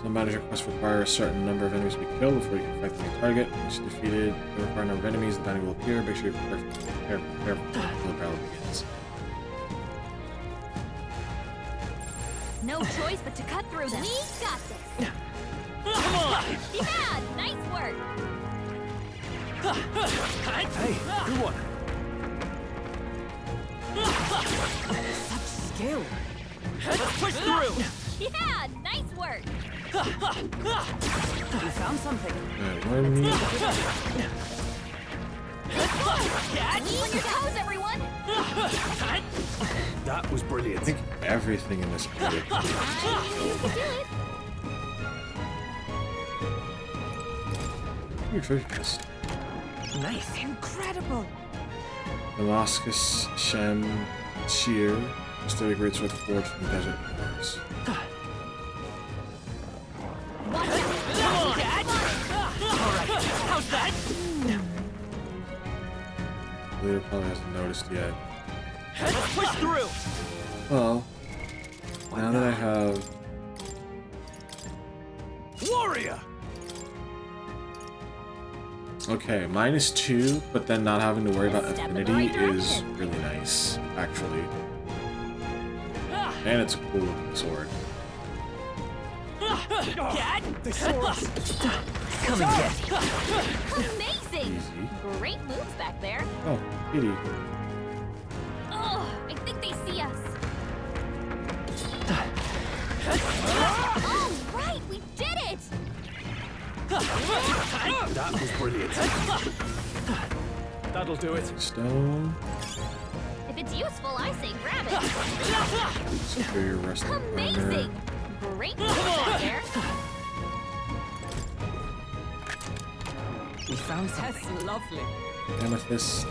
Some bounties requests require a certain number of enemies to be killed before you can fight the main target. Once defeated the required number of enemies, the bounty will appear. Make sure you're prepared until the battle begins. No choice but to cut through them. We got this. Come on! Yeah, nice work. Hey, good one. Such skill. Let's push through! Yeah, nice We found something. Alright, one meat. On your toes, everyone! That was brilliant. I think everything in this area. Your treasure chest. Nice. Incredible. Damascus Shem Shear. Steady great sword forged from desert waters. How's that? Leader probably hasn't noticed yet. Let's push through. Well, now that I have Warrior. okay, -2, but then not having to worry about affinity is really nice, actually. And it's a cool looking sword. They saw us. Come and get me. Amazing! Easy. Great moves back there. Oh, kitty. Oh, I think they see us. All right, we did it! That was brilliant. That'll do it. Stone. If it's useful, I say grab it. Superior wrestling armor. Amazing! Great moves back there. We found something. That's lovely. Amethyst.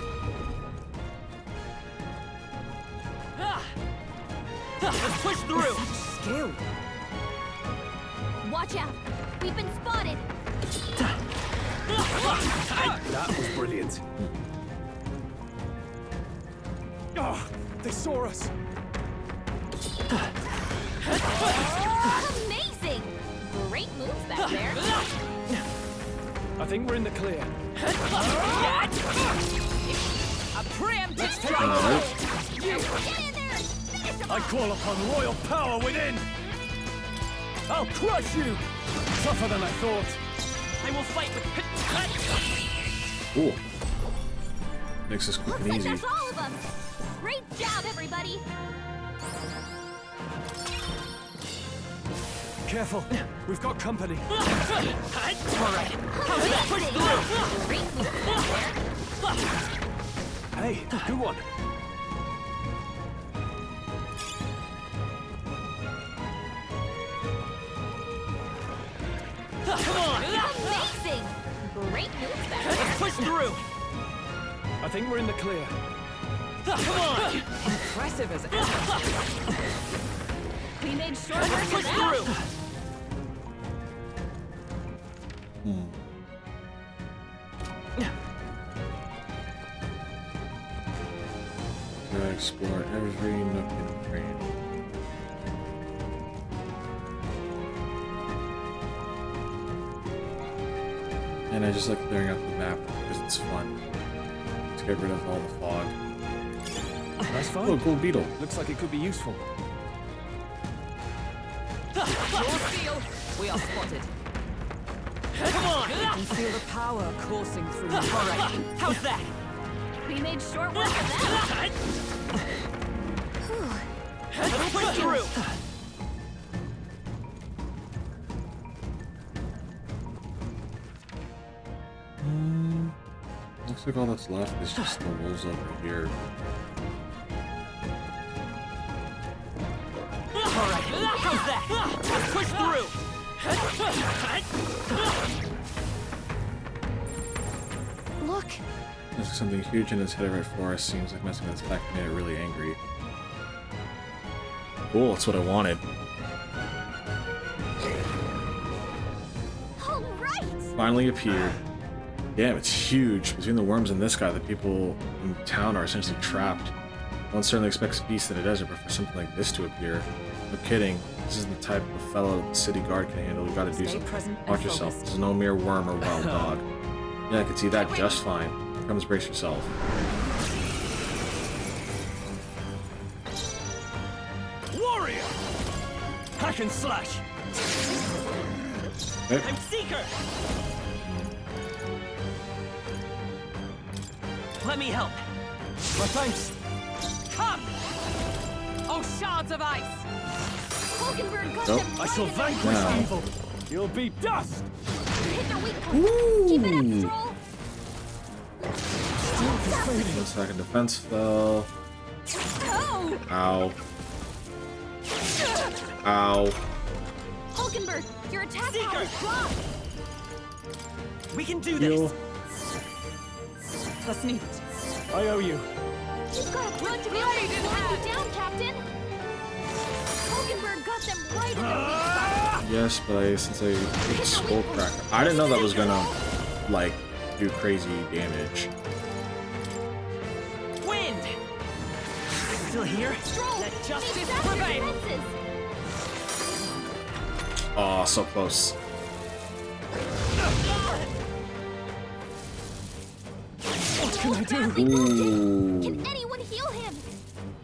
Let's push through. Skill. Watch out! We've been spotted! That was brilliant. Oh, they saw us. Amazing! Great moves back there. I think we're in the clear. A preemptive strike. Get in there! Finish him I off! call upon royal power within. I'll crush you. Tougher than I thought. I will fight with Cool. Makes this quick Looks and like easy. that's all of them! Great job, everybody! Careful, we've got company. All right. Amazing! Great moves back there. Hey, good one. Come on. Amazing! Great moves back there. Let's push through. I think we're in the clear. Come on. Impressive as ever. We made short work Let's of push that. through. Gotta explore every nook and cranny. And I just like clearing out the map because it's fun. To get rid of all the fog. That's fine. Oh, cool beetle. Looks like it could be useful. Your seal. We are spotted. Come on. You can feel the power coursing through you. All right. How's that? We made short work of that. Let's push through. Looks like all that's left is just the wolves over here. All right. How's that? Let's push through. Look! There's something huge in his head right for us. Seems like messing with his back made it really angry. Cool, that's what I wanted. All right! Finally appeared. Damn, it's huge. Between the worms and this guy, the people in town are essentially trapped. One certainly expects peace in the desert, but for something like this to appear, no kidding. This isn't the type of fellow the city guard can handle. We gotta do something. Watch yourself. This is no mere worm or wild dog. Yeah, I can see that just fine. Come brace yourself. Warrior. Hack and slash. Okay. I'm Seeker. Let me help. My thanks. Come! Oh, shards of ice! Hulkenberg got Nope. them I right shall in the vanquish Now. evil. You'll be dust! Hit their weak point. Keep it up, Stroll. One second, defense fell. Ow. Ow. Hulkenberg, your attack power is blocked. We can do Heal. this. Das nicht. I owe you. You've got a bunch of allies slowing you down, Captain. Hulkenberg got them right in their weak spot. Yes, but since I hit Skull Cracker, I didn't know that was gonna like do crazy damage. Wind! Still here? Stroll, Let justice these bastards' prevail! defenses. Oh, so close. What can I do? Ooh. Can anyone heal him?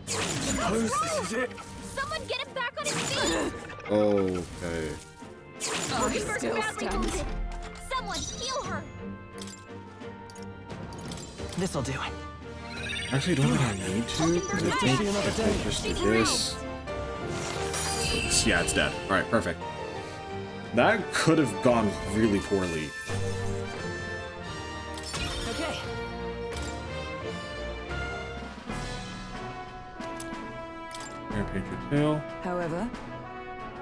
Suppose this is it. Someone get him back on his feet. Okay. Hulkenberg's still badly stands. wounded. Someone heal her. This'll do. Actually, don't think I need to, because I think if I just do this... Yeah, it's dead. Alright, perfect. That could have gone really poorly. Okay. Here, paint your tail. However,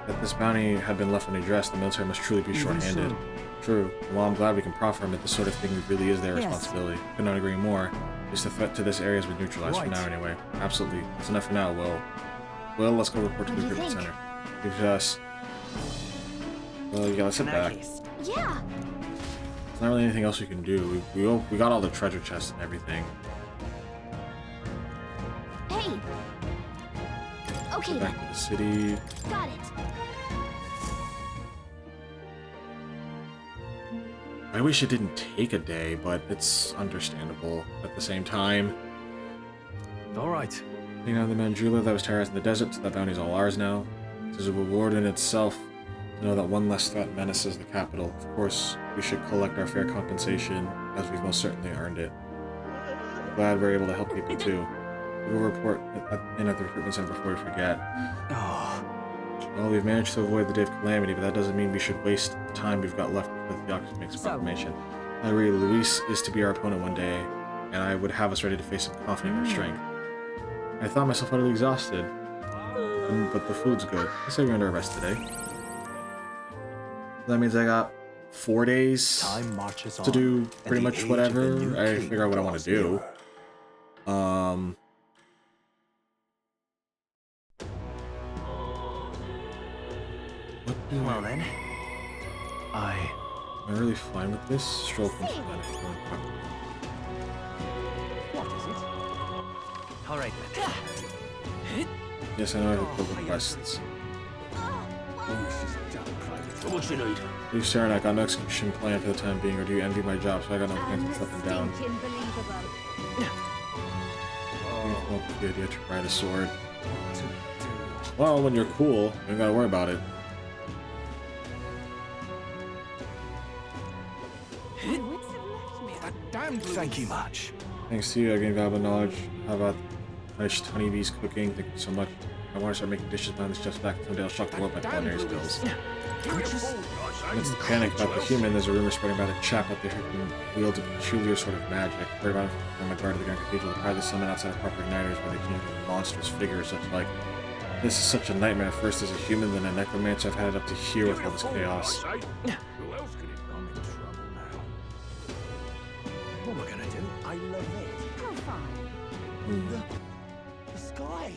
If this bounty had been left unaddressed, the military must truly be short-handed. True. And while I'm glad we can profit from it, this sort of thing really is their responsibility. Could not agree more. Just the threat to this area has been neutralized for now anyway. Absolutely. That's enough for now, Will. Will, let's go report to the recruitment center. We've just... Well, you gotta sit back. Yeah. There's not really anything else we can do. We got all the treasure chests and everything. Hey. Okay, Back to the city. got it. I wish it didn't take a day, but it's understandable at the same time. Alright. You know, the Mandrula that was terrorizing the desert, so that bounty's all ours now. It is a reward in itself to know that one less threat menaces the capital. Of course, we should collect our fair compensation, as we've most certainly earned it. I'm glad we're able to help people too. We will report in at the recruitment center before we forget. Well, we've managed to avoid the day of calamity, but that doesn't mean we should waste the time we've got left with the Oxford proclamation. I agree, Luis is to be our opponent one day, and I would have us ready to face him confident in our strength. I thought myself utterly exhausted, but the food's good. I say we're under arrest today. That means I got 4 days Time marches to on, do pretty and the much age of whatever. the new I king figure out what I want to draws do. nearer. What do Well then. Am I really fine with this? Stroll comes to mind. What is it? Alright then. Yes, I know I have to pull requests. What you need? You staring, I got no execution plan for the time being, or do you envy my job? So I got no plans to put them down. Oh, the idea to ride a sword. Well, when you're cool, you don't gotta worry about it. Thank you much. Thanks to you, I gained valuable knowledge. How about nice honeybees cooking? Thank you so much. I want to start making dishes behind this just back. Someday I'll shock the world with my culinary skills. Amidst the panic about the human, there's a rumor spreading about a chap out there who wields a peculiar sort of magic. Heard about it from a guard of the Grand Cathedral. Apparently summon outside of proper igniters where they can use monstrous figures such like... This is such a nightmare. First as a human, then a necromancer. I've had it up to here with all this chaos. Who else could it? I'm in trouble now. What am I gonna do? I love it. Profile. The sky.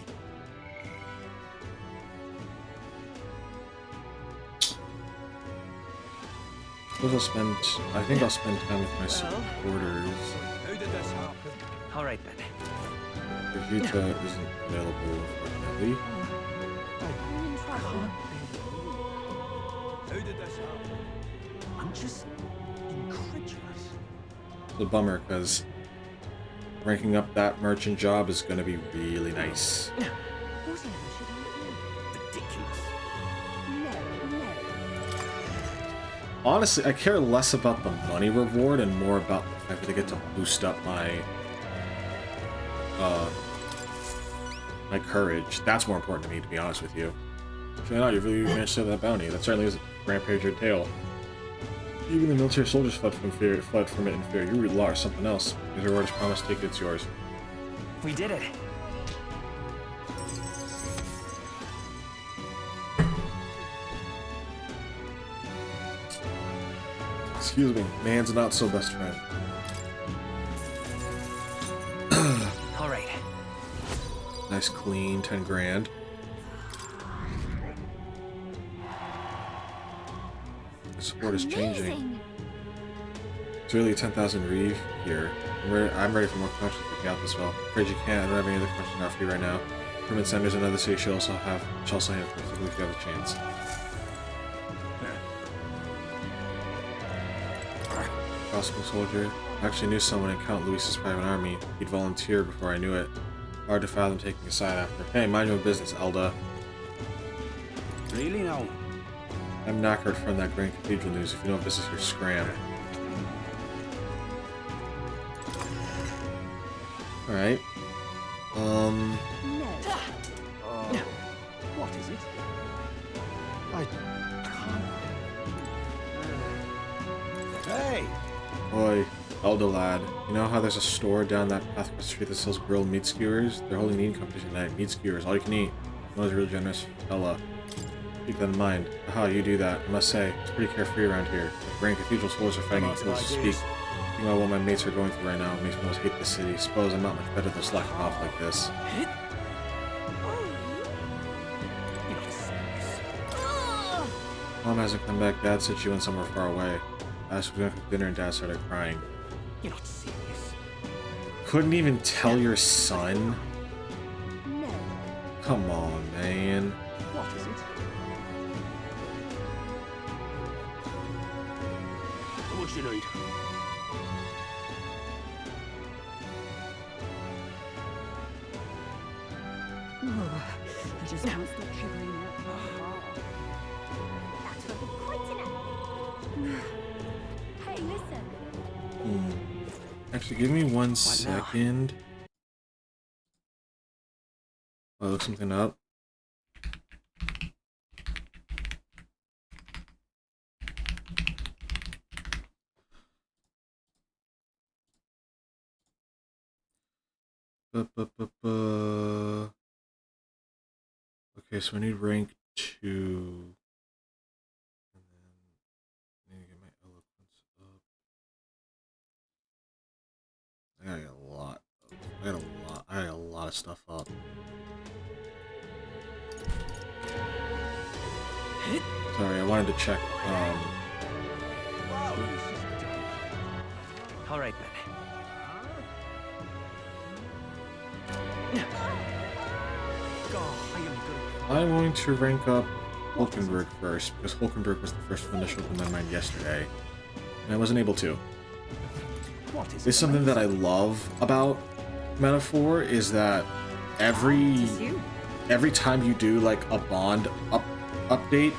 I think I'll spend time with my supporters. Who did this happen? Alright then. Vegeta isn't available, unfortunately. I'm in trouble. Who did this happen? I'm just incredulous. It's a bummer, because ranking up that merchant job is going to be really nice. Honestly, I care less about the money reward and more about the fact that I get to boost up my my courage. That's more important to me, to be honest with you. Actually, no, you really managed to save that bounty. That certainly is a rampager tale. Even the military soldiers fled from it in fear. You lost something else. Your reward is promised. Take it, it's yours. We did it. Excuse me, man's not so best friend. All right. Nice clean 10 grand. The support is changing. It's really 10,000 Reeve here. I'm ready for more questions to pick out this well. Afraid you can't. I don't have any other questions now for you right now. Permanent senders in another city should also have questions if you have a chance. Possible soldier. I actually knew someone in Count Luis's private army. He'd volunteered before I knew it. Hard to fathom taking a side after. Hey, mind your own business, Elda. Really now? I'm knackered from that Grand Cathedral news. If you know if this is your scram. Alright. No. What is it? I can't. Hey! Oi, Elda lad. You know how there's a store down that path across the street that sells grilled meat skewers? They're holding an eating competition tonight. Meat skewers, all you can eat. I was a real generous fella. Keep that in mind. Aha, you do that. I must say, it's pretty carefree around here. The Grand Cathedral soldiers are fighting until to speak. You know what my mates are going through right now. It makes me almost hate the city. Suppose I'm not much better than slacking off like this. Mom hasn't come back. Dad said she went somewhere far away. I asked if we were going to cook dinner and Dad started crying. You're not serious. Couldn't even tell your son? No. Come on, man. What is it? What do you need? I just can't stop shivering now. That will be quite enough. Hey, listen. Actually, give me 1 second. I'll look something up. Okay, so I need rank 2. And then I need to get my eloquence up. I gotta get a lot. I got a lot of stuff up. Sorry, I wanted to check. All right, then. I'm going to rank up Hulkenberg first, because Hulkenberg was the first one initial in my mind yesterday. And I wasn't able to. It's something that I love about Metaphor is that every time you do like a bond update,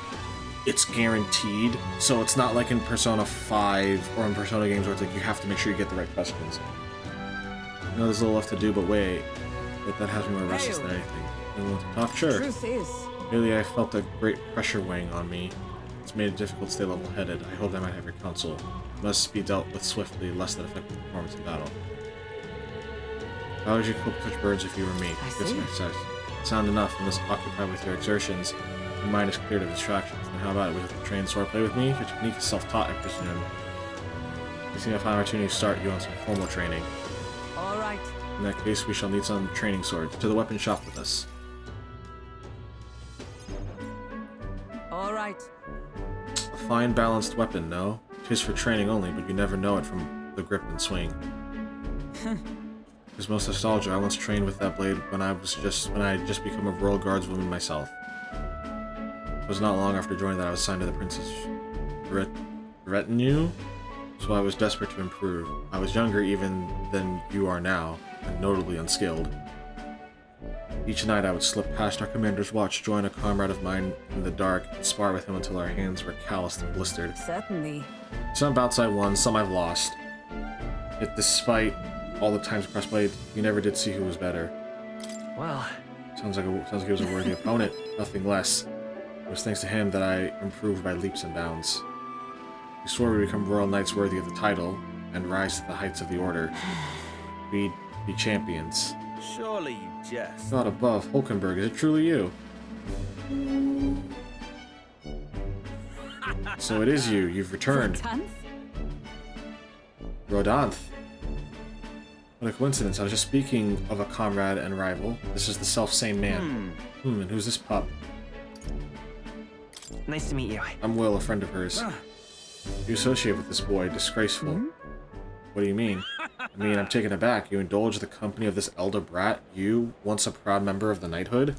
it's guaranteed. So it's not like in Persona 5 or in Persona games where it's like you have to make sure you get the right questions. I know there's a little left to do, but wait. That has me more restless than anything. You want to talk? Sure. Truth is, Really, I felt a great pressure weighing on me. It's made it difficult to stay level-headed. I hope I might have your counsel. It must be dealt with swiftly, less than effective performance in battle. How would you cope with such birds if you were me? Get some exercise. Sound enough, and thus occupied with your exertions. Your mind is cleared of distractions. Then how about it? Would you train swordplay with me? Your technique is self-taught, I presume. You seem to find an opportunity to start you on some formal training. all right. In that case, we shall need some training swords. To the weapon shop with us. All right. A fine balanced weapon, no? 'Tis for training only, but you never know it from the grip and swing. There's most nostalgia. I once trained with that blade when I had just become a Royal Guardswoman myself. It was not long after joining that I was assigned to the Prince's retinue, so I was desperate to improve. I was younger even than you are now, and notably unskilled. Each night I would slip past our commander's watch, join a comrade of mine in the dark, and spar with him until our hands were calloused and blistered. Certainly. Some bouts I won, some I've lost. Yet despite all the times across blade, we never did see who was better. Well, sounds like he was a worthy opponent, nothing less. It was thanks to him that I improved by leaps and bounds. We swore we'd become royal knights worthy of the title and rise to the heights of the order. We'd be champions. Surely you jest. God above, Hulkenberg, is it truly you? So it is you. You've returned. Rodanth. What a coincidence. I was just speaking of a comrade and rival. This is the self-same man. And who's this pup? Nice to meet you. I'm Will, a friend of hers. You associate with this boy. Disgraceful. What do you mean? I mean, I'm taken aback. You indulge the company of this elder brat? You, once a proud member of the knighthood?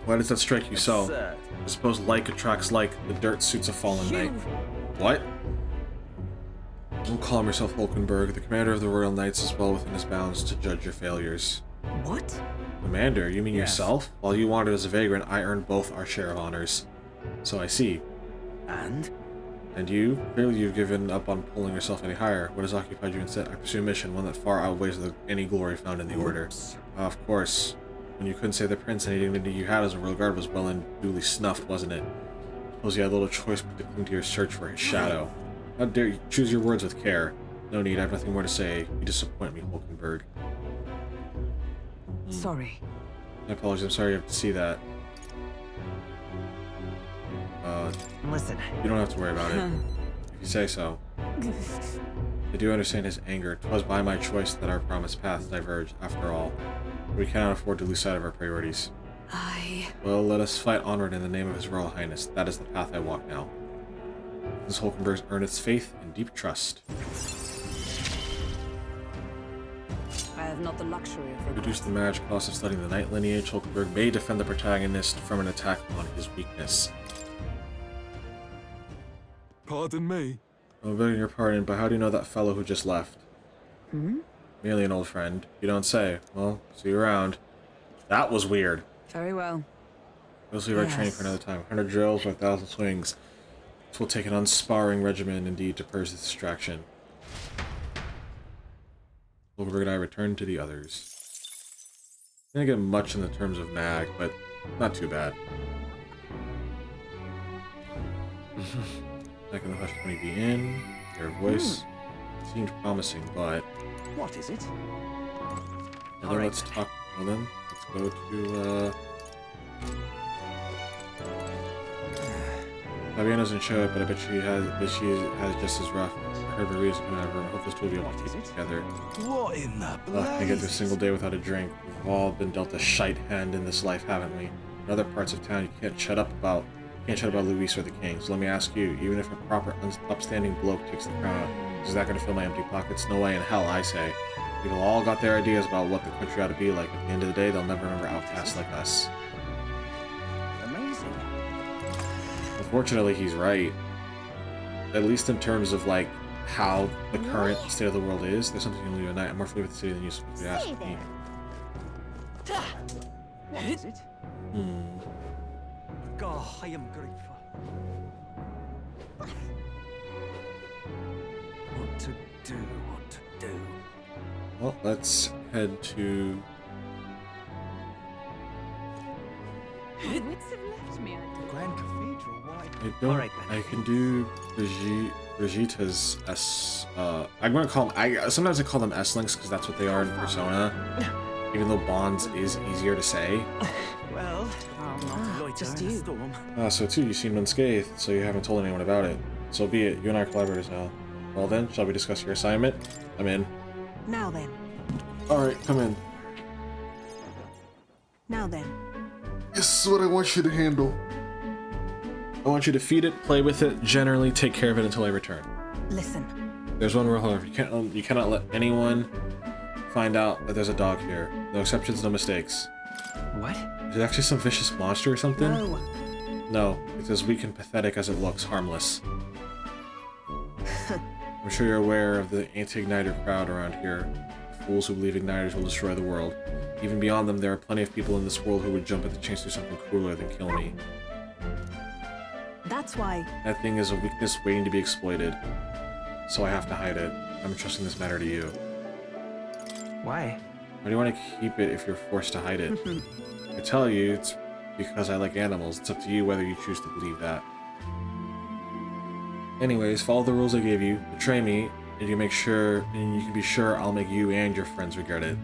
Why does that strike you so? I suppose like attracts like. The dirt suits a fallen knight. What? Don't call yourself Hulkenberg. The commander of the Royal Knights is well within his bounds to judge your failures. What? Commander? You mean yourself? While you wandered as a vagrant, I earned both our share of honors. So I see. And? And you? Clearly you've given up on pulling yourself any higher. What has occupied you instead? I pursue a mission, one that far outweighs any glory found in the Order. Of course. When you couldn't save the prince, any dignity you had as a royal guard was well and duly snuffed, wasn't it? Suppose you had little choice but to cling to your search for his shadow. How dare you choose your words with care. No need, I have nothing more to say. You disappoint me, Hulkenberg. Sorry. My apologies, I'm sorry you have to see that. Listen. You don't have to worry about it. If you say so. I do understand his anger. 'Twas by my choice that our promised paths diverged, after all. We cannot afford to lose sight of our priorities. Well, let us fight onward in the name of His Royal Highness. That is the path I walk now. This Hulkenberg's earned its faith and deep trust. I have not the luxury of Reduce the marriage cost of studying the knight lineage. Hulkenberg may defend the protagonist from an attack on his weakness. Pardon me? I'm begging your pardon, but how do you know that fellow who just left? Merely an old friend. You don't say. Well, see you around. That was weird. Very well. Let's leave our training for another time. 100 drills or 1,000 swings. This will take an unsparring regimen indeed to purge this distraction. Hulkenberg and I return to the others. Didn't get much in the terms of mag, but not too bad. Second the Hush 20 be in. Their voice seemed promising, but what is it? And then let's talk. Well then, let's go to. Fabienne doesn't show it, but I bet she has just as rough. I heard Maria's coming out of her room. I hope this two will be able to keep it together. What in the blazes? Can't get through a single day without a drink. We've all been dealt a shite hand in this life, haven't we? In other parts of town, you can't shut up about Luis or the king. So let me ask you, even if a proper, upstanding bloke takes the crown, is that going to fill my empty pockets? No way in hell, I say. People all got their ideas about what the country ought to be like. At the end of the day, they'll never remember outcasts like us. Amazing. Unfortunately, he's right. At least in terms of, like, how the current state of the world is. There's something you can do at night. I'm more familiar with the city than you supposed to ask me. What is it? God, I am grateful. What to do? Well, let's head to... My wits have left me. Grand Cathedral, why? I don't... I can do Brigitta's S... I'm gonna call them... sometimes I call them S-Links because that's what they are in Persona. Even though Bonds is easier to say. Well, just you. So too, you seemed unscathed, so you haven't told anyone about it. So be it, you and I are collaborators now. Well then, shall we discuss your assignment? I'm in. Now then. Alright, come in. Now then. This is what I want you to handle. I want you to feed it, play with it, generally take care of it until I return. Listen. There's one rule, however, you cannot let anyone find out that there's a dog here. No exceptions, no mistakes. What? Is it actually some vicious monster or something? No. No, it's as weak and pathetic as it looks, harmless. I'm sure you're aware of the anti-igniter crowd around here. Fools who believe igniters will destroy the world. Even beyond them, there are plenty of people in this world who would jump at the chance to do something crueler than kill me. That's why... That thing is a weakness waiting to be exploited. So I have to hide it. I'm entrusting this matter to you. Why? do you want to keep it if you're forced to hide it? I tell you, it's because I like animals. It's up to you whether you choose to believe that. Anyways, follow the rules I gave you, betray me, and you can be sure I'll make you and your friends regret it.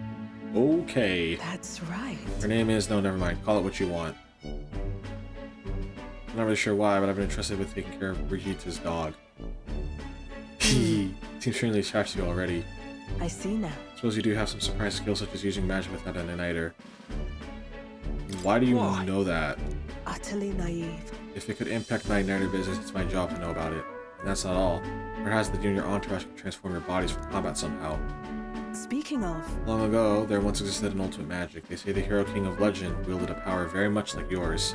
Okay. That's right. Her name is... No, never mind. Call it what you want. I'm not really sure why, but I've been entrusted with taking care of Brigitte's dog. Seems extremely attached to you already. I see now. Suppose you do have some surprise skills such as using magic without an igniter. Why do you know that? Utterly naive. If it could impact my igniter business, it's my job to know about it. And that's not all. Perhaps the you and your entourage can transform your bodies for combat somehow. Speaking of... Long ago, there once existed an ultimate magic. They say the hero king of legend wielded a power very much like yours.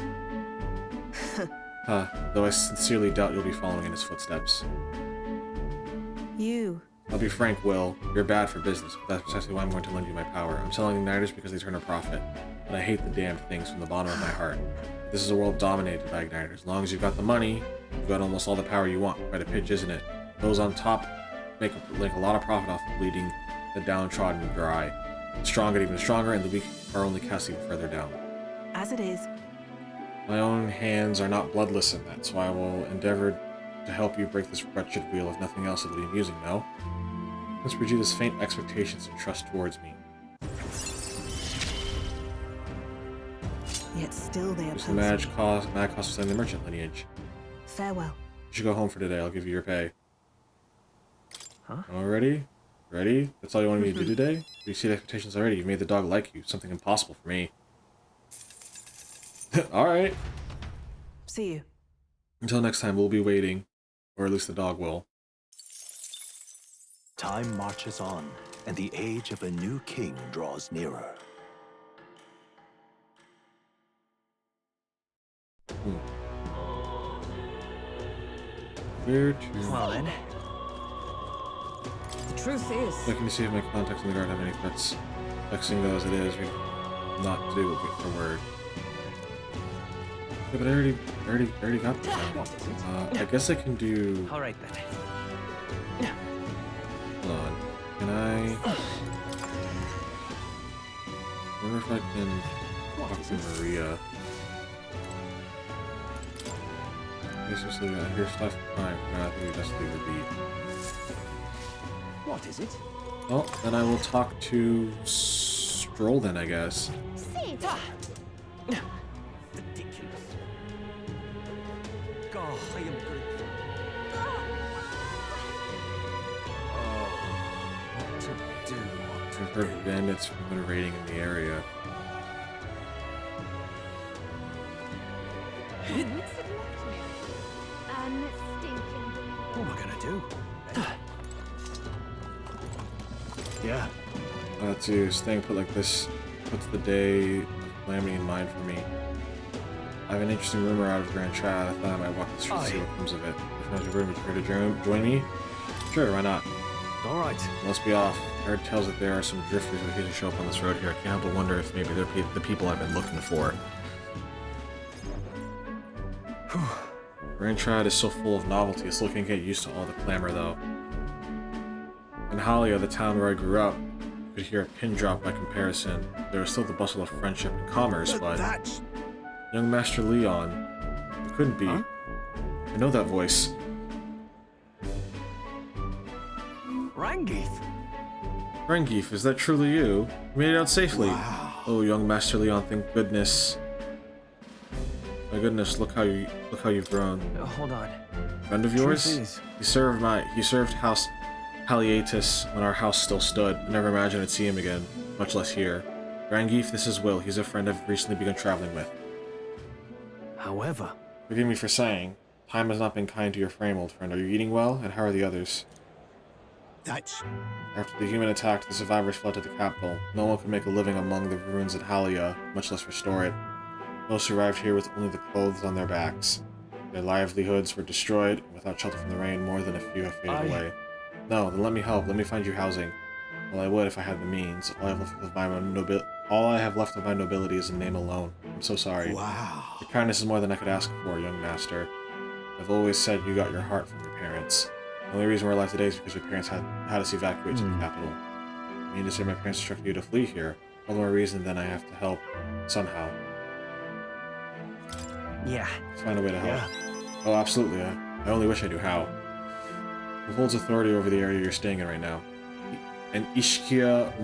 Though I sincerely doubt you'll be following in his footsteps. You. I'll be frank, Will. You're bad for business, but that's precisely why I'm going to lend you my power. I'm selling igniters because they turn a profit, but I hate the damned things from the bottom of my heart. This is a world dominated by igniters. As long as you've got the money, you've got almost all the power you want. Quite a pitch, isn't it? Those on top make a lot of profit off of bleeding the downtrodden dry. The strong get even stronger, and the weak are only cast even further down. As it is. My own hands are not bloodless in that, so I will endeavor to help you break this wretched wheel. If nothing else, it'll be amusing, no? Let's Brigitte's faint expectations and trust towards me. Yet still they oppose the mad cost of selling the merchant lineage. Farewell. You should go home for today. I'll give you your pay. Huh? Already? Ready? That's all you wanted me to do today? You exceed expectations already. You've made the dog like you. Something impossible for me. Alright. See you. Until next time, we'll be waiting. Or at least the dog will. Time marches on, and the age of a new king draws nearer. Where to? Well then. The truth is... Looking to see if my contacts in the guard have any threats. Vexing though as it is, we've not to do what we for word. Yeah, but I already got this one. I guess I can do... Alright then. Hold on. Can I... I wonder if I can talk to Maria. Basically, I hear stuff crying. I think we just leave the beat. What is it? Well, then I will talk to Stroll then, I guess. Ridiculous. God, I am good. What to do? I've heard bandits have been raiding in the area. What am I gonna do? Yeah. To staying put like this puts the day of calamity in mind for me. I have an interesting rumor out of Grand Trad. I thought I might walk the streets and see what comes of it. If you're going to join me? Sure, why not? Alright. Let's be off. I heard tales that there are some drifters who occasionally show up on this road here. I can't help but wonder if maybe they're the people I've been looking for. Grand Trad is so full of novelty, I still can't get used to all the clamor though. In Halia, the town where I grew up, you could hear a pin drop by comparison. There was still the bustle of friendship and commerce, but that's... Young Master Leon, it couldn't be. Huh? I know that voice. Rangeeth! Rangeeth, is that truly you? You made it out safely. Wow. Oh, Young Master Leon, thank goodness. My goodness, look how you've grown. Hold on. Friend of yours? He served House Haliatus when our house still stood. I never imagined I'd see him again, much less here. Rangeeth, this is Will. He's a friend I've recently begun traveling with. However... Forgive me for saying, time has not been kind to your frame, old friend. Are you eating well? And how are the others? That's... After the human attack, the survivors fled to the capital. No one could make a living among the ruins at Halia, much less restore it. Most arrived here with only the clothes on their backs. Their livelihoods were destroyed, and without shelter from the rain, more than a few have faded away. No, then let me help. Let me find you housing. Well, I would if I had the means. All I have left of my nobility is a name alone. I'm so sorry. Wow. Your kindness is more than I could ask for, young master. I've always said you got your heart from your parents. The only reason we're alive today is because your parents had us evacuate to the capital. mean to say my parents instructed you to flee here. All the more reason then I have to help somehow. Yeah. Let's find a way to help. Oh, absolutely. I only wish I knew how. Who holds authority over the area you're staying in right now? An Ishkia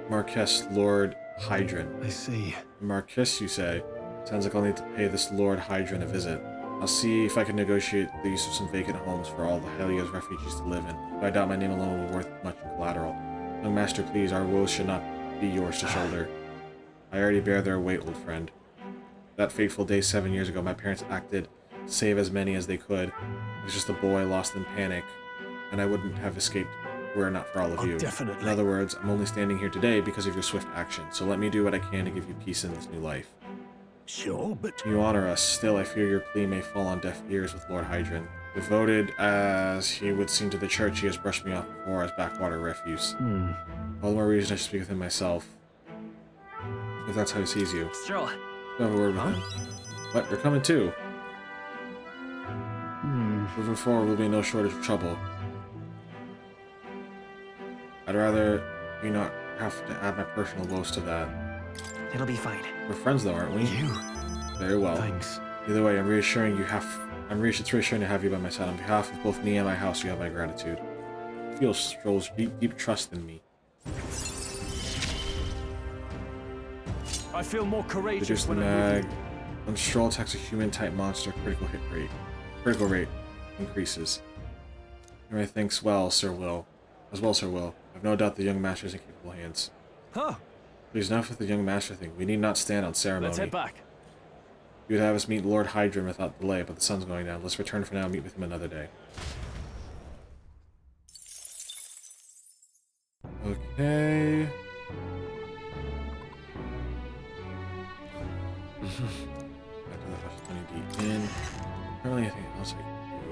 Marquess Lord Hydron. I see. Marquess, you say? Sounds like I'll need to pay this Lord Hydron a visit. I'll see if I can negotiate the use of some vacant homes for all the Helios refugees to live in, but I doubt my name alone will be worth much in collateral. Young master, please, our woes should not be yours to shoulder. I already bear their weight, old friend. That fateful day 7 years ago, my parents acted to save as many as they could. I was just a boy lost in panic, and I wouldn't have escaped were it not for all of you. Definitely. In other words, I'm only standing here today because of your swift action, so let me do what I can to give you peace in this new life. Sure, but... You honor us. Still, I fear your plea may fall on deaf ears with Lord Hydron. Devoted as he would seem to the church, he has brushed me off before as backwater refuse. All the more reason I should speak with him myself. If that's how he sees you. Stroll. Go have a word with him. What? You're coming too? Moving forward will be no shortage of trouble. I'd rather you not have to add my personal woes to that. It'll be fine. We're friends though, aren't we? Very well. Thanks. Either way, it's reassuring to have you by my side. On behalf of both me and my house, you have my gratitude. Feel Stroll's deep trust in me. I feel more courageous Reduce the when I'm with mag. When Stroll attacks a human-type monster, critical rate increases. Everybody thinks well, Sir Will. I've no doubt the young master is in capable hands. Huh? Please, enough with the young master thing. We need not stand on ceremony. Let's head back. You would have us meet Lord Hydron without delay, but the sun's going down. Let's return for now and meet with him another day. Okay. Back to the Hush 20D Inn. Not really anything else I can do.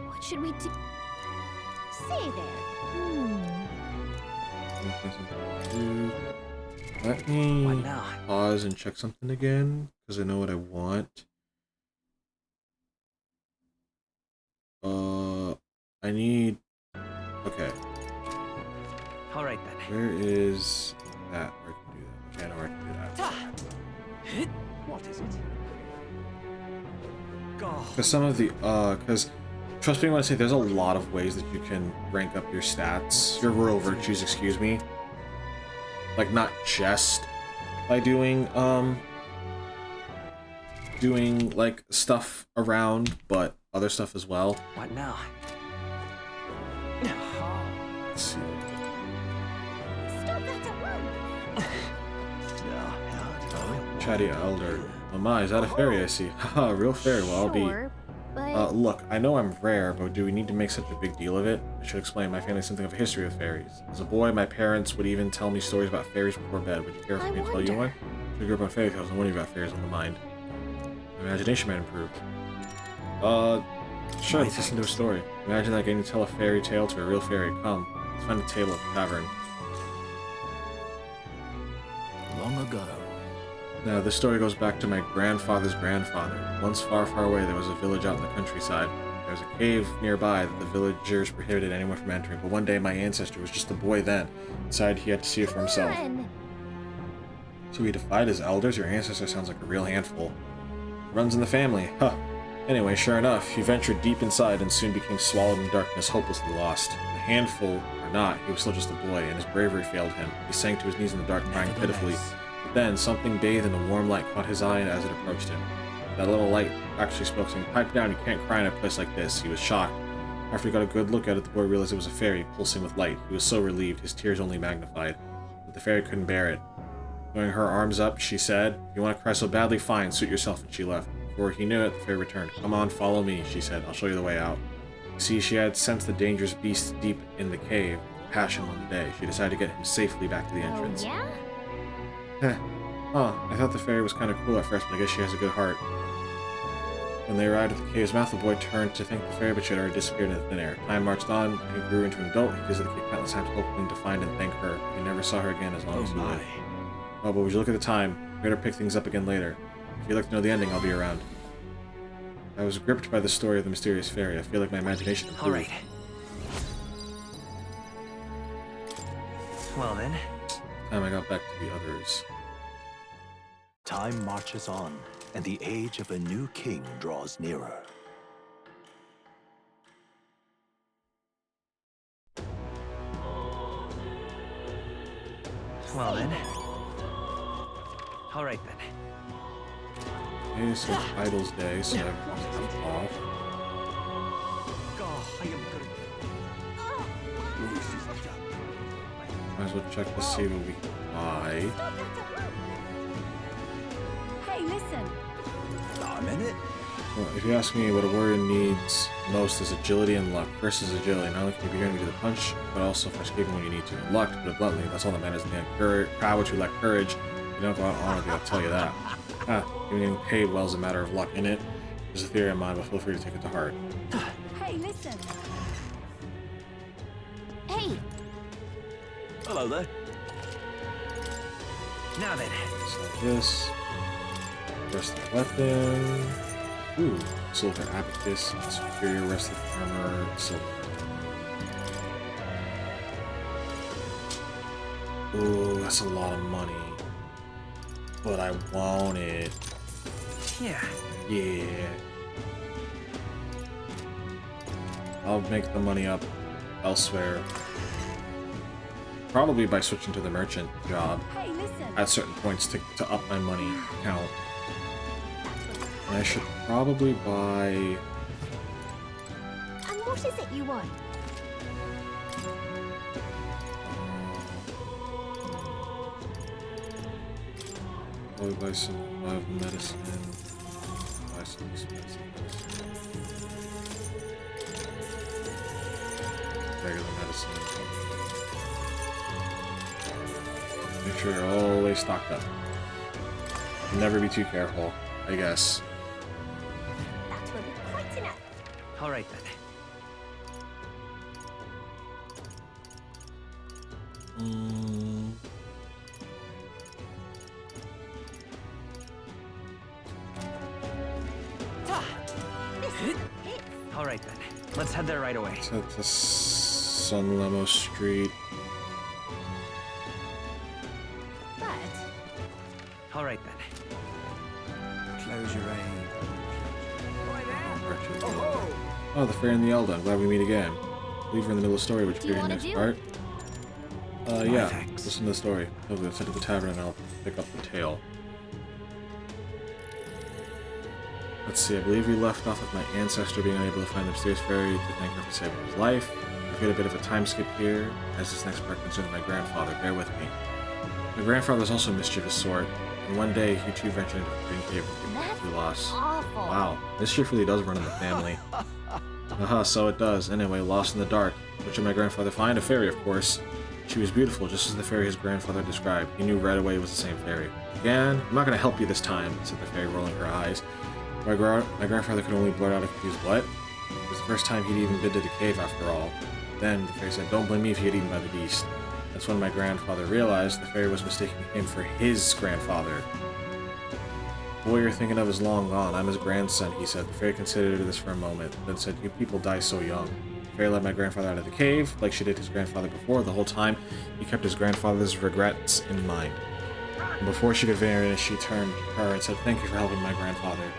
What should we do? Say there. Let me What now? pause and check something again, because I know what I want. I need... Okay. Alright then. Where is that? Where I can do that? Okay, I know where I can do that. What is it? Because some of the, because, trust me when I say there's a lot of ways that you can rank up your stats, your royal virtues, excuse me. Like, not just by doing, like, stuff around, but other stuff as well. What now? Let's see. Stop that at once. Chatty Elder. Oh my, is that a fairy I see? Haha, real fairy. Well, I'll be... Sure, but... look, I know I'm rare, but do we need to make such a big deal of it? I should explain, my family has something of a history with fairies. As a boy, my parents would even tell me stories about fairies before bed. Would you care for me to tell you one? We grew up on fairy tales, and one of you got fairies on the mind. My imagination might improve. Sure, let's listen to a story. Imagine that getting to tell a fairy tale to a real fairy. Come, let's find a table at the tavern. Long ago. Now, this story goes back to my grandfather's grandfather. Once far, far away, there was a village out in the countryside. There was a cave nearby that the villagers prohibited anyone from entering, but one day my ancestor was just a boy then, decided he had to see it for himself. So he defied his elders? Your ancestor sounds like a real handful. Runs in the family, huh. Anyway, sure enough, he ventured deep inside and soon became swallowed in darkness, hopelessly lost. A handful or not, he was still just a boy, and his bravery failed him. He sank to his knees in the dark, crying pitifully. But then, something bathed in a warm light caught his eye as it approached him. That little light actually spoke, saying, "Pipe down, you can't cry in a place like this." He was shocked. After he got a good look at it, the boy realized it was a fairy, pulsing with light. He was so relieved, his tears only magnified. But the fairy couldn't bear it. Throwing her arms up, she said, "If you want to cry so badly, fine, suit yourself," and she left. Before he knew it, the fairy returned. "Come on, follow me," she said. "I'll show you the way out." See, she had sensed the dangerous beast deep in the cave. Passion won the day. She decided to get him safely back to the entrance. Oh, yeah? Heh. Huh, I thought the fairy was kind of cool at first, but I guess she has a good heart. When they arrived at the cave's mouth, the boy turned to thank the fairy, but she had already disappeared into thin air. Time marched on, and he grew into an adult. He visited the cave countless times, hoping to find and thank her. He never saw her again as long as he lived. Oh, but would you look at the time? We better pick things up again later. If you'd like to know the ending, I'll be around. I was gripped by the story of the mysterious fairy. I feel like my imagination improved. All right. Well then. Time I got back to the others. Time marches on, and the age of a new king draws nearer. Well then. All right then. Okay, so it's Idol's Day, so I'm off. Might as well check to see what we can buy. Hey, listen. I'm in it. Well, if you ask me what a warrior needs most is agility and luck. First is agility, not only can you be going to the punch, but also for escaping when you need to. And luck, to put it bluntly, that's all that matters in the end. Cowards who lack courage, you don't go out honorably, I'll tell you that. Even getting paid well is a matter of luck in it. There's a theory of mine, but feel free to take it to heart. Hey, listen. Hey! Hello there. Now then. So this. Rusted weapon. Ooh, silver abacus, superior rusted armor, silver. Ooh, that's a lot of money. But I want it. Yeah. Yeah. I'll make the money up elsewhere. Probably by switching to the merchant job at certain points to up my money count. And I should probably buy... And what is it you want? Probably buy some medicine. Buy some expensive medicine. Regular medicine. Make sure you're always stocked up. Never be too careful, I guess. That will be quite enough. All right then. All right then. Let's head there right away. So it's Sun Lemo Street. All right then. Close your aim. Oh, the Fair and the Elder. I'm glad we meet again. I believe we're in the middle of the story, which will be your next part. Yeah. Listen to the story. I'll go to the tavern and I'll pick up the tale. Let's see, I believe we left off with my ancestor being unable to find the mysterious fairy to thank her for saving his life. We've got a bit of a time skip here, as this next part concerns my grandfather. Bear with me. My grandfather was also a mischievous sort, and one day he too ventured into the green cave with people we lost. Wow, mischief really does run in the family. So it does. Anyway, lost in the dark. What did my grandfather find? A fairy, of course. She was beautiful, just as the fairy his grandfather described. He knew right away it was the same fairy. Again, I'm not going to help you this time, said the fairy, rolling her eyes. My grandfather could only blurt out a confused what? It was the first time he'd even been to the cave after all. Then the fairy said, don't blame me if you get eaten by the beast. That's when my grandfather realized the fairy was mistaking him for his grandfather. The boy you're thinking of is long gone. I'm his grandson, he said. The fairy considered this for a moment, then said, you people die so young. The fairy led my grandfather out of the cave, like she did his grandfather before. The whole time, he kept his grandfather's regrets in mind. And before she could vanish, she turned to her and said, thank you for helping my grandfather.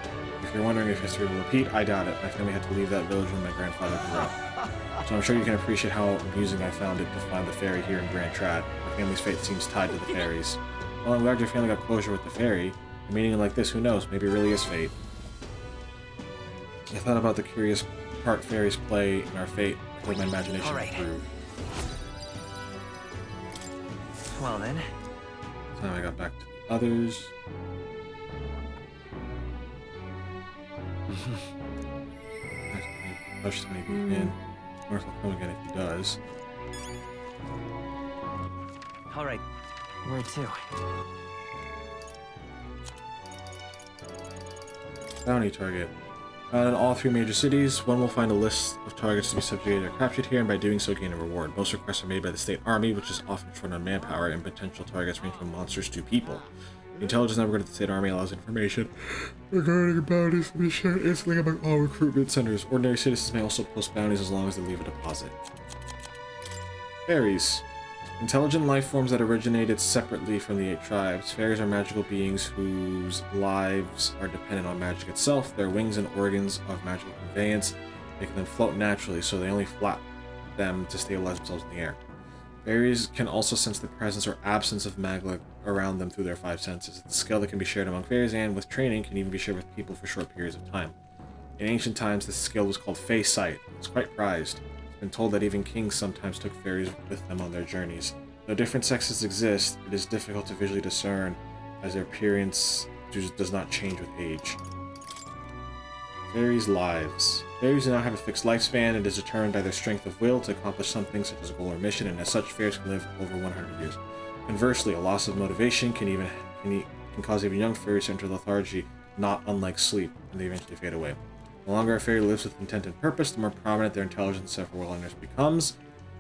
If you're wondering if history will repeat, I doubt it. My family had to leave that village when my grandfather grew up. So I'm sure you can appreciate how amusing I found it to find the fairy here in Grand Trad. My family's fate seems tied to the fairies. Well, I'm glad your family got closure with the fairy. A meeting like this, who knows? Maybe it really is fate. I thought about the curious part fairies play in our fate. I let my imagination improve. Well then. Time I got back to the others. Push to make it in. North will come again if he does. All right. Where to? Bounty target. In all 3 major cities, one will find a list of targets to be subjugated or captured here, and by doing so gain a reward. Most requests are made by the state army, which is often short on manpower, and potential targets range from monsters to people. The intelligence network of the state army allows information regarding bounties to be shared instantly among all recruitment centers. Ordinary citizens may also post bounties as long as they leave a deposit. Fairies. Intelligent life forms that originated separately from the 8 tribes. Fairies are magical beings whose lives are dependent on magic itself. Their wings and organs of magical conveyance make them float naturally, so they only flap them to stabilize themselves in the air. Fairies can also sense the presence or absence of magma around them through their 5 senses. It's a skill that can be shared among fairies and, with training, can even be shared with people for short periods of time. In ancient times, this skill was called Fey Sight. It was quite prized. It's been told that even kings sometimes took fairies with them on their journeys. Though different sexes exist, it is difficult to visually discern, as their appearance does not change with age. Fairies' lives. Fairies do not have a fixed lifespan and is determined by their strength of will to accomplish something such as a goal or mission, and as such, fairies can live over 100 years. Conversely, a loss of motivation can cause even young fairies to enter lethargy, not unlike sleep, and they eventually fade away. The longer a fairy lives with intent and purpose, the more prominent their intelligence and self-awareness becomes.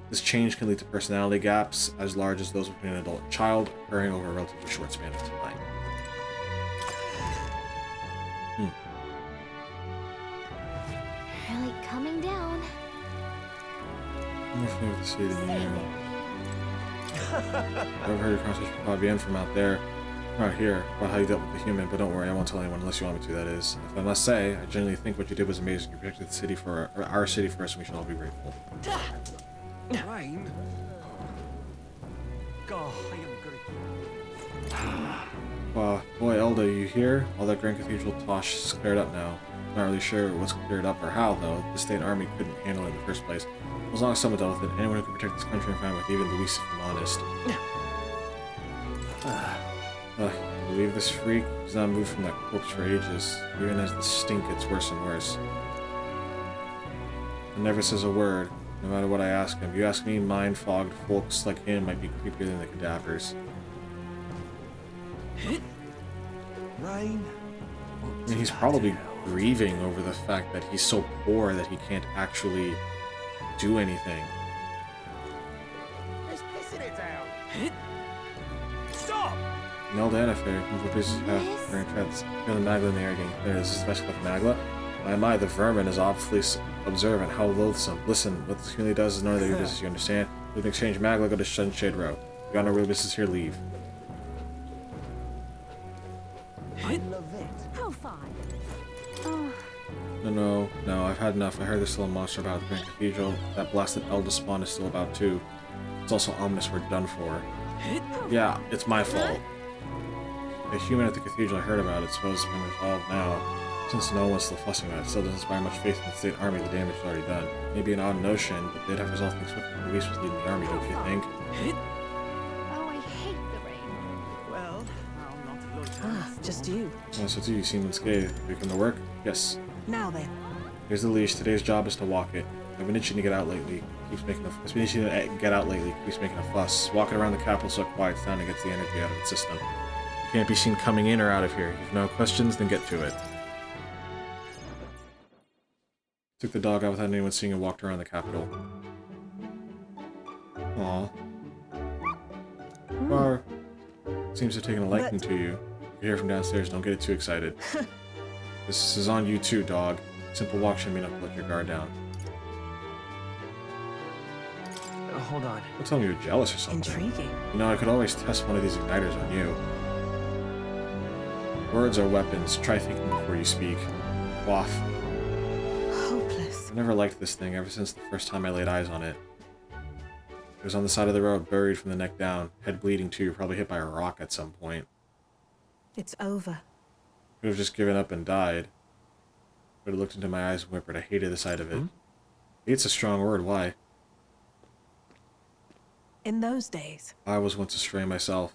This change can lead to personality gaps as large as those between an adult and child, occurring over a relatively short span of time. Really coming down. I'm more familiar with the city than you. I've heard your conversation with Fabienne from out there, out here, about how you dealt with the human, but don't worry, I won't tell anyone unless you want me to, that is. If I must say, I genuinely think what you did was amazing. You protected the city for our city for us, and we should all be grateful. Rain? God, I am good. Boy, Elda, you here? All that Grand Cathedral tosh is cleared up now. Not really sure what's cleared up or how, though. The state army couldn't handle it in the first place. As long as someone dealt with it, anyone who could protect this country and find with even Luis, if I'm honest. Believe this freak has not moved from that corpse for ages. Even as the stink gets worse and worse. He never says a word, no matter what I ask him. If you ask me, mind-fogged folks like him might be creepier than the cadavers. Rain? I mean, he's probably grieving over the fact that he's so poor that he can't actually do anything. It's pissing it down. Stop! No, Dan affair. Move places have very treads. Feel the Magla in the air again. There is especially with Magla. My, the vermin is awfully observant. How loathsome. Listen, what this community does is none of your business, you understand? With an exchange Magla, go to Sunshade Row. You got no real business here, leave. I love it. How far? No, I've had enough. I heard there's still a monster about the Grand Cathedral. That blasted Elder Spawn is still about too. It's also ominous we're done for. Yeah, it's my fault. The human at the cathedral I heard about it's supposed to be resolved now. Since no one's still fussing about it, still doesn't inspire much faith in the state army, the damage is already done. Maybe an odd notion, but they'd have resolved things quickly if Luis was leading the army, don't you think? Oh, I hate the rain. Well, I'm not Just you. Oh, so too, you seem unscathed. You come to work? Yes. Now then. Here's the leash. Today's job is to walk it. I've been itching to get out lately. Keeps making a fuss. Walking around the capital so it quiets down and gets the energy out of its system. You can't be seen coming in or out of here. If you have no questions, then get to it. Took the dog out without anyone seeing and walked around the capital. Aww. Bar seems to have taken a liking to you. You can hear from downstairs, don't get it too excited. This is on you too, dog. Simple walk shouldn't mean enough to let your guard down. Hold on. Don't tell me you're jealous or something. Intriguing. You know, I could always test one of these igniters on you. Words are weapons. Try thinking before you speak. Waff. Hopeless. I've never liked this thing ever since the first time I laid eyes on it. It was on the side of the road, buried from the neck down. Head bleeding too, probably hit by a rock at some point. It's over. Could have just given up and died. Could have looked into my eyes and whimpered. I hated the sight of it. Hate's a strong word, why? In those days. I was once a stray myself.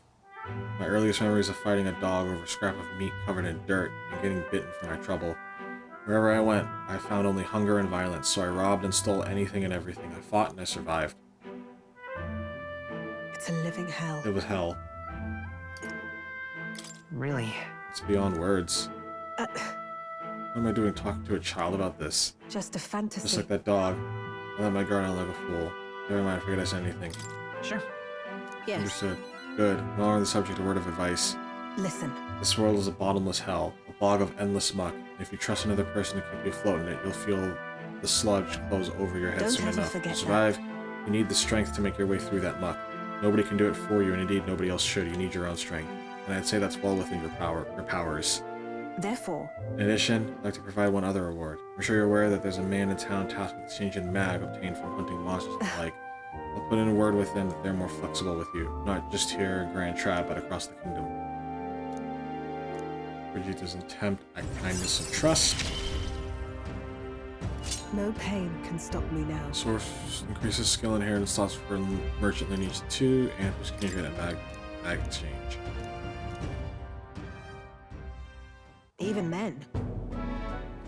My earliest memories of fighting a dog over a scrap of meat covered in dirt and getting bitten for my trouble. Wherever I went, I found only hunger and violence, so I robbed and stole anything and everything. I fought and I survived. It's a living hell. It was hell. Really? It's beyond words. What am I doing talking to a child about this? Just a fantasy. Just like that dog. I let my guard down like a fool. Never mind, I forget I said anything. Sure. Yes. Understood. Good. No longer on the subject, a word of advice. Listen. This world is a bottomless hell, a bog of endless muck. And if you trust another person to keep you afloat in it, you'll feel the sludge close over your head soon enough. To survive, you need the strength to make your way through that muck. Nobody can do it for you, and indeed nobody else should. You need your own strength. And I'd say that's well within your powers. Therefore, In addition, I'd like to provide one other reward. I'm sure you're aware that there's a man in town tasked with exchanging mag obtained from hunting monsters and the like. I'll put in a word with them that they're more flexible with you, not just here in Grand Trad, but across the kingdom. Brigitte doesn't tempt at kindness and trust. no pain can stop me now. Source increases skill inherent slots for merchant lineage 2 and for exchange rate at mag exchange. Even then,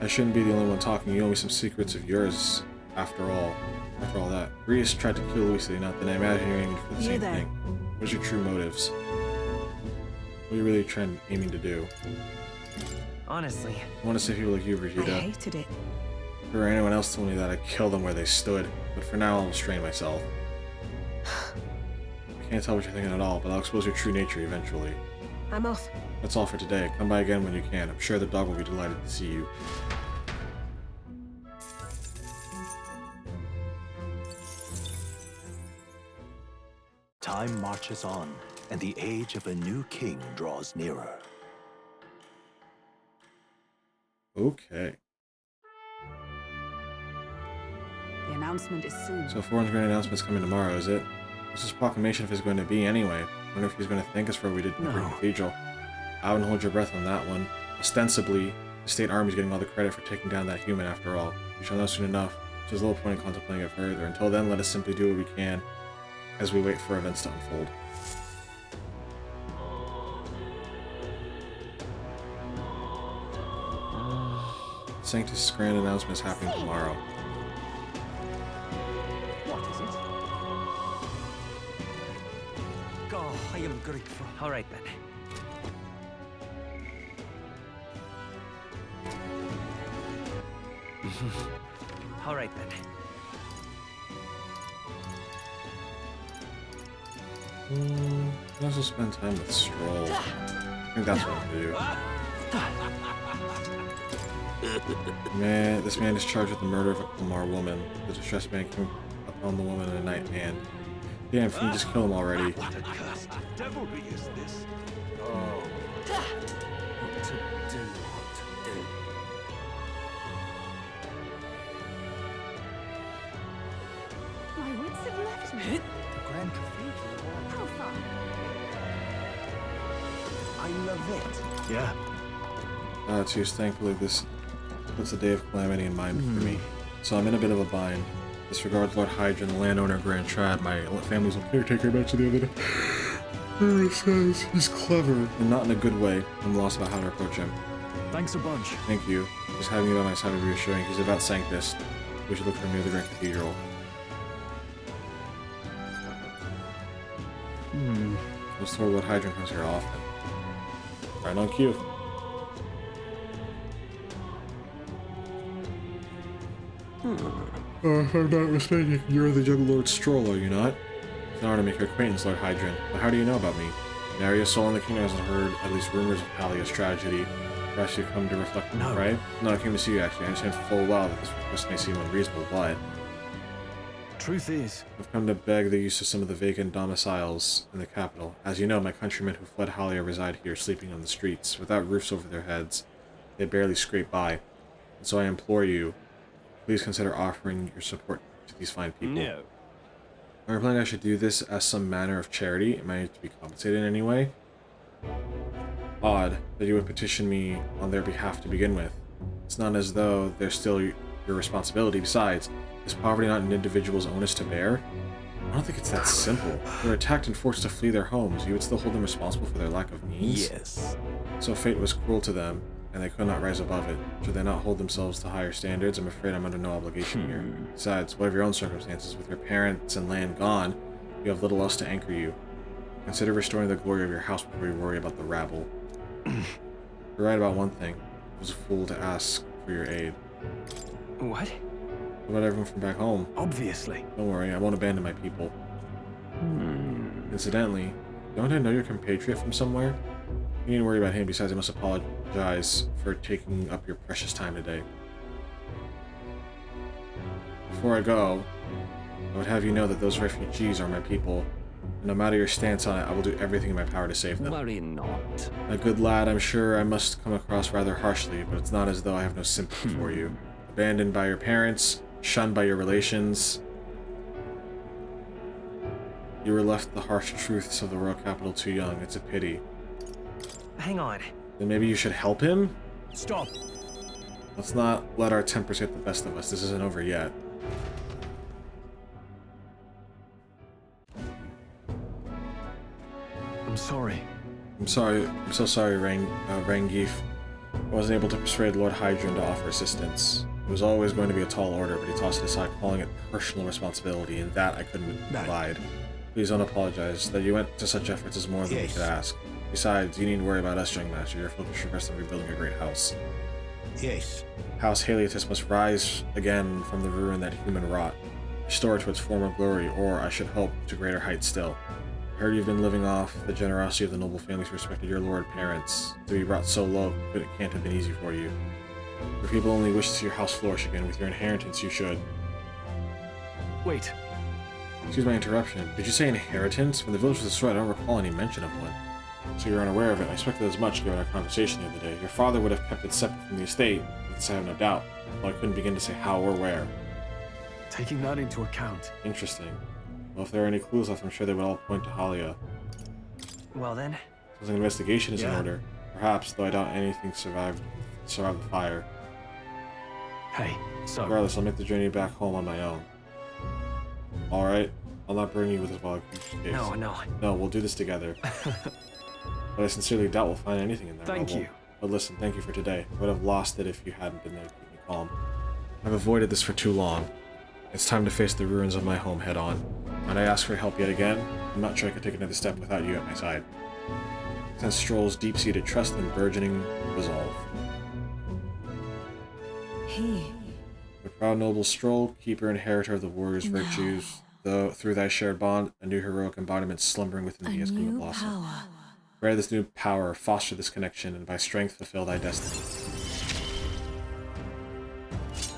I shouldn't be the only one talking. You owe me some secrets of yours. After all that. Reus tried to kill Luis, not then I imagine you're aiming for the same thing. What are your true motives? What are you really aiming to do? Honestly, I want to say people like you, I Brigitte. hated it. If anyone else told me that, I'd kill them where they stood. But for now, I'll restrain myself. I can't tell what you're thinking at all, but I'll expose your true nature eventually. I'm off. That's all for today. Come by again when you can. I'm sure the dog will be delighted to see you. Time marches on, and the age of a new king draws nearer. Okay. The announcement is soon. So Foreign's grand announcement's coming tomorrow, is it? What's his proclamation if he's going to be anyway? I wonder if he's going to thank us for what we did in the Cathedral. I wouldn't hold your breath on that one. Ostensibly, the state army's getting all the credit for taking down that human after all. We shall know soon enough, so there's little point in contemplating it further. Until then, let us simply do what we can as we wait for events to unfold. Sanctus' grand announcement is happening tomorrow. what is it? God, I am grateful. All right then. All right then. I'll also spend time with Stroll. I think that's what I'm gonna do. This man is charged with the murder of a Kalmar woman. The distressed man came upon the woman in a night hand. Damn, can you just kill him already? What a cursed devilry is this? Oh. What to do, what to do. My wits have left me. The Grand Cathedral. How far? I love it. Yeah. Cheers, thankfully this puts a day of calamity in mind for me. So I'm in a bit of a bind. Disregards Lord Hydron, the landowner of Grand Trad, my family's caretaker mentioned the other day. He says he's clever, and not in a good way. I'm lost about how to approach him. Thanks a bunch. Thank you. Just having you by my side is reassuring. He's about Sanctus. We should look for him near the Grand Cathedral. I was told Lord Hydron comes here often. Right on cue. If I'm not mistaken, you're the young Lord Stroll, are you not? It's an honor to make your acquaintance, Lord Hydron. But how do you know about me? Nary a soul in the kingdom hasn't heard at least rumors of Pallia's tragedy. Perhaps you've come to reflect on it, right? No, I came to see you actually. I understand full well that this request may seem unreasonable, but Truth is, I've come to beg the use of some of the vacant domiciles in the capital. As you know, my countrymen who fled Halia reside here, sleeping on the streets. Without roofs over their heads, they barely scrape by. And so I implore you, please consider offering your support to these fine people. No. I'm planning I should do this as some manner of charity. Am I to be compensated in any way? Odd that you would petition me on their behalf to begin with. It's not as though they're still your responsibility. Besides, is poverty not an individual's onus to bear? I don't think it's that simple. They're attacked and forced to flee their homes. You would still hold them responsible for their lack of means? Yes. So fate was cruel to them, and they could not rise above it. Should they not hold themselves to higher standards? I'm afraid I'm under no obligation here. Besides, what of your own circumstances? With your parents and land gone, you have little else to anchor you. Consider restoring the glory of your house before you worry about the rabble. You're right about one thing. I was a fool to ask for your aid. What? What about everyone from back home? obviously. Don't worry, I won't abandon my people. Incidentally, don't I know your compatriot from somewhere? You need to worry about him. Besides, I must apologize for taking up your precious time today. Before I go, I would have you know that those refugees are my people. No matter your stance on it, I will do everything in my power to save them. Worry not. A good lad, I'm sure I must come across rather harshly, but it's not as though I have no sympathy for you. Abandoned by your parents, shunned by your relations. You were left the harsh truths of the royal capital too young. It's a pity. Hang on. Then maybe you should help him? Stop. Let's not let our tempers get the best of us. This isn't over yet. I'm sorry. I'm sorry. I'm so sorry, Rangif. I wasn't able to persuade Lord Hydron to offer assistance. It was always going to be a tall order, but he tossed it aside, calling it personal responsibility, and that I couldn't provide. Please don't apologize. That you went to such efforts is more than we could ask. Besides, you needn't worry about us, young master. Your focus should rest on rebuilding a great house. Yes. House Haliatus must rise again from the ruin that human wrought. Restore it to its former glory, or, I should hope, to greater heights still. I heard you've been living off the generosity of the noble families who respected your lord parents. To be brought so low, it can't have been easy for you. For people only wish to see your house flourish again. With your inheritance, you should. Wait. Excuse my interruption. Did you say inheritance? When the village was destroyed, I don't recall any mention of one. So you're unaware of it. I expected as much given our conversation the other day. Your father would have kept it separate from the estate, this I have no doubt, though I couldn't begin to say how or where. Taking that into account. Interesting. Well, if there are any clues left, I'm sure they would all point to Halia. Well then. Sounds like an investigation is in order. Perhaps, though I doubt anything survived the fire. Hey, so... Regardless, I'll make the journey back home on my own. Alright? I'll not burn you with this wild goose chase. No, we'll do this together. But I sincerely doubt we'll find anything in that Thank rubble. you. But listen, thank you for today. I would have lost it if you hadn't been there to keep me calm. I've avoided this for too long. It's time to face the ruins of my home head on. Might I ask for help yet again? I'm not sure I could take another step without you at my side. Sense Stroll's deep-seated trust and burgeoning resolve. The proud noble Stroll, keeper and inheritor of the warrior's virtues, though through thy shared bond, a new heroic embodiment slumbering within thee has come to blossom. Bear this new power, foster this connection, and by strength fulfill thy destiny.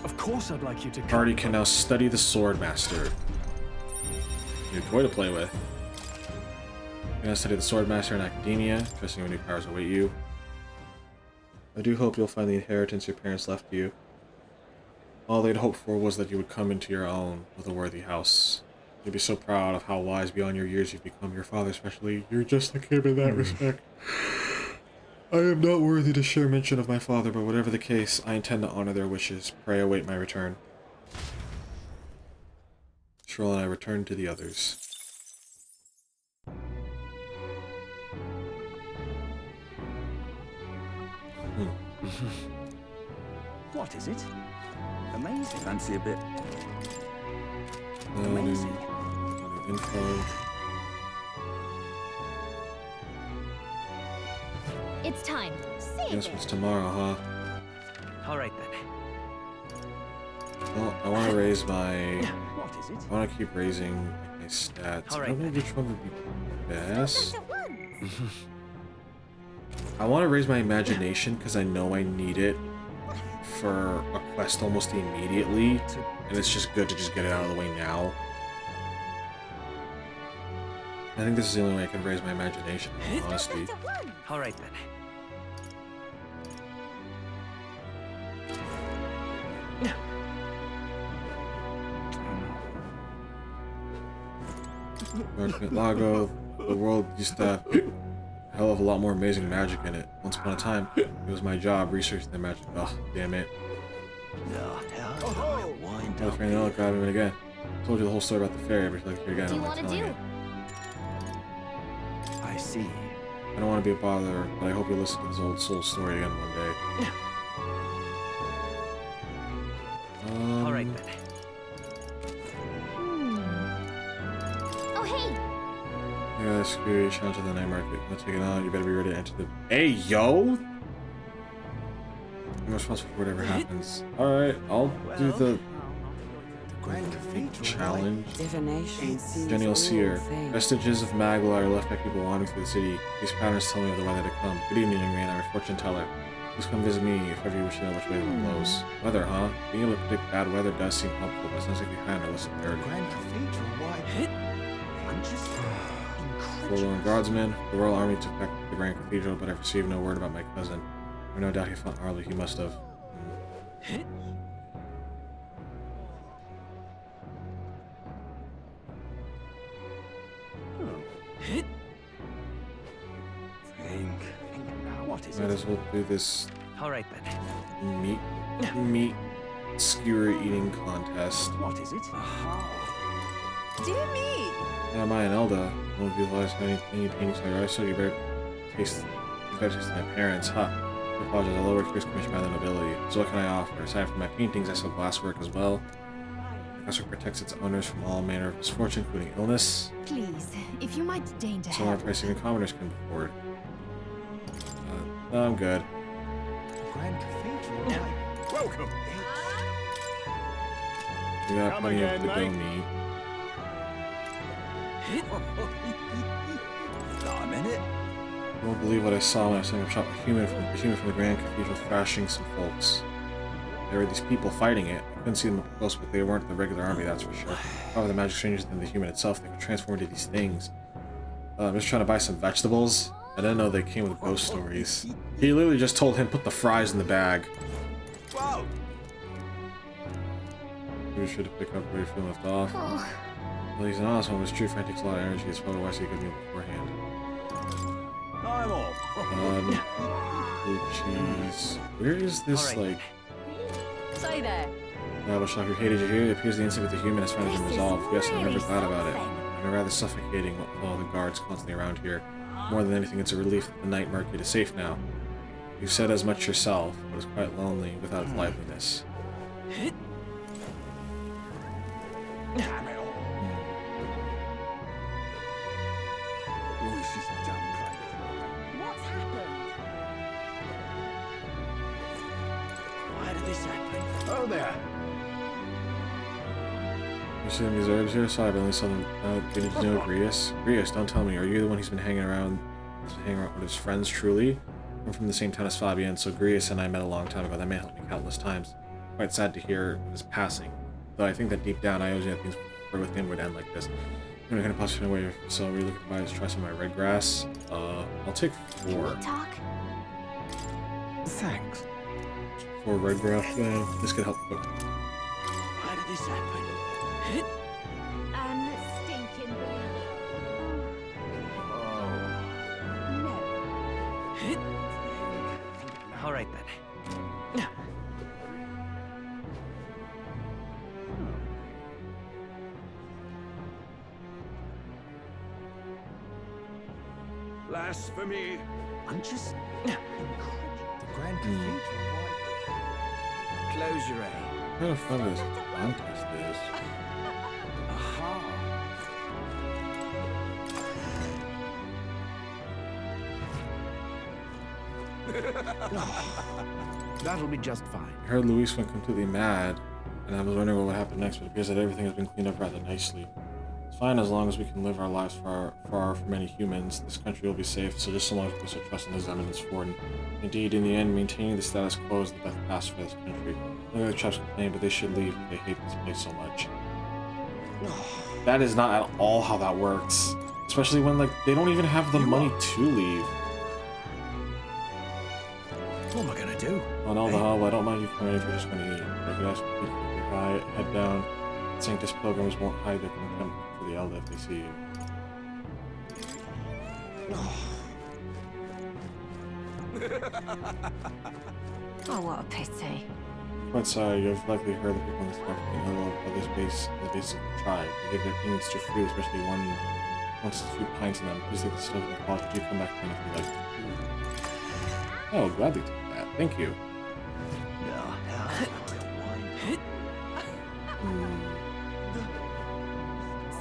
Of course I'd like you to come. Party can now study the Sword Master. New toy to play with. You can now study the Sword Master in academia, trusting your new powers await you. I do hope you'll find the inheritance your parents left you. All they'd hoped for was that you would come into your own with a worthy house. You'd be so proud of how wise beyond your years you've become. Your father especially. You're just like him in that respect. I am not worthy to share mention of my father, but whatever the case, I intend to honor their wishes. Pray await my return. Stroll and I return to the others. What is it? Amazing. Fancy a bit. Amazing. Info. It's time. Guess what's tomorrow, huh? Alright then. Well, I want to raise my... What is it? I want to keep raising my stats. I don't know which one would be best. I want to raise my imagination because I know I need it for a quest almost immediately, and it's just good to just get it out of the way now. I think this is the only way I can raise my imagination, honestly. Alright then. Lago, the world used to have a hell of a lot more amazing magic in it. Once upon a time, it was my job researching the magic. Ugh, damn it. My friend Ella got him again. I told you the whole story about the fairy, but if you'd like to hear it again, I'm not telling it. I see. I don't want to be a bother, but I hope you listen to this old soul story again one day. Alright then. Oh, hey! Yeah, screw you, challenge to the night market. Let's take it on. You better be ready to enter the... Hey, yo! I'm responsible for whatever happens. Alright, I'll do the... challenge. Genial Seer. Vestiges of Magla are left by people wandering through the city. These patterns tell me of the weather to come. Good evening, young man. I'm a fortune teller. Please come visit me if ever you wish to know which way the wind blows. Weather, huh? Being able to predict bad weather does seem helpful, but it sounds like you're kind of less than dirty. forlorn guardsman. The royal army took back the Grand Cathedral, but I received no word about my cousin. I have no doubt he found Arlie. He must have. What is Might it? as well do this All right then. meat skewer eating contest. What is it? Dear me! Yeah, Maya and Elda. Won't visualize any paintings like I saw you better taste my parents, huh? I apologize, I lowered Chris commission by the nobility. So what can I offer? Aside from my paintings, I sell glasswork as well. Glasswork protects its owners from all manner of misfortune, including illness. Please, if you might deign to So my help. price even commoners can afford. No, I'm good. Grand Cathedral. Welcome. We got Come plenty again, of the go mate. meat. I'm in it. I won't believe what I saw when I was setting up shop. A human from the Grand Cathedral thrashing some folks. There were these people fighting it. I couldn't see them up close, but they weren't the regular army, that's for sure. Probably the magic strangers than the human itself. They could transform into these things. I'm just trying to buy some vegetables. I didn't know they came with ghost stories. He literally just told him, put the fries in the bag. Whoa! We should have picked up where you left off. Well, he's an honest one, but it's true. Frank takes a lot of energy. It's probably why he good meal beforehand. I'm on. Blue cheese. Where is this, like... Say there. Battle shock. Hey, did you hear? It appears the incident with the human has finally been resolved. Yes, I'm never glad about it. I'm rather suffocating with all the guards constantly around here. More than anything, it's a relief that the night market is safe now. You've said as much yourself, but it's quite lonely without its liveliness. Luis is dumb. What's happened? Why did this happen? Oh there. You see these herbs here? Sorry, I only saw them. Did you know Grius? Grius, don't tell me. Are you the one who's been hanging around with his friends, truly? I'm from the same town as Fabian, so Grius and I met a long time ago. That man helped me countless times. Quite sad to hear his passing. Though I think that deep down I always knew that things with him would end like this. I'm not gonna possibly find a way, so we're looking to buy is try some of my red grass. I'll take 4. Talk. Thanks. 4 red grass, man. This could help cook. Why did this happen? Stinking All right then. Blasphemy. I'm just The Grand Cathedral. Close your eye. What kind of fun this contest is? Aha. That'll be just fine. I heard Luis went completely mad, and I was wondering what would happen next, but it appears that everything has been cleaned up rather nicely. It's fine as long as we can live our lives far from any humans. This country will be safe, so just so long as we put our trust in His Eminence Forden. Indeed, in the end, maintaining the status quo is the best path for this country. Look at the chaps complain, but they should leave. They hate this place so much. That is not at all how that works. Especially when, like, they don't even have the money to leave. What am I gonna do? Oh no, the hell, I don't mind you coming if you're just gonna eat. I could ask you to head down. Sanctus pilgrims won't hide their contempt for the Elder if they see you. Oh, what a pity. Quite sorry, you've likely heard the people in this country know of this base of the basic tribe. They give their opinions too freely, especially once a few pints in them. Please take the stuff in the pot. Do come back then if you like. Oh, gladly take that. Thank you.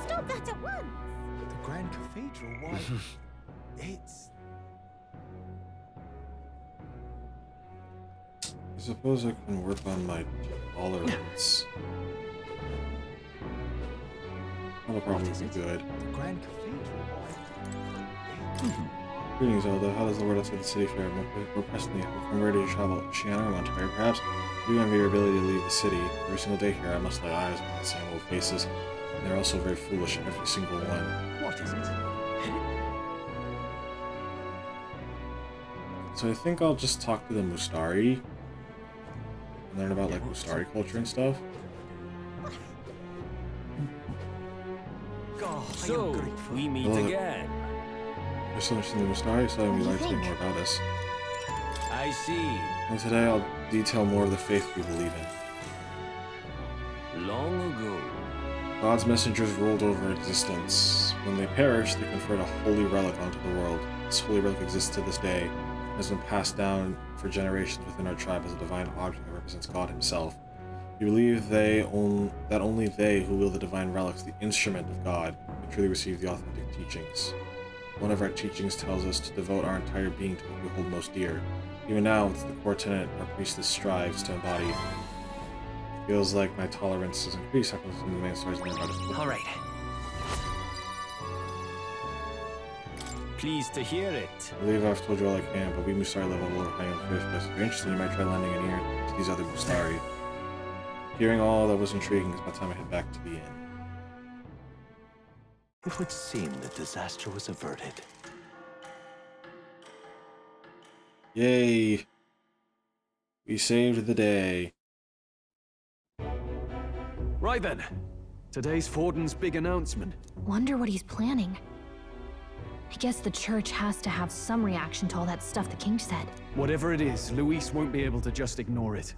Stop that at once! The Grand Cathedral, why? It's... I suppose I can work on my tolerance. That'll probably be good. The Grand Cathedral, Greetings, Elda. How does the word outside the city fare? We're pressing from ready to travel to Shiana or Ontario, perhaps? I do envy your ability to leave the city. Every single day here, I must lay eyes on the same old faces. And they're also very foolish, every single one. What is it? So I think I'll just talk to the Mustari and learn about like Mustari culture and stuff. So, we meet again. There's so much in the Mustari, so I'd like to know more about us. I see. And today I'll detail more of the faith we believe in. Long ago, God's messengers ruled over existence. When they perished, they conferred a holy relic onto the world. This holy relic exists to this day and has been passed down for generations within our tribe as a divine object that represents God himself. We believe that only they who wield the divine relics, the instrument of God, can truly receive the authentic teachings. One of our teachings tells us to devote our entire being to what we hold most dear. Even now, it's the core tenet our priestess strives to embody. Feels like my tolerance has increased after listening to the main stories about it. all right. Pleased to hear it. I believe I've told you all I can, but we Mustari live a little high on fish, but if you're interested, you might try lending an ear to these other Mustari. Hearing all that was intriguing is by the time I head back to the inn. It would seem that disaster was averted. Yay! We saved the day. Right then. Today's Forden's big announcement. Wonder what he's planning. I guess the church has to have some reaction to all that stuff the king said. Whatever it is, Luis won't be able to just ignore it.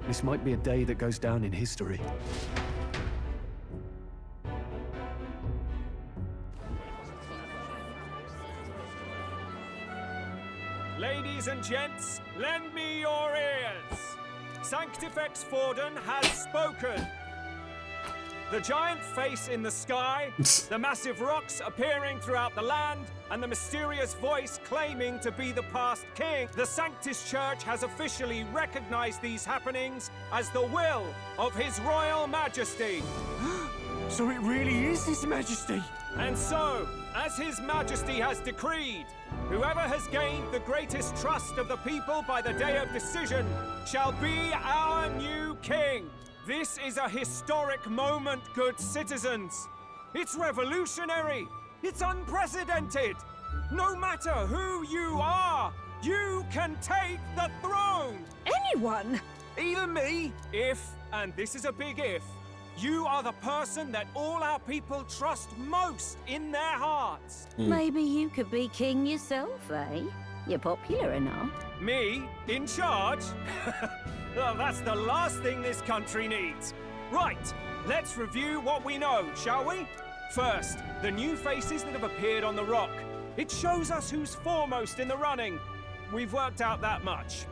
This might be a day that goes down in history. Ladies and gents, lend me your ears. Sanctifex Forden has spoken. The giant face in the sky, the massive rocks appearing throughout the land, and the mysterious voice claiming to be the past king. The Sanctus Church has officially recognized these happenings as the will of His Royal Majesty. So it really is His Majesty? And so, as His Majesty has decreed, whoever has gained the greatest trust of the people by the day of decision shall be our new king. This is a historic moment, good citizens. It's revolutionary. It's unprecedented. No matter who you are, you can take the throne. Anyone? Even me. If, and this is a big if, you are the person that all our people trust most in their hearts. Maybe you could be king yourself, eh? You're popular enough. Me? In charge? Well, that's the last thing this country needs. Right, let's review what we know, shall we? First, the new faces that have appeared on the rock. It shows us who's foremost in the running. We've worked out that much.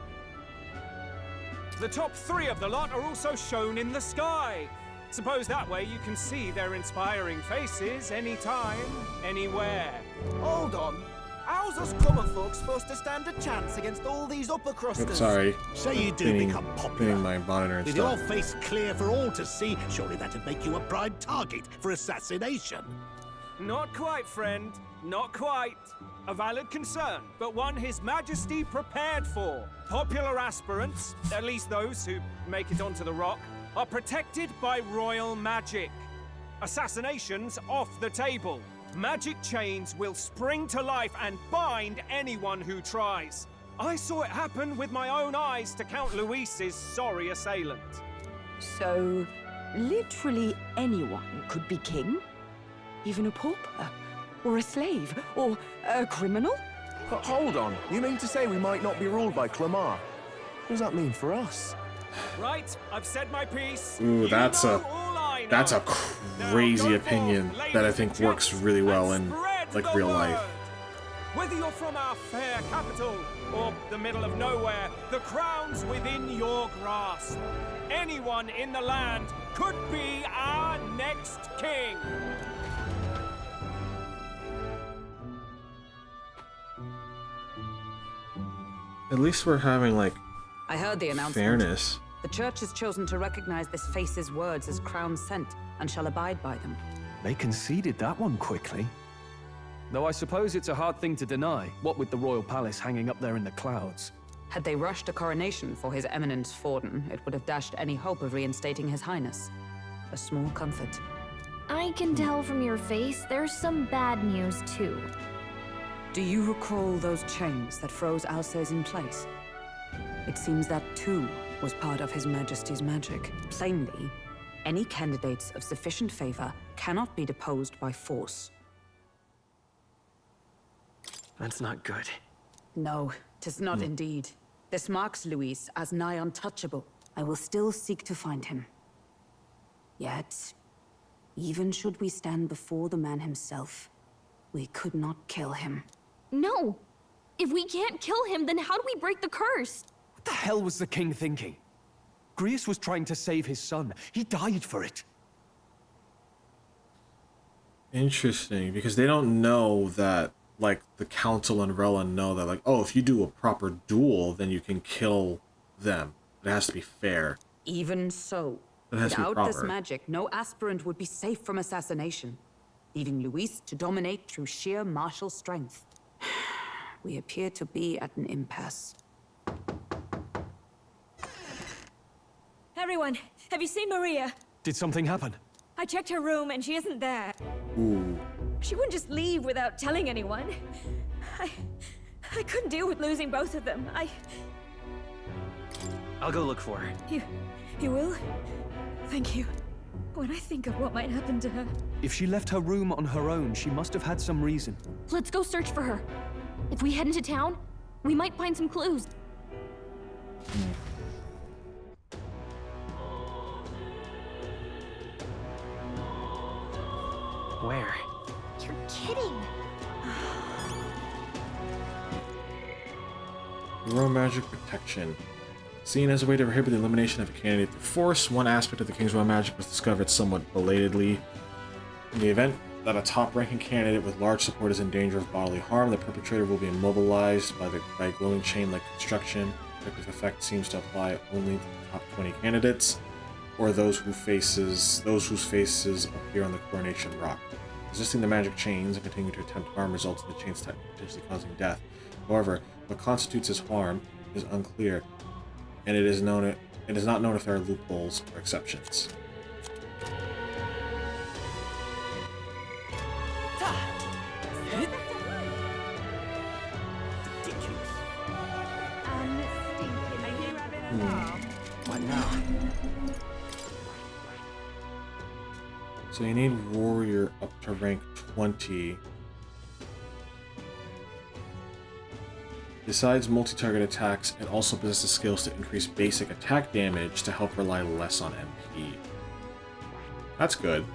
The top 3 of the lot are also shown in the sky. Suppose that way you can see their inspiring faces anytime, anywhere. Hold on. How's us common folk supposed to stand a chance against all these upper crusters? Sorry. Say you do become popular. My monitor and With stuff. your face clear for all to see, surely that'd make you a prime target for assassination. Not quite, friend. Not quite. A valid concern, but one His Majesty prepared for. Popular aspirants, at least those who make it onto the rock, are protected by royal magic. Assassinations off the table. Magic chains will spring to life and bind anyone who tries. I saw it happen with my own eyes to Count Luis's sorry assailant. So, literally anyone could be king? Even a pauper? Or a slave? Or a criminal? But hold on. You mean to say we might not be ruled by Clamar? What does that mean for us? Right, I've said my piece. Ooh, that's a crazy opinion that I think works really well in like real life. Whether you're from our fair capital or the middle of nowhere, the crown's within your grasp. Anyone in the land could be our next king. At least we're having like I heard the announcement. fairness. The church has chosen to recognize this face's words as crown sent and shall abide by them. They conceded that one quickly. Though I suppose it's a hard thing to deny, what with the royal palace hanging up there in the clouds. Had they rushed a coronation for His Eminence Forden, it would have dashed any hope of reinstating His Highness. A small comfort. I can tell from your face there's some bad news, too. Do you recall those chains that froze Alsace in place? It seems that too was part of His Majesty's magic. Plainly, any candidates of sufficient favor cannot be deposed by force. That's not good. No, 'tis not indeed. This marks Luis as nigh untouchable. I will still seek to find him. Yet, even should we stand before the man himself, we could not kill him. No! If we can't kill him, then how do we break the curse? What the hell was the king thinking? Grius was trying to save his son. He died for it. Interesting, because they don't know that, like, the Council and Rella know that, like, oh, if you do a proper duel, then you can kill them. It has to be fair. Even so, It has to be without this proper. magic, no aspirant would be safe from assassination, leaving Luis to dominate through sheer martial strength. We appear to be at an impasse. Everyone, have you seen Maria? Did something happen? I checked her room and she isn't there. Ooh. She wouldn't just leave without telling anyone. I couldn't deal with losing both of them. I'll go look for her. You will? Thank you. When I think of what might happen to her. If she left her room on her own, she must have had some reason. Let's go search for her. If we head into town, we might find some clues. Where? You're kidding. Royal magic protection. Seen as a way to prohibit the elimination of a candidate through force, one aspect of the King's Royal magic was discovered somewhat belatedly. In the event that a top-ranking candidate with large support is in danger of bodily harm, the perpetrator will be immobilized by a glowing chain-like construction. Protective effect seems to apply only to the top 20 candidates, or those whose faces appear on the coronation rock. Resisting the magic chains and continuing to attempt harm results in the chains potentially causing death. However, what constitutes as harm is unclear, and it is not known if there are loopholes or exceptions. What now? So you need warrior up to rank 20. Besides multi-target attacks, it also possesses skills to increase basic attack damage to help rely less on MP. That's good.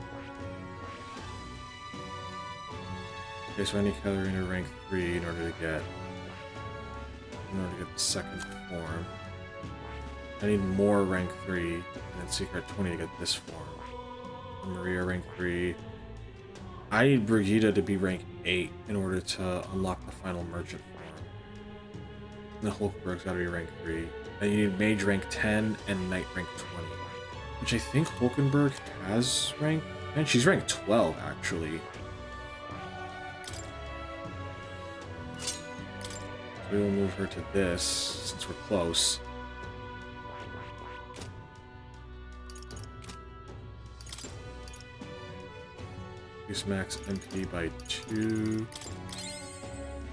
Okay, so I need Katarina rank 3 in order to get the second form. I need more rank 3 and then Secret 20 to get this form. And Maria rank 3. I need Brigitte to be rank 8 in order to unlock the final merchant form. And the Hulkberg's gotta be rank 3. And you need Mage rank 10 and Knight rank 20. Which I think Hulkenberg has rank, and she's rank 12 actually. So we'll move her to this since we're close. Increase max MP by 2.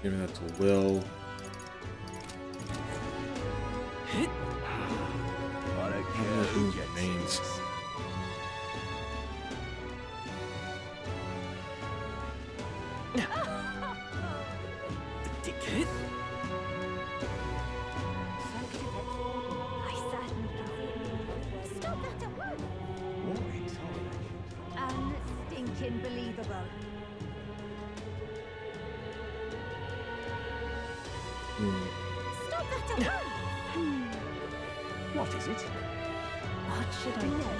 Giving that to Will. What a Who remains? Unstinking believable. Stop that at once! What is it? What should I know?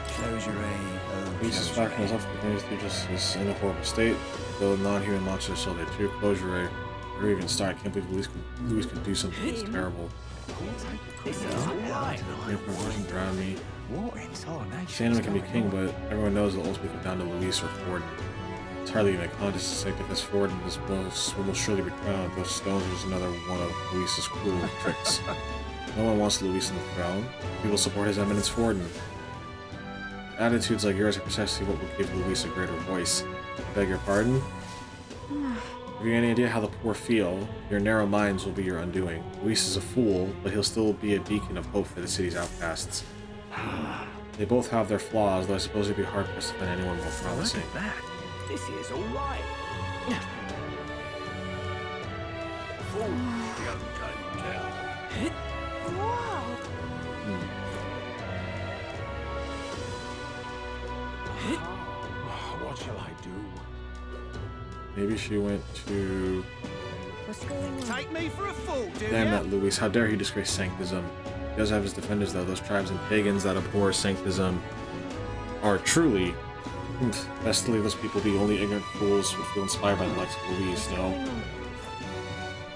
Closure A. Luis is back in his up for just is in a horrible state. Though non-human monsters saw their true closure ray. Or even start. I can't believe Luis could do something this terrible. Wasn't drown me. Sandman can be king, but everyone knows it'll ultimately come down to Luis or Forden. It's hardly even a contest. Sanctifus Forden will most surely be crowned. Those stones are just another one of Luis's cruel tricks. No one wants Luis on the throne. People support His Eminence Forden. Attitudes like yours are precisely what will give Luis a greater voice. I beg your pardon? Have you any idea how the poor feel? Your narrow minds will be your undoing. Luis is a fool, but he'll still be a beacon of hope for the city's outcasts. They both have their flaws, though I suppose it'd be hard for us to find anyone more promising. Look at that. This is all right. Fool, young gun. What shall I do? Maybe she went to... What's going on? Take me for a fool, do Damn ya? that Luis, how dare he disgrace sanctism. He does have his defenders though, those tribes and pagans that abhor sanctism are truly... Best to leave those people be. Only ignorant fools would feel inspired by the likes of Luis, no?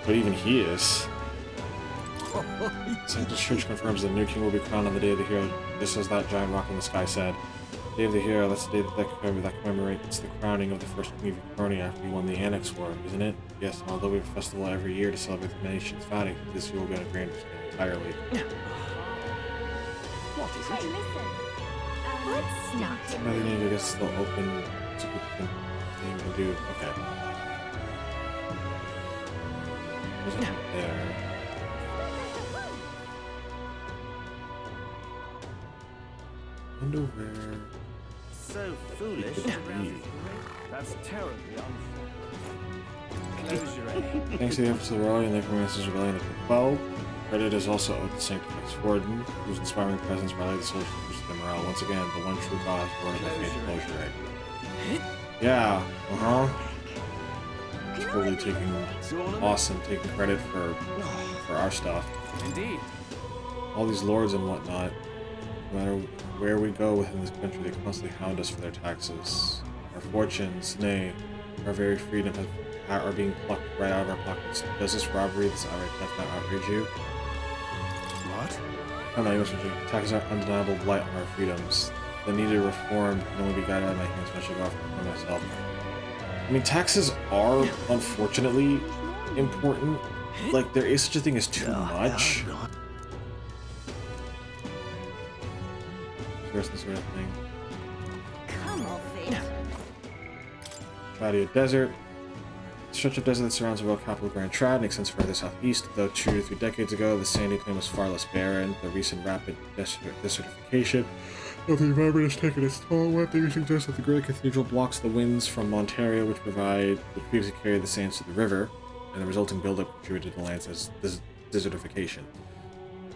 But even he is. Sanctus Church confirms the new king will be crowned on the day of the hero, just as that giant rock in the sky said. Day of the Hero, that's the day that commemorates the crowning of the first king of Ukraine after he won the Annex War, isn't it? Yes, and although we have a festival every year to celebrate the nation's founding, this year will be on a grand scale entirely. What is it? Hey, listen. Let's not. Another name, I guess, still open to thing to do. Okay. There's nothing there. I wonder where... So foolish. That's terribly unfair. Close your eye. Thanks to the efforts of the Royal and the Necromancer's Rebellion of 12, credit is also owed to Sanctifex Warden, whose inspiring presence rallied the soldiers to boost their morale. Once again, the one true cause for the faith closure rate. Yeah, Totally taking credit for our stuff. Indeed. All these lords and whatnot, no matter where we go within this country, they constantly hound us for their taxes. Our fortunes, nay, our very freedom are being plucked right out of our pockets. Does this robbery, this outright theft not outrage you? What? I'm not even switching. Taxes are undeniable blight on our freedoms. The needed reform can only be guided by my hands when I should go off for myself. I mean, taxes are, unfortunately, important. Like, there is such a thing as too much. This sort of thing. Come off it. Tradia Desert. The stretch of desert that surrounds the world capital Grand Trad and extends further southeast. Though 2 to 3 decades ago, the sandy plain was far less barren. The recent rapid desertification of the environment has taken its toll. One thing suggests that the Great Cathedral blocks the winds from Ontario, which previously carried the sands to the river, and the resulting buildup contributed to the land's desertification.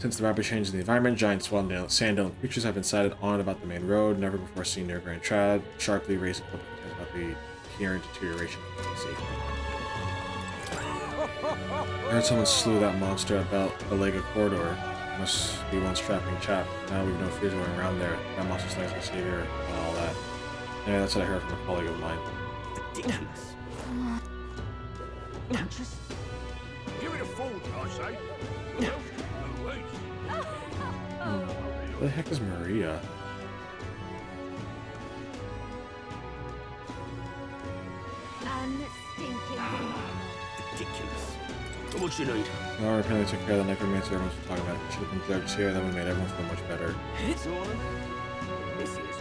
Since the rapid change in the environment, giant sand-dome creatures have been sighted on and about the main road, never before seen near Grand Trad, sharply raising public concerns about the inherent deterioration of public safety. I heard someone slew that monster at the Lega corridor. Must be one strapping chap. Now we've no fears going around there. That monster's like our savior and all that. Anyway, that's what I heard from a colleague of mine. Ridiculous. Just give it a fold, I say. Who the heck is Maria? Ridiculous. What you need? No, we apparently took care of the necromancer everyone was talking about. Should have been judged here, then we made everyone feel much better. This is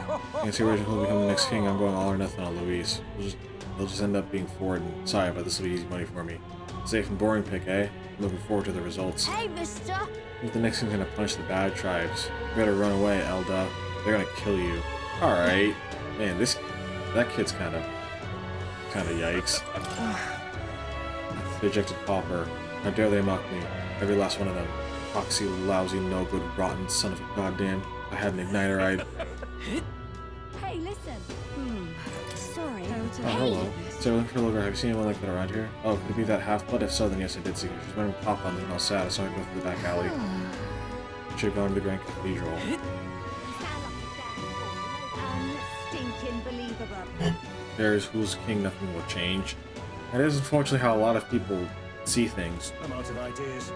alright. Can't see who will become the next king. I'm going all or nothing on Luis. He'll just end up being Ford, and sorry, but this will be easy money for me. Safe and boring pick, eh? I'm looking forward to the results. Hey, mister. I think the next thing's gonna punish the bad tribes. You better run away, Elda. They're gonna kill you. Alright. Man, that kid's kinda yikes. Dejected pauper. How dare they mock me? Every last one of them. Foxy, lousy, no good, rotten son of a goddamn. If I had an igniter, I'd... Hey, listen. Sorry. Oh, hello. So looking for a looker. Have you seen anyone like that around here? Oh, could it be that half-blood? If so, then yes, I did see her. She's wearing pop-on, looking all sad, so I go through the back alley. Should have gone to the Grand Cathedral. Stinking believable. There's who's king, nothing will change. That is unfortunately how a lot of people see things. I'm out of ideas.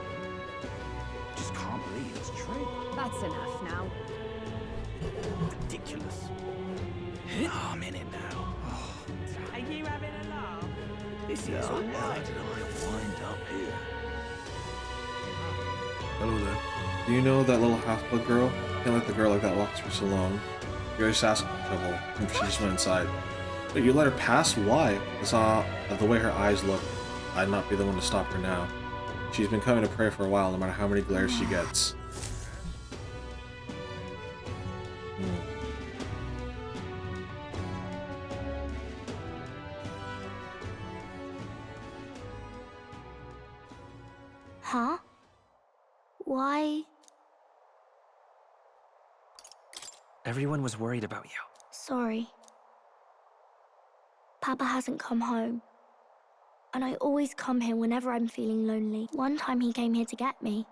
Just can't believe it's true. That's enough now. Ridiculous. Oh, I'm in it now. Are you having a laugh? This is alright. How did I wind up here? Hello there. Do you know that little half-blood girl? Can't let the girl like that walk through so long. You're just asking for trouble, and she just went inside. But you let her pass? Why? I saw the way her eyes look. I'd not be the one to stop her now. She's been coming to pray for a while, no matter how many glares she gets. Huh? Why? Everyone was worried about you. Sorry. Papa hasn't come home. And I always come here whenever I'm feeling lonely. One time he came here to get me.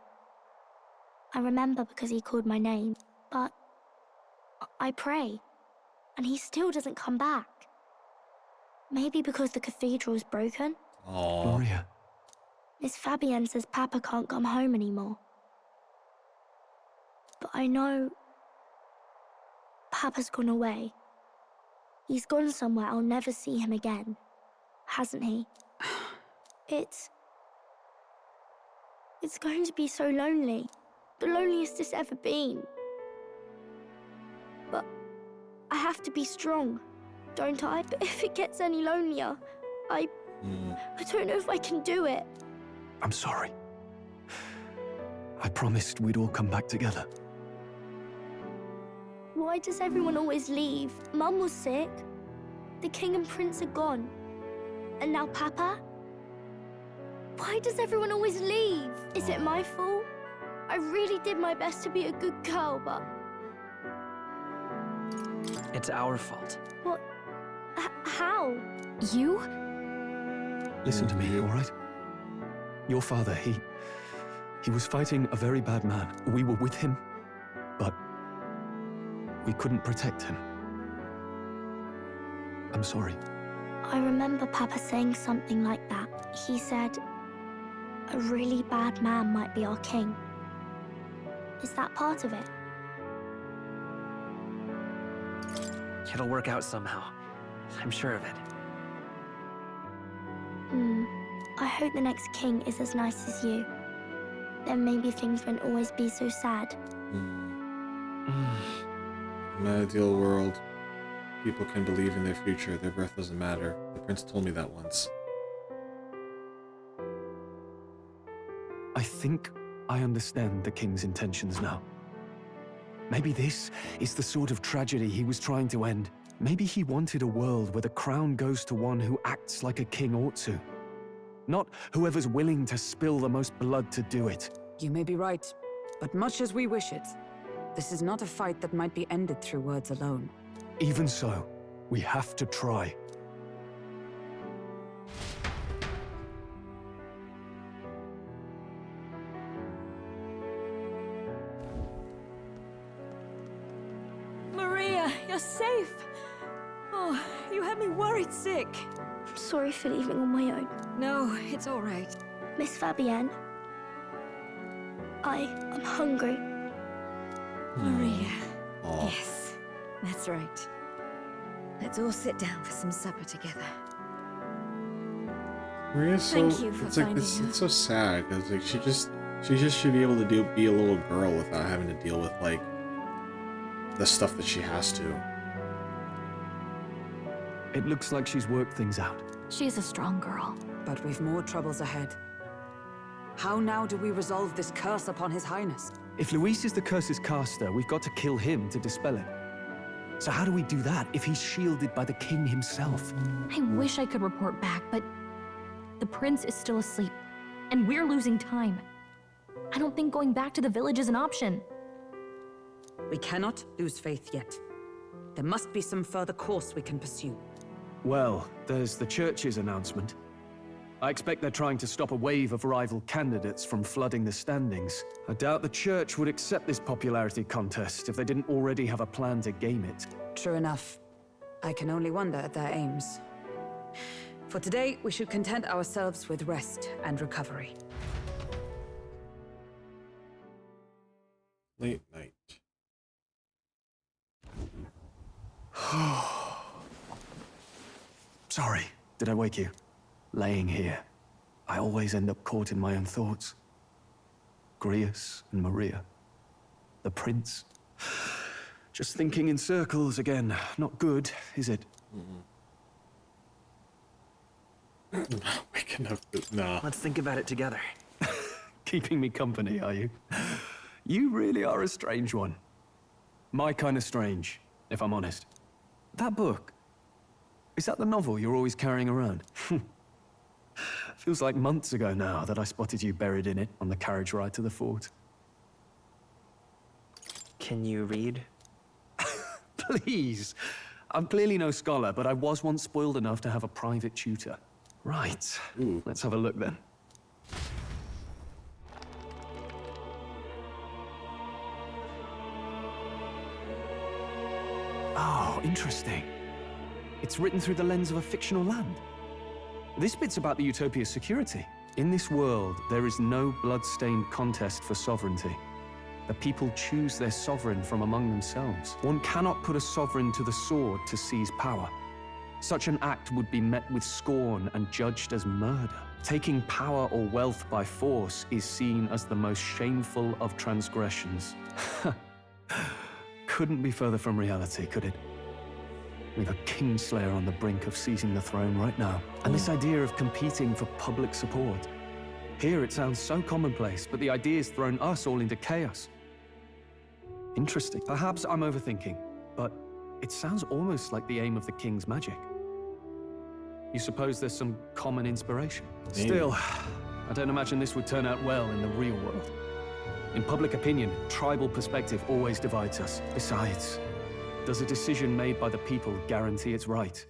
I remember because he called my name. But I pray. And he still doesn't come back. Maybe because the cathedral's broken? Aww. Maria. Miss Fabienne says Papa can't come home anymore. But I know Papa's gone away. He's gone somewhere I'll never see him again. Hasn't he? It's going to be so lonely. The loneliest it's ever been. But I have to be strong, don't I? But if it gets any lonelier, I don't know if I can do it. I'm sorry. I promised we'd all come back together. Why does everyone always leave? Mum was sick. The king and prince are gone. And now Papa? Why does everyone always leave? Is it my fault? I really did my best to be a good girl, but... It's our fault. What? How? You? Listen to me, all right? Your father, he was fighting a very bad man. We were with him, but we couldn't protect him. I'm sorry. I remember Papa saying something like that. He said, a really bad man might be our king. Is that part of it? It'll work out somehow. I'm sure of it. I hope the next king is as nice as you. Then maybe things won't always be so sad. In my ideal world, people can believe in their future. Their birth doesn't matter. The prince told me that once. I think I understand the king's intentions now. Maybe this is the sort of tragedy he was trying to end. Maybe he wanted a world where the crown goes to one who acts like a king ought to. Not whoever's willing to spill the most blood to do it. You may be right, but much as we wish it, this is not a fight that might be ended through words alone. Even so, we have to try. Maria, you're safe. Oh, you had me worried sick. I'm sorry for leaving on my own. No, it's all right. Miss Fabienne, I'm hungry. Maria. Yes, that's right. Let's all sit down for some supper together. Maria's so, Thank you for it's like finding this, her. it's so sad because like she just should be able to be a little girl without having to deal with like the stuff that she has to. It looks like she's worked things out. She's a strong girl. But we've more troubles ahead. How now do we resolve this curse upon His Highness? If Luis is the curse's caster, we've got to kill him to dispel it. So how do we do that if he's shielded by the king himself? I wish I could report back, but the prince is still asleep, and we're losing time. I don't think going back to the village is an option. We cannot lose faith yet. There must be some further course we can pursue. Well, there's the church's announcement. I expect they're trying to stop a wave of rival candidates from flooding the standings. I doubt the church would accept this popularity contest if they didn't already have a plan to game it. True enough. I can only wonder at their aims. For today, we should content ourselves with rest and recovery. Late night. Sorry, did I wake you? Laying here, I always end up caught in my own thoughts. Grius and Maria. The prince. Just thinking in circles again. Not good, is it? Waking up this. No. Let's think about it together. Keeping me company, are you? You really are a strange one. My kind of strange, if I'm honest. That book, is that the novel you're always carrying around? Feels like months ago now that I spotted you buried in it on the carriage ride to the fort. Can you read? Please. I'm clearly no scholar, but I was once spoiled enough to have a private tutor. Right. Let's have a look then. Oh, interesting. It's written through the lens of a fictional land. This bit's about the Utopia's security. In this world, there is no blood-stained contest for sovereignty. The people choose their sovereign from among themselves. One cannot put a sovereign to the sword to seize power. Such an act would be met with scorn and judged as murder. Taking power or wealth by force is seen as the most shameful of transgressions. Couldn't be further from reality, could it? We've a Kingslayer on the brink of seizing the throne right now. And this idea of competing for public support. Here it sounds so commonplace, but the idea's thrown us all into chaos. Interesting. Perhaps I'm overthinking, but it sounds almost like the aim of the King's magic. You suppose there's some common inspiration? Maybe. Still, I don't imagine this would turn out well in the real world. In public opinion, tribal perspective always divides us. Besides, does a decision made by the people guarantee it's right?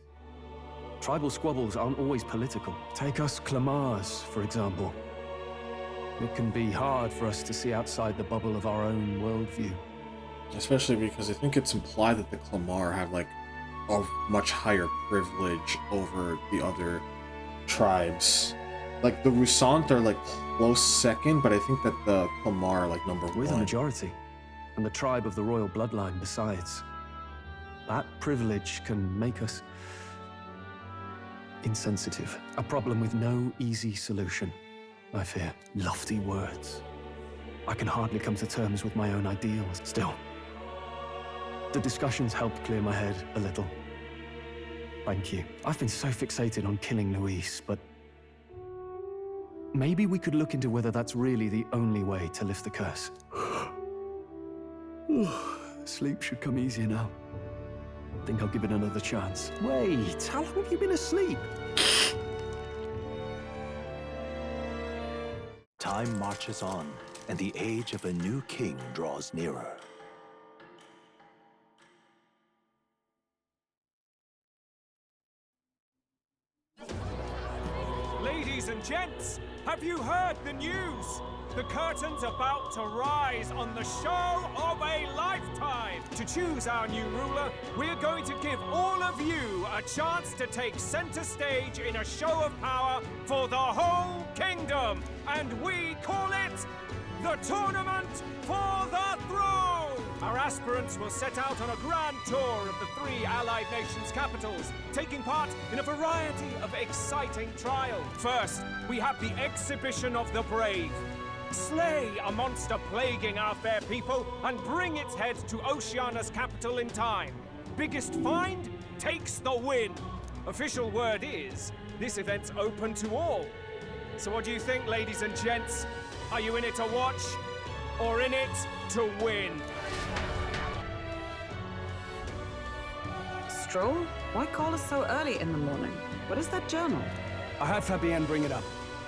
Tribal squabbles aren't always political. Take us Clamars, for example. It can be hard for us to see outside the bubble of our own worldview. Especially because I think it's implied that the Clamar have like a much higher privilege over the other tribes. Like the Rusant are like close second, but I think that the Clamar are like number one. We're the majority, and the tribe of the royal bloodline besides. That privilege can make us insensitive. A problem with no easy solution, I fear. Lofty words. I can hardly come to terms with my own ideals. Still, the discussions helped clear my head a little. Thank you. I've been so fixated on killing Luis, but maybe we could look into whether that's really the only way to lift the curse. Sleep should come easier now. Think I'll give it another chance. Wait, how long have you been asleep? Time marches on, and the age of a new king draws nearer. Ladies and gents, have you heard the news? The curtain's about to rise on the show of a lifetime. To choose our new ruler, we're going to give all of you a chance to take center stage in a show of power for the whole kingdom. And we call it the Tournament for the Throne. Our aspirants will set out on a grand tour of the 3 allied nations' capitals, taking part in a variety of exciting trials. First, we have the Exhibition of the Brave. Slay a monster plaguing our fair people and bring its head to Oceania's capital in time. Biggest find takes the win. Official word is, this event's open to all. So what do you think, ladies and gents? Are you in it to watch or in it to win? Stroll? Why call us so early in the morning? What is that journal? I had Fabienne bring it up.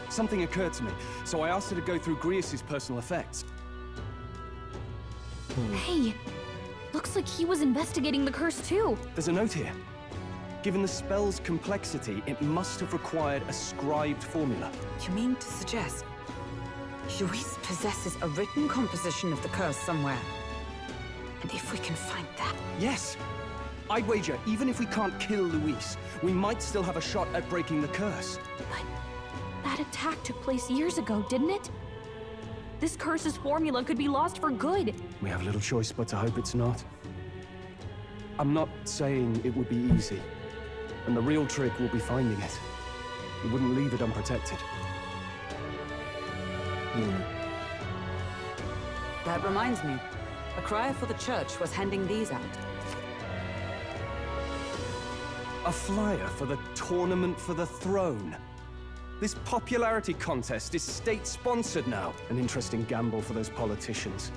Something occurred to me, so I asked her to go through Grius' personal effects. Hey, looks like he was investigating the curse too. There's a note here. Given the spell's complexity, it must have required a scribed formula. You mean to suggest Luis possesses a written composition of the curse somewhere? And if we can find that... Yes! I'd wager, even if we can't kill Luis, we might still have a shot at breaking the curse. But that attack took place years ago, didn't it? This curse's formula could be lost for good. We have little choice but to hope it's not. I'm not saying it would be easy, and the real trick will be finding it. We wouldn't leave it unprotected. That reminds me. A crier for the church was handing these out. A flyer for the Tournament for the Throne. This popularity contest is state-sponsored now. An interesting gamble for those politicians.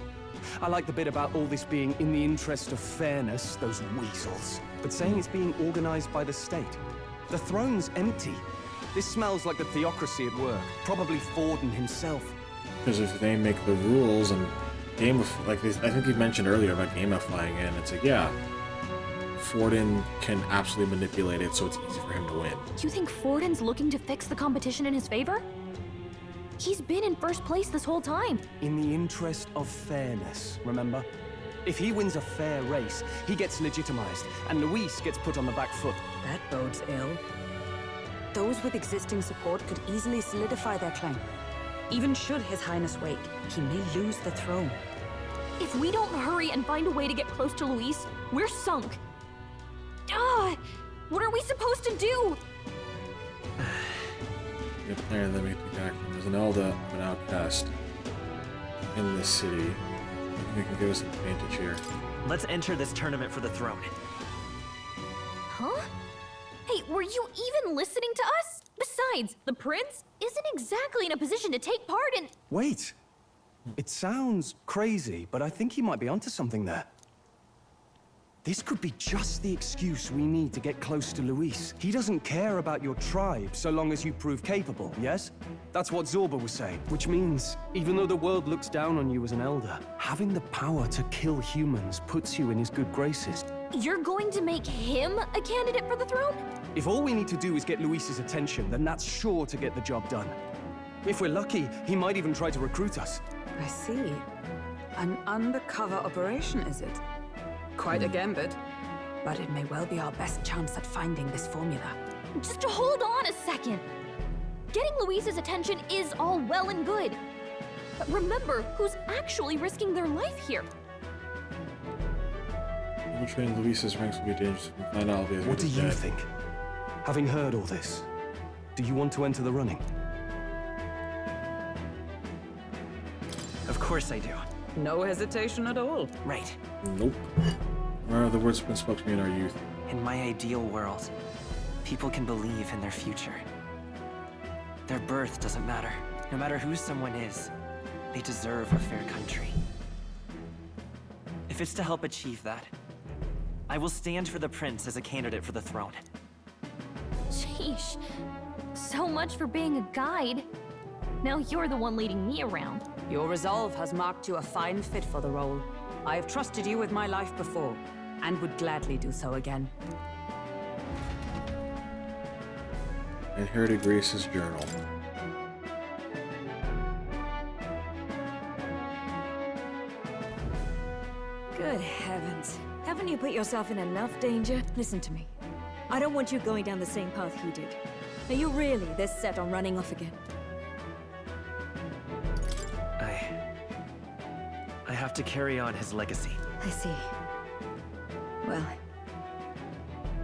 I like the bit about all this being in the interest of fairness, those weasels. But saying it's being organized by the state. The throne's empty. This smells like the theocracy at work. Probably Forden himself. Because if they make the rules and I think you mentioned earlier about gamifying it, and it's like, yeah, Forden can absolutely manipulate it so it's easy for him to win. You think Forden's looking to fix the competition in his favor? He's been in first place this whole time. In the interest of fairness, remember? If he wins a fair race, he gets legitimized, and Luis gets put on the back foot. That bodes ill. Those with existing support could easily solidify their claim. Even should His Highness wake, he may lose the throne. If we don't hurry and find a way to get close to Luis, we're sunk. What are we supposed to do? Good plan, then we take action. There's an Elda, an outcast in this city. I think they can give us an advantage here. Let's enter this tournament for the throne. Huh? Hey, were you even listening to us? Besides, the prince isn't exactly in a position to take part in— Wait! It sounds crazy, but I think he might be onto something there. This could be just the excuse we need to get close to Luis. He doesn't care about your tribe so long as you prove capable, yes? That's what Zorba was saying. Which means, even though the world looks down on you as an elder, having the power to kill humans puts you in his good graces. You're going to make him a candidate for the throne? If all we need to do is get Luis's attention, then that's sure to get the job done. If we're lucky, he might even try to recruit us. I see. An undercover operation, is it? Quite a gambit. But it may well be our best chance at finding this formula. Just hold on a second. Getting Luis's attention is all well and good. But remember who's actually risking their life here. Overtraining Luis's ranks will be dangerous. Find out what do you think? Having heard all this, do you want to enter the running? Of course I do. No hesitation at all. Right. Nope. Where are the words been spoken to me in our youth? In my ideal world, people can believe in their future. Their birth doesn't matter. No matter who someone is, they deserve a fair country. If it's to help achieve that, I will stand for the prince as a candidate for the throne. Sheesh. So much for being a guide. Now you're the one leading me around. Your resolve has marked you a fine fit for the role. I have trusted you with my life before, and would gladly do so again. Inherited Grace's journal. Good heavens. Haven't you put yourself in enough danger? Listen to me. I don't want you going down the same path he did. Are you really this set on running off again? I have to carry on his legacy. I see. Well,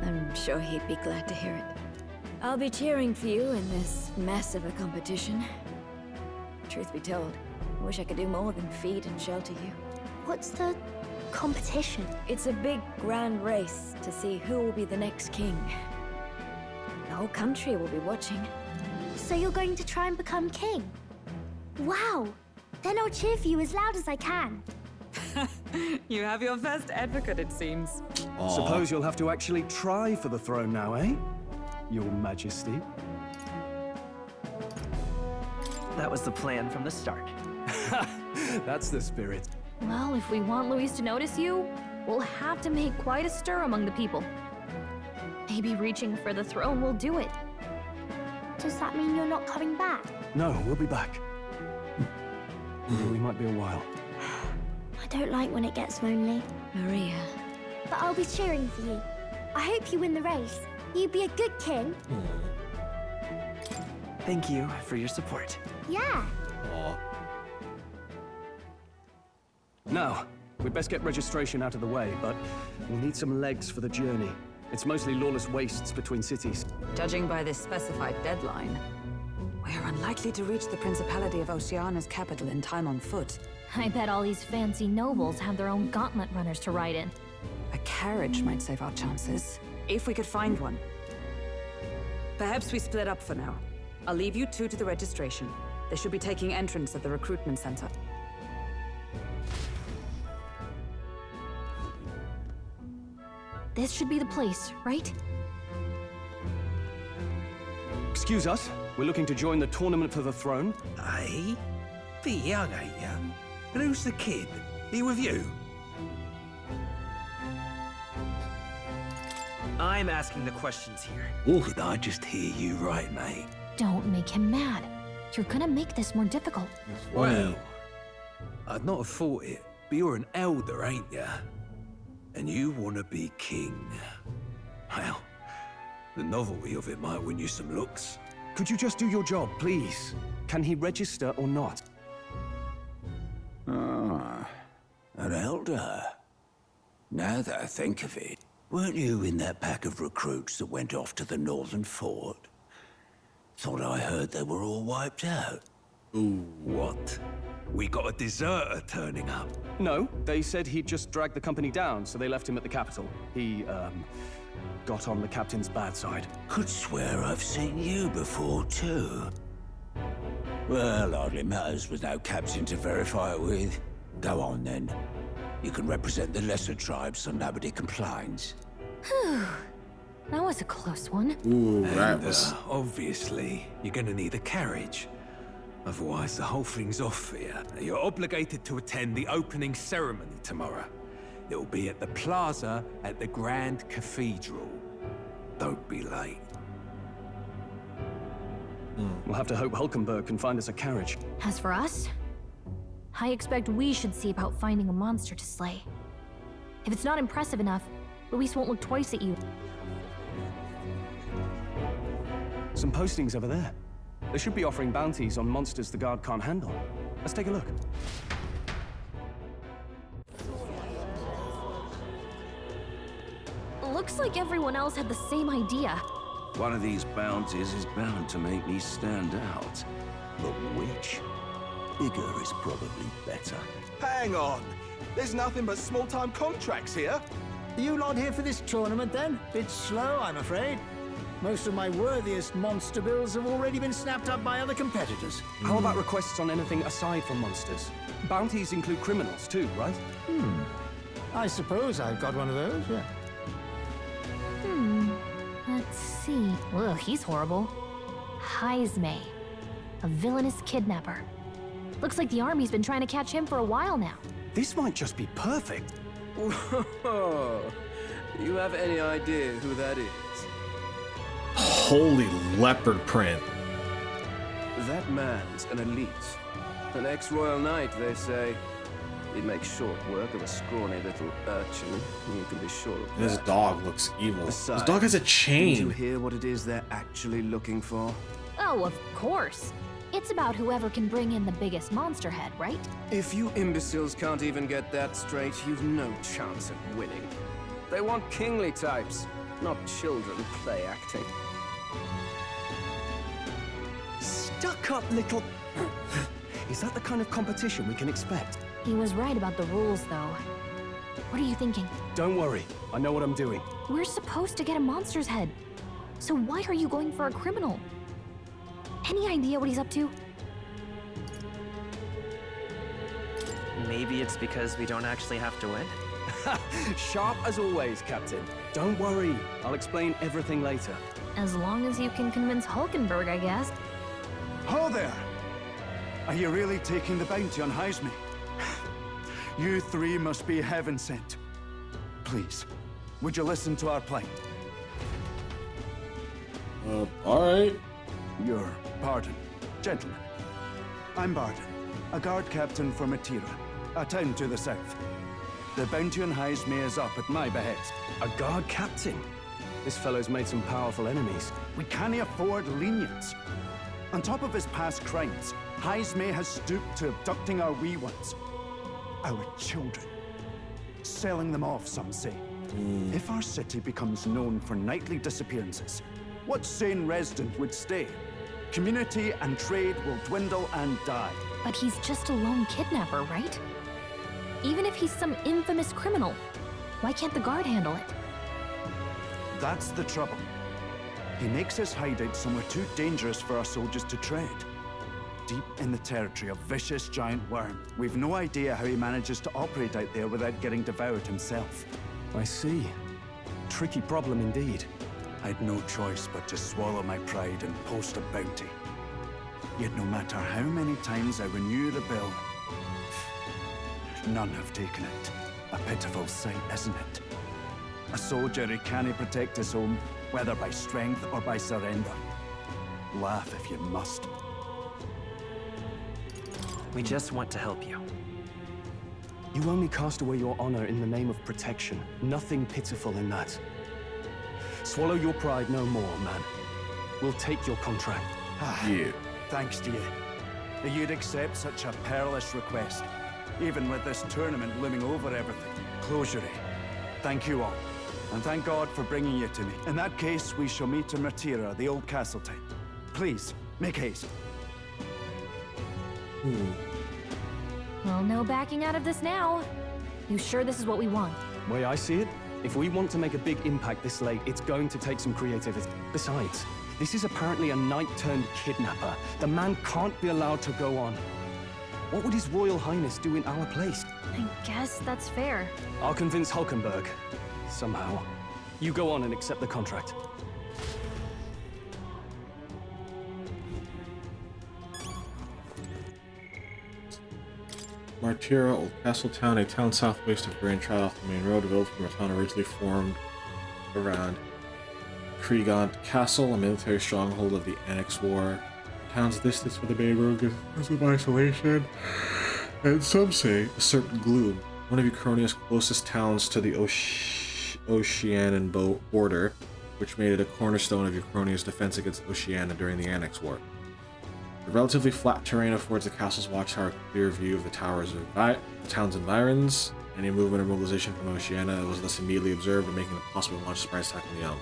I'm sure he'd be glad to hear it. I'll be cheering for you in this mess of a competition. Truth be told, I wish I could do more than feed and shelter you. What's the competition? It's a big, grand race to see who will be the next king. The whole country will be watching. So you're going to try and become king? Wow! Then I'll cheer for you as loud as I can. You have your first advocate, it seems. Aww. Suppose you'll have to actually try for the throne now, eh? Your Majesty. That was the plan from the start. That's the spirit. Well, if we want Luis to notice you, we'll have to make quite a stir among the people. Maybe reaching for the throne will do it. Does that mean you're not coming back? No, we'll be back. We might be a while. I don't like when it gets lonely. Maria. But I'll be cheering for you. I hope you win the race. You'd be a good king. Thank you for your support. Yeah. Aww. Now, we'd best get registration out of the way, but we'll need some legs for the journey. It's mostly lawless wastes between cities. Judging by this specified deadline, we're unlikely to reach the Principality of Oceana's capital in time on foot. I bet all these fancy nobles have their own gauntlet runners to ride in. A carriage might save our chances, if we could find one. Perhaps we split up for now. I'll leave you two to the registration. They should be taking entrance at the recruitment center. This should be the place, right? Excuse us, we're looking to join the tournament for the throne. Eh? Bit young, ain't ya? And who's the kid? He with you? I'm asking the questions here. Did I just hear you right, mate? Don't make him mad. You're gonna make this more difficult. Well, I'd not have thought it, but you're an elder, ain't ya? And you want to be king. Well, the novelty of it might win you some looks. Could you just do your job, please? Can he register or not? Ah, an elder. Now that I think of it, weren't you in that pack of recruits that went off to the northern fort? Thought I heard they were all wiped out. Ooh, what? We got a deserter turning up. No, they said he'd just dragged the company down, so they left him at the capital. He, got on the captain's bad side. Could swear I've seen you before, too. Well, hardly matters with no captain to verify it with. Go on, then. You can represent the lesser tribes so nobody complains. Whew. That was a close one. Ooh, And, obviously, you're gonna need a carriage. Otherwise, the whole thing's off for you. You're obligated to attend the opening ceremony tomorrow. It'll be at the plaza at the Grand Cathedral. Don't be late. We'll have to hope Hulkenberg can find us a carriage. As for us, I expect we should see about finding a monster to slay. If it's not impressive enough, Luis won't look twice at you. Some postings over there. They should be offering bounties on monsters the guard can't handle. Let's take a look. Looks like everyone else had the same idea. One of these bounties is bound to make me stand out. But which? Bigger is probably better. Hang on! There's nothing but small-time contracts here. Are you not here for this tournament, then? Bit slow, I'm afraid. Most of my worthiest monster bills have already been snapped up by other competitors. How about requests on anything aside from monsters? Bounties include criminals too, right? I suppose I've got one of those, yeah. Let's see. Ugh, he's horrible. Heisme, a villainous kidnapper. Looks like the army's been trying to catch him for a while now. This might just be perfect. Whoa. You have any idea who that is? Holy leopard print. That man's an elite. An ex-royal knight, they say. He makes short work of a scrawny little urchin. You can be sure of that. This dog looks evil. Besides, This dog has a chain. Did you hear what it is they're actually looking for? Oh, of course. It's about whoever can bring in the biggest monster head, right? If you imbeciles can't even get that straight, you've no chance at winning. They want kingly types, not children play acting. Stuck-up little... Is that the kind of competition we can expect? He was right about the rules, though. What are you thinking? Don't worry, I know what I'm doing. We're supposed to get a monster's head. So why are you going for a criminal? Any idea what he's up to? Maybe it's because we don't actually have to win? Sharp as always, Captain. Don't worry, I'll explain everything later. As long as you can convince Hulkenberg, I guess. Ho there! Are you really taking the bounty on Heisme? You three must be heaven sent. Please, would you listen to our plight? Alright. Your pardon, gentlemen. I'm Barden, a guard captain for Matira, a town to the south. The bounty on Heisme is up at my behest. A guard captain? This fellow's made some powerful enemies. We can't afford lenience. On top of his past crimes, Heisme has stooped to abducting our wee ones. Our children. Selling them off, some say. If our city becomes known for nightly disappearances, what sane resident would stay? Community and trade will dwindle and die. But he's just a lone kidnapper, right? Even if he's some infamous criminal, why can't the guard handle it? That's the trouble. He makes his hideout somewhere too dangerous for our soldiers to tread. Deep in the territory of vicious giant worm. We've no idea how he manages to operate out there without getting devoured himself. I see. Tricky problem indeed. I'd no choice but to swallow my pride and post a bounty. Yet no matter how many times I renew the bill, none have taken it. A pitiful sight, isn't it? A soldier who can't protect his home, whether by strength or by surrender. Laugh if you must. We just want to help you. You only cast away your honor in the name of protection. Nothing pitiful in that. Swallow your pride no more, man. We'll take your contract. You. Thanks to you. That you'd accept such a perilous request, even with this tournament looming over everything. Closure. Thank you all. And thank God for bringing you to me. In that case, we shall meet in Martira, the old castle type. Please, make haste. Well, no backing out of this now. You sure this is what we want? Way I see it, if we want to make a big impact this late, it's going to take some creativity. Besides, this is apparently a knight-turned-kidnapper. The man can't be allowed to go on. What would His Royal Highness do in our place? I guess that's fair. I'll convince Hulkenberg. Somehow. You go on and accept the contract. Martira, Old Castle Town, a town southwest of Grand Trial off the main road, developed from a town originally formed around Kriegant Castle, a military stronghold of the Annex War. The town's distance from the main road gives of isolation, and some say a certain gloom. One of Uchronia's closest towns to the Oceanian border, which made it a cornerstone of Uchronia's defense against Oceania during the Annex War. The relatively flat terrain affords the castle's watchtower a clear view of the town's environs. Any movement or mobilization from Oceania was thus immediately observed, and making it possible to launch a surprise attack on the elm.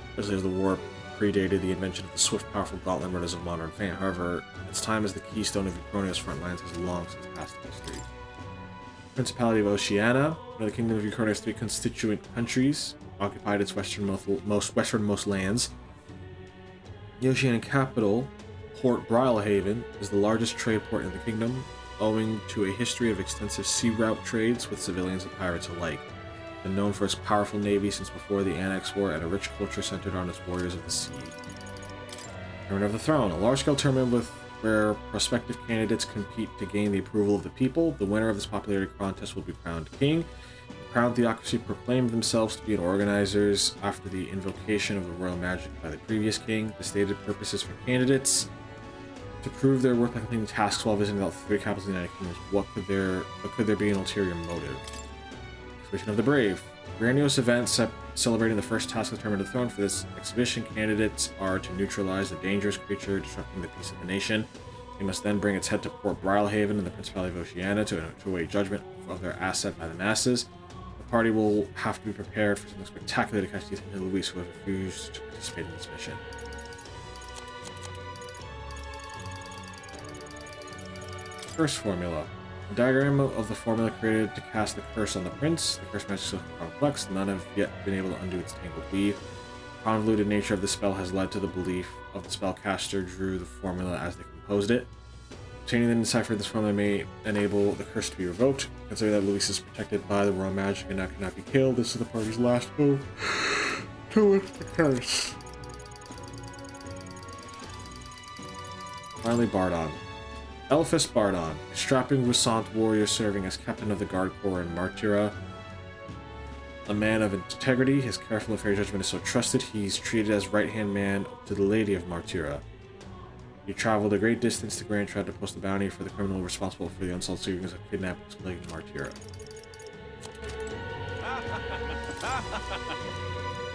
Especially as the war predated the invention of the swift, powerful gauntlet runners of modern fame. However, its time as the keystone of Uchronia's front lines has long since passed history. Principality of Oceania, one of the Kingdom of Uchronia's 3 constituent countries, occupied its westernmost lands. The Oceanian capital, Port Brilhaven, is the largest trade port in the kingdom, owing to a history of extensive sea route trades with civilians and pirates alike. Been known for its powerful navy since before the Annex War and a rich culture centered on its warriors of the sea. Tournament of the Throne, a large-scale tournament where prospective candidates compete to gain the approval of the people. The winner of this popularity contest will be crowned king. The Crown Theocracy proclaimed themselves to be organizers after the invocation of the royal magic by the previous king. The stated purposes for candidates: to prove their worth by completing tasks while visiting all 3 capitals of the United Kingdoms. What could there be an ulterior motive? Exhibition of the Brave. Grandiose event celebrating the first task of the Tournament of the Throne. For this exhibition, candidates are to neutralize a dangerous creature disrupting the peace of the nation. They must then bring its head to Port Brilhaven in the Principality of Oceania to await judgment of their asset by the masses. The party will have to be prepared for something spectacular to catch the attention of Luis, who has refused to participate in this mission. Curse formula. A diagram of the formula created to cast the curse on the prince. The curse magic is so complex, none have yet been able to undo its tangled weave. The convoluted nature of the spell has led to the belief of the spellcaster drew the formula as they composed it. Obtaining and deciphering this formula may enable the curse to be revoked. Consider that Luis is protected by the royal magic and now cannot be killed. This is the party's last hope to lift the curse. Finally, Bardon. Elphus Bardon, a strapping Rusant warrior serving as captain of the Guard Corps in Martira. A man of integrity, his careful and fair judgment is so trusted, he's treated as right-hand man to the Lady of Martira. He traveled a great distance to Grand Trial to post the bounty for the criminal responsible for the unsolved series of kidnappings plaguing Martira.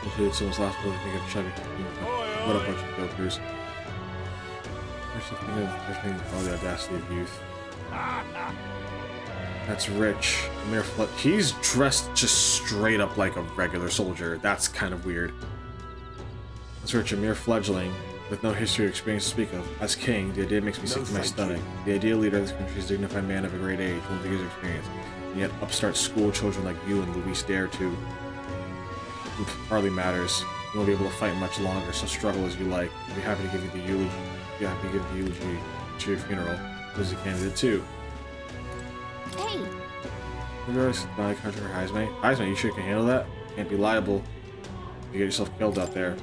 Included someone's last bullet, I think I've tried to what a bunch of jokers. Oh, the audacity of youth. That's Rich. He's dressed just straight up like a regular soldier. That's kind of weird. That's Rich, a mere fledgling with no history or experience to speak of. As king, the idea makes me sick to my stomach. The ideal leader of this country is a dignified man of a great age, with years of experience. And yet upstart school children like you and Luis dare to. Hardly matters. You won't be able to fight much longer, so struggle as you like. I'll be happy to give you the eulogy. Be happy to give the eulogy to your funeral. Who's a candidate too? Hey! Regards my country for Heisme. Heisme, you sure can handle that? Can't be liable. You get yourself killed out there.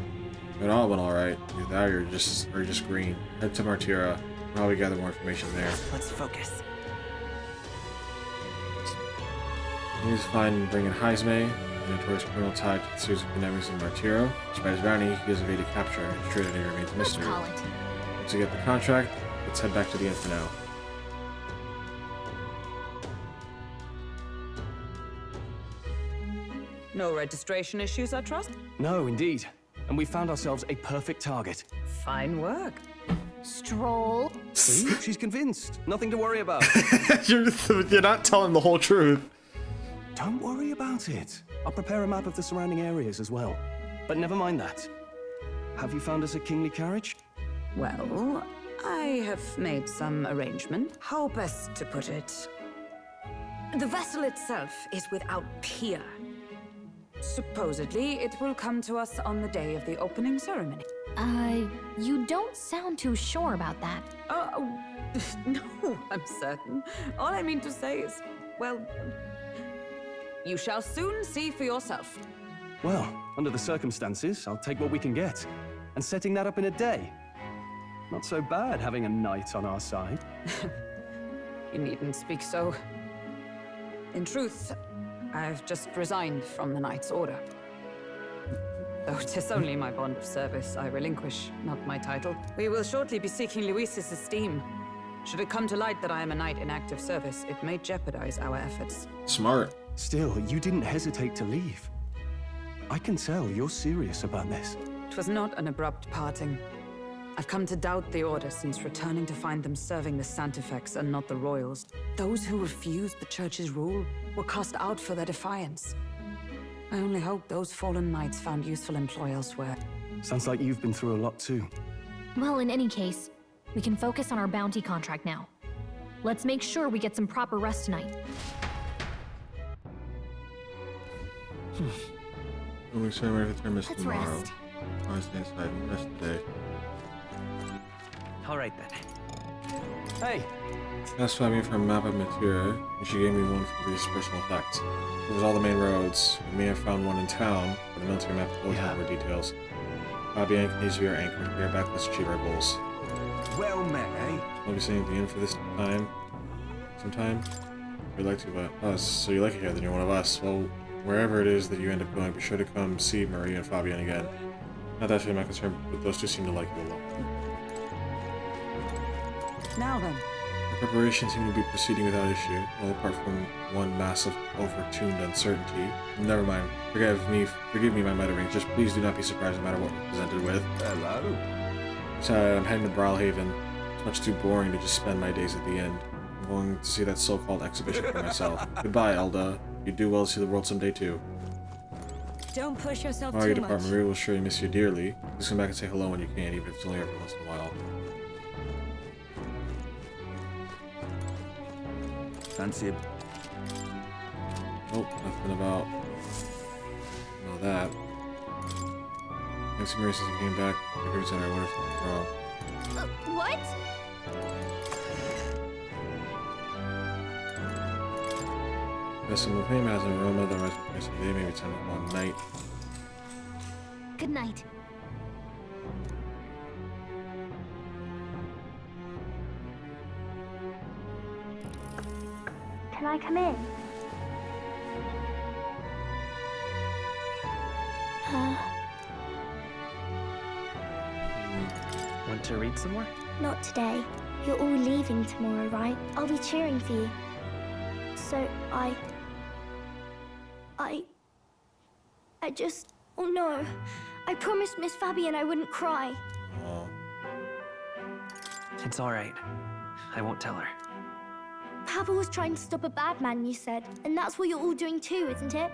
It all went alright. Either that or you're just green. Head to Martira. Probably gather more information there. Let's focus. You need to find and bring in Heisme, a notorious criminal tied to the series of kidnappings in Martiro. Despite his bounty, he has evaded capture, and his traitor remains a mystery. Let's call it. Once you get the contract, let's head back to the inn for now. No registration issues, I trust? No, indeed. And we found ourselves a perfect target. Fine work. Stroll. See? She's convinced. Nothing to worry about. You're not telling the whole truth. Don't worry about it. I'll prepare a map of the surrounding areas as well. But never mind that. Have you found us a kingly carriage? Well, I have made some arrangement. How best to put it? The vessel itself is without peer. Supposedly, it will come to us on the day of the opening ceremony. You don't sound too sure about that. No, I'm certain. All I mean to say is, well, you shall soon see for yourself. Well, under the circumstances, I'll take what we can get. And setting that up in a day. Not so bad having a knight on our side. You needn't speak so. In truth, I've just resigned from the Knight's Order. Though 'tis only my bond of service I relinquish, not my title. We will shortly be seeking Luis's esteem. Should it come to light that I am a knight in active service, it may jeopardize our efforts. Smart. Still, you didn't hesitate to leave. I can tell you're serious about this. It was not an abrupt parting. I've come to doubt the Order since returning to find them serving the Santifex and not the Royals. Those who refused the Church's rule were cast out for their defiance. I only hope those fallen knights found useful employ elsewhere. Sounds like you've been through a lot too. Well, in any case, we can focus on our bounty contract now. Let's make sure we get some proper rest tonight. We'll be ready for the Let's tomorrow. rest. I'll stay inside and rest today. All right then. Hey! Asked Fabian for a map of Materia, and she gave me one for these personal effects. It was all the main roads. We may have found one in town, but a military map always has more details. Fabian can use your anchor to clear back. Let's achieve our goals. Well met, eh? I'll be staying at the inn for this time. Sometime? We'd like to, but us. So you like it here, then you're one of us. Well, wherever it is that you end up going, be sure to come see Maria and Fabian again. Not that really my concern, but those two seem to like you a lot. Now then. Our preparations seem to be proceeding without issue, all apart from one massive, overtuned uncertainty. Never mind. Forgive me, my muttering. Just please do not be surprised no matter what we're presented with. Hello. Sorry, I'm heading to Brawlhaven. It's much too boring to just spend my days at the inn. I'm going to see that so-called exhibition for myself. Goodbye, Elda. You do well to see the world someday too. Don't push yourself Mario too much. Department, Maria will surely miss you dearly. Please come back and say hello when you can, even if it's only every once in a while. Fancy it? Nope, nothing about that. Thanks to Mary since you came back. I agree with that. I wonder if something's wrong. What? There's some pain has an aroma that rests day, maybe it's a long night. Good night. Can I come in? Want to read some more? Not today. You're all leaving tomorrow, right? I'll be cheering for you. So I just... Oh no. I promised Miss Fabian I wouldn't cry. Oh. It's all right. I won't tell her. Pavel was trying to stop a bad man, you said. And that's what you're all doing too, isn't it?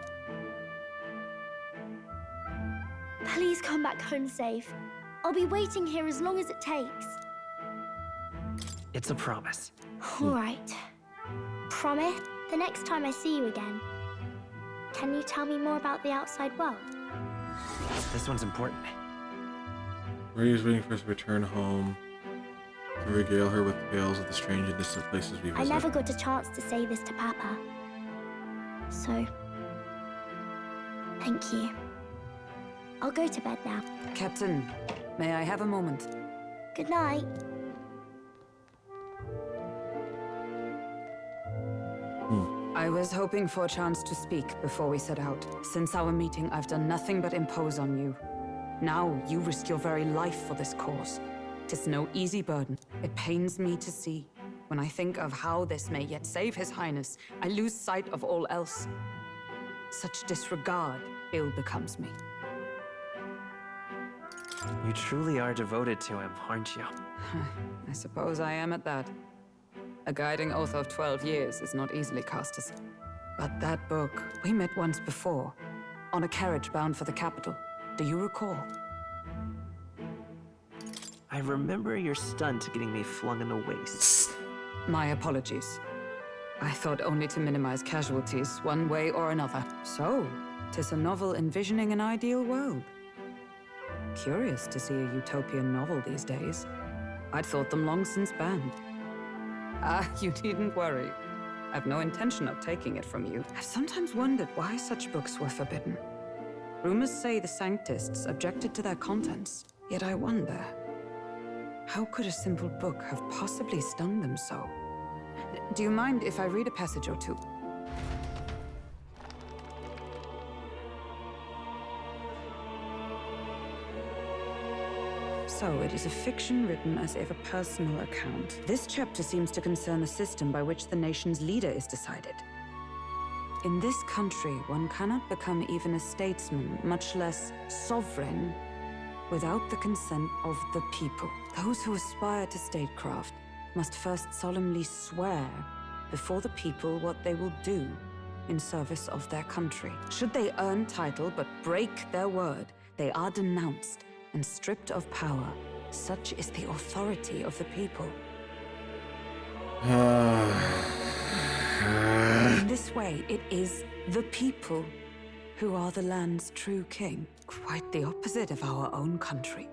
Please come back home safe. I'll be waiting here as long as it takes. It's a promise. All right. Promise? The next time I see you again. Can you tell me more about the outside world? This one's important. Ray is waiting for us to return home to regale her with tales of the strange and distant places we visit. I never got a chance to say this to Papa. So, thank you. I'll go to bed now. Captain, may I have a moment? Good night. I was hoping for a chance to speak before we set out. Since our meeting, I've done nothing but impose on you. Now you risk your very life for this cause. 'Tis no easy burden. It pains me to see. When I think of how this may yet save His Highness, I lose sight of all else. Such disregard ill becomes me. You truly are devoted to him, aren't you? I suppose I am at that. A guiding oath of 12 years is not easily cast aside. But that book, we met once before, on a carriage bound for the capital. Do you recall? I remember your stunt getting me flung in the waist. My apologies. I thought only to minimize casualties, one way or another. So, 'tis a novel envisioning an ideal world. Curious to see a utopian novel these days. I'd thought them long since banned. Ah, you needn't worry. I've no intention of taking it from you. I've sometimes wondered why such books were forbidden. Rumors say the Sanctists objected to their contents, yet I wonder, how could a simple book have possibly stung them so? Do you mind if I read a passage or two? So, it is a fiction written as if a personal account. This chapter seems to concern the system by which the nation's leader is decided. In this country, one cannot become even a statesman, much less sovereign, without the consent of the people. Those who aspire to statecraft must first solemnly swear before the people what they will do in service of their country. Should they earn title but break their word, they are denounced and stripped of power. Such is the authority of the people. In this way, it is the people who are the land's true king. Quite the opposite of our own country.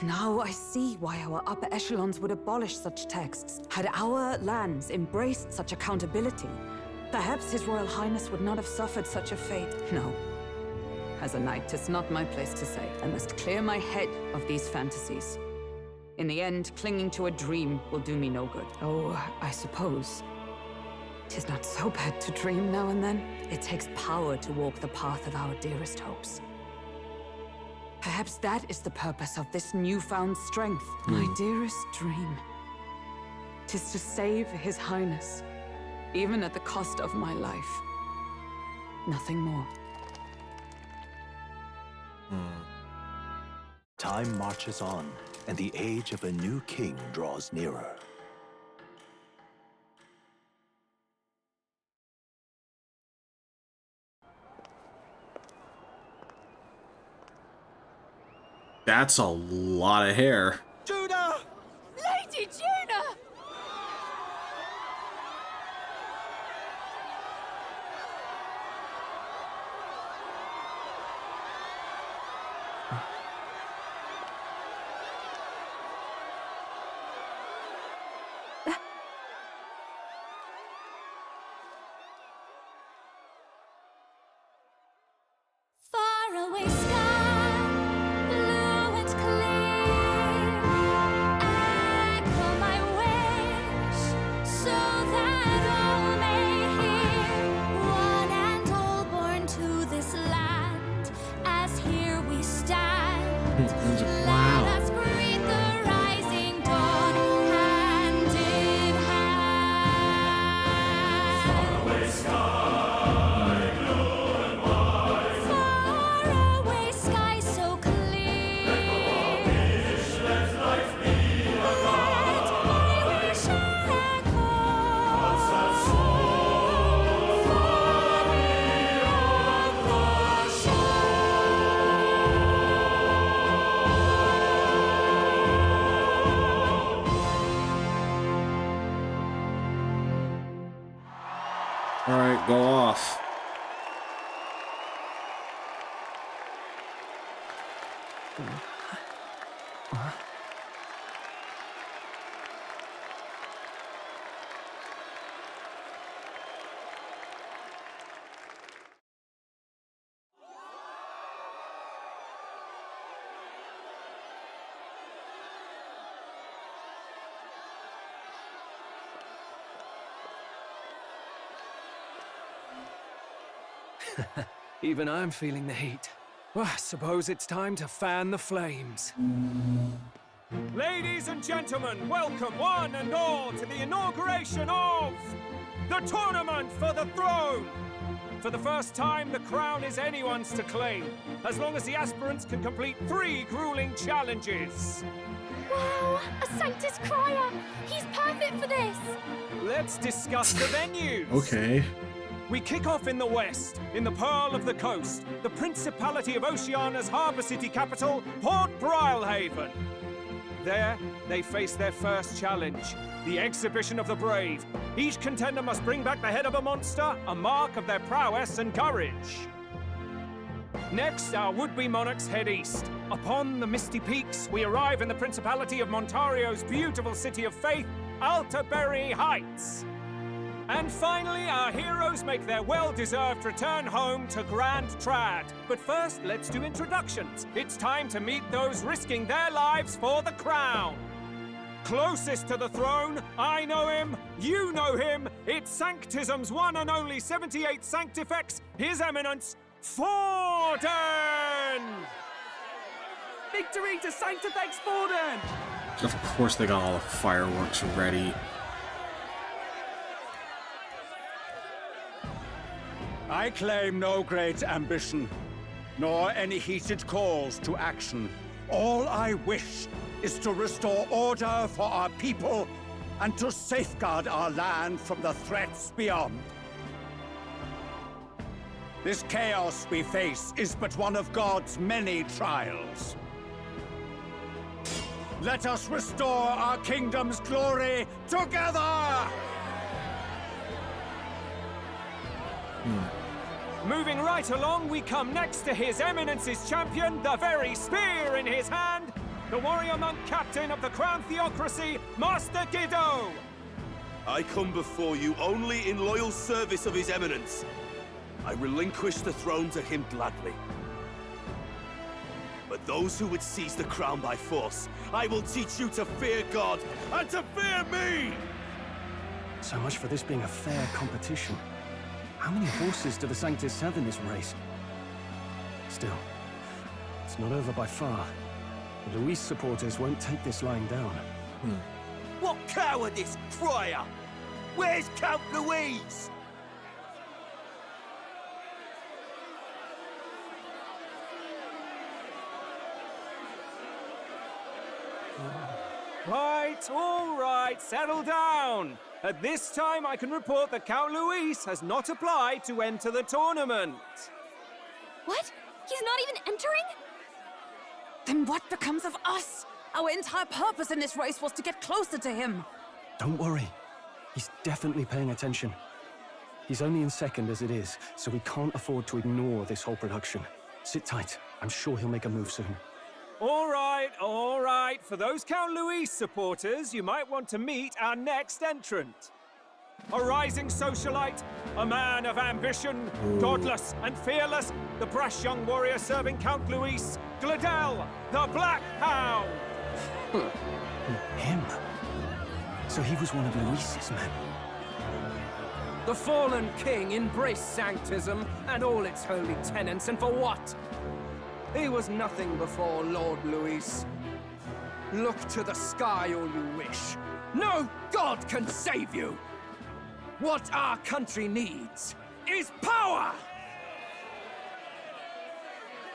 Now I see why our upper echelons would abolish such texts. Had our lands embraced such accountability, perhaps His Royal Highness would not have suffered such a fate. No. As a knight, 'tis not my place to say. I must clear my head of these fantasies. In the end, clinging to a dream will do me no good. Oh, I suppose 'tis not so bad to dream now and then. It takes power to walk the path of our dearest hopes. Perhaps that is the purpose of this newfound strength. My dearest dream. 'Tis to save His Highness, even at the cost of my life. Nothing more. Time marches on, and the age of a new king draws nearer. That's a lot of hair. Juna! Lady Juna! Far away sky, blue and clear. Echo my wish, so that all may hear. One and all born to this land, as here we stand. Let us greet the rising dawn, hand in hand. Far away sky. All right, go off. Even I'm feeling the heat. Well, I suppose it's time to fan the flames. Ladies and gentlemen, welcome one and all to the inauguration of the Tournament for the Throne! For the first time, the crown is anyone's to claim, as long as the aspirants can complete 3 grueling challenges. Wow, a Sanctus Crier! He's perfect for this! Let's discuss the venues. Okay. We kick off in the west, in the Pearl of the Coast, the Principality of Oceania's harbour city capital, Port Brilehaven. There, they face their first challenge, the Exhibition of the Brave. Each contender must bring back the head of a monster, a mark of their prowess and courage. Next, our would-be monarchs head east. Upon the misty peaks, we arrive in the Principality of Montario's beautiful city of faith, Altaberry Heights. And finally, our heroes make their well-deserved return home to Grand Trad. But first, let's do introductions. It's time to meet those risking their lives for the crown. Closest to the throne, I know him, you know him. It's Sanctism's one and only 78th Sanctifex, His Eminence, Forden! Victory to Sanctifex Forden! Of course they got all the fireworks ready. I claim no great ambition, nor any heated calls to action. All I wish is to restore order for our people and to safeguard our land from the threats beyond. This chaos we face is but one of God's many trials. Let us restore our kingdom's glory together! Moving right along, we come next to His Eminence's champion, the very spear in his hand, the warrior monk captain of the Crown Theocracy, Master Guido! I come before you only in loyal service of His Eminence. I relinquish the throne to him gladly. But those who would seize the crown by force, I will teach you to fear God and to fear me! So much for this being a fair competition. How many horses do the Sanctus have in this race? Still, it's not over by far. The Luis supporters won't take this lying down. What cowardice, Crier! Where's Count Louise? Right, all right, settle down. At this time, I can report that Count Luis has not applied to enter the tournament. What? He's not even entering? Then what becomes of us? Our entire purpose in this race was to get closer to him. Don't worry. He's definitely paying attention. He's only in second as it is, so we can't afford to ignore this whole production. Sit tight. I'm sure he'll make a move soon. All right, all right. For those Count Luis supporters, you might want to meet our next entrant. A rising socialite, a man of ambition, godless and fearless, the brash young warrior serving Count Luis, Gladel, the Black Hound. Him? So he was one of Luis's men. The fallen king embraced Sanctism and all its holy tenets, and for what? He was nothing before Lord Luis. Look to the sky all you wish. No god can save you! What our country needs is power!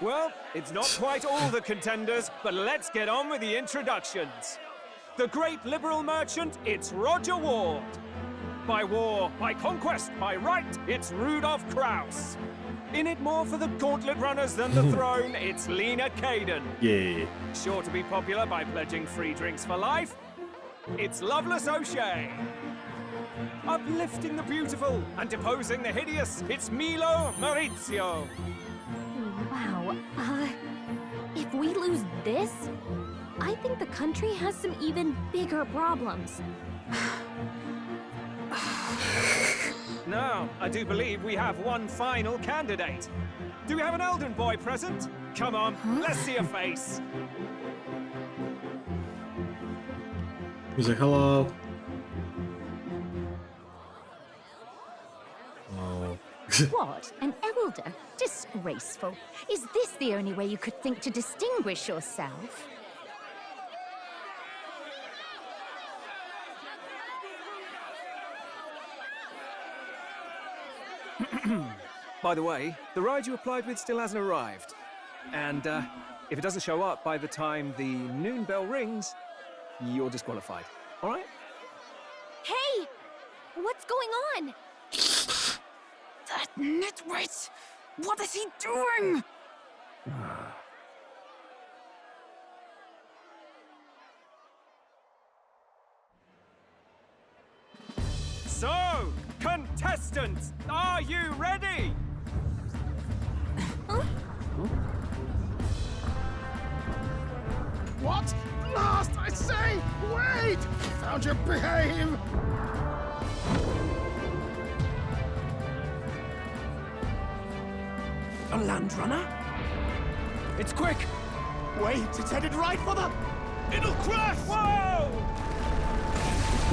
Well, it's not quite all the contenders, but let's get on with the introductions. The great liberal merchant, it's Roger Ward. By war, by conquest, by right, it's Rudolph Kraus. In it more for the gauntlet runners than the throne, it's Lena Caden. Yeah. Sure to be popular by pledging free drinks for life, it's Loveless O'Shea. Uplifting the beautiful and deposing the hideous, it's Milo Maurizio. Wow, if we lose this, I think the country has some even bigger problems. Now, I do believe we have one final candidate. Do we have an Elden boy present? Come on, let's see a face. He's like, hello. Oh. What? An elder? Disgraceful. Is this the only way you could think to distinguish yourself? By the way, the ride you applied with still hasn't arrived. And if it doesn't show up by the time the noon bell rings, you're disqualified. All right? Hey! What's going on? That nitwit! What is he doing? So, contestants, are you ready? What? Last, I say! Wait! Found your behave! A land runner? It's quick! Wait, it's headed right for the... It'll crash! Whoa!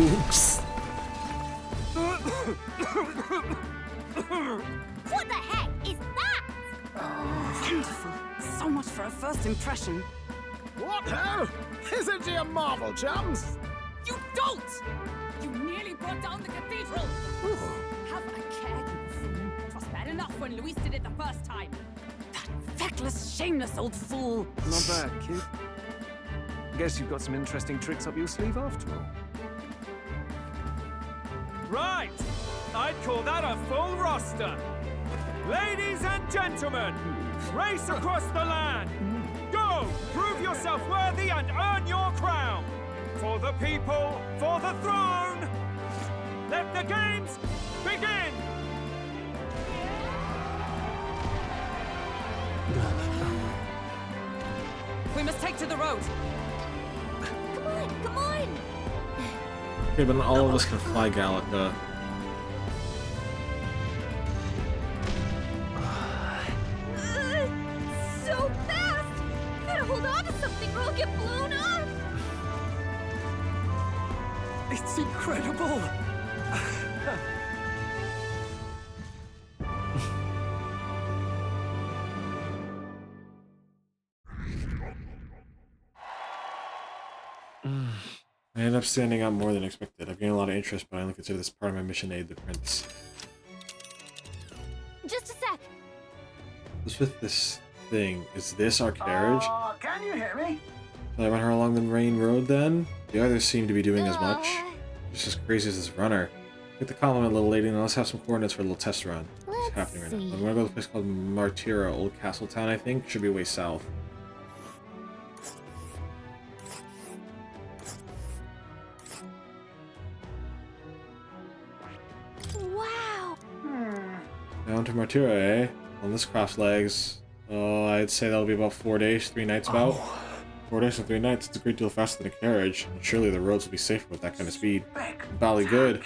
Oops. What the heck is that? Wonderful. So much for a first impression. What ho? Isn't he a marvel, chums? You don't! You nearly brought down the cathedral! Have a care, you fool. It was bad enough when Luis did it the first time. That feckless, shameless old fool. Not bad, kid. Guess you've got some interesting tricks up your sleeve after all. Right! I'd call that a full roster. Ladies and gentlemen, race across the land. Go! Prove yourself worthy and earn your crown. For the people, for the throne. Let the games begin! We must take to the road. Come on, come on! Okay, but not all of us can fly Gallica. So fast! Gotta hold on to something or I'll get blown up! It's incredible! I ended up standing out more than expected. I've gained a lot of interest, but I only consider this part of my mission to aid the prince. Just a sec. What's with this thing? Is this our carriage? Can you hear me? Shall I run her along the main road then? The others seem to be doing as much. Just as crazy as this runner. Get the compliment, little lady, and let's have some coordinates for a little test run. What's happening right now? I'm gonna go to a place called Martira, Old Castle Town, I think. Should be way south. Wow! Down to Martira, eh? On this cross legs. Oh, I'd say that'll be about 4 days, 3 nights about. 4 days and 3 nights. It's a great deal faster than a carriage. And surely the roads will be safer with that kind of speed. Bally good.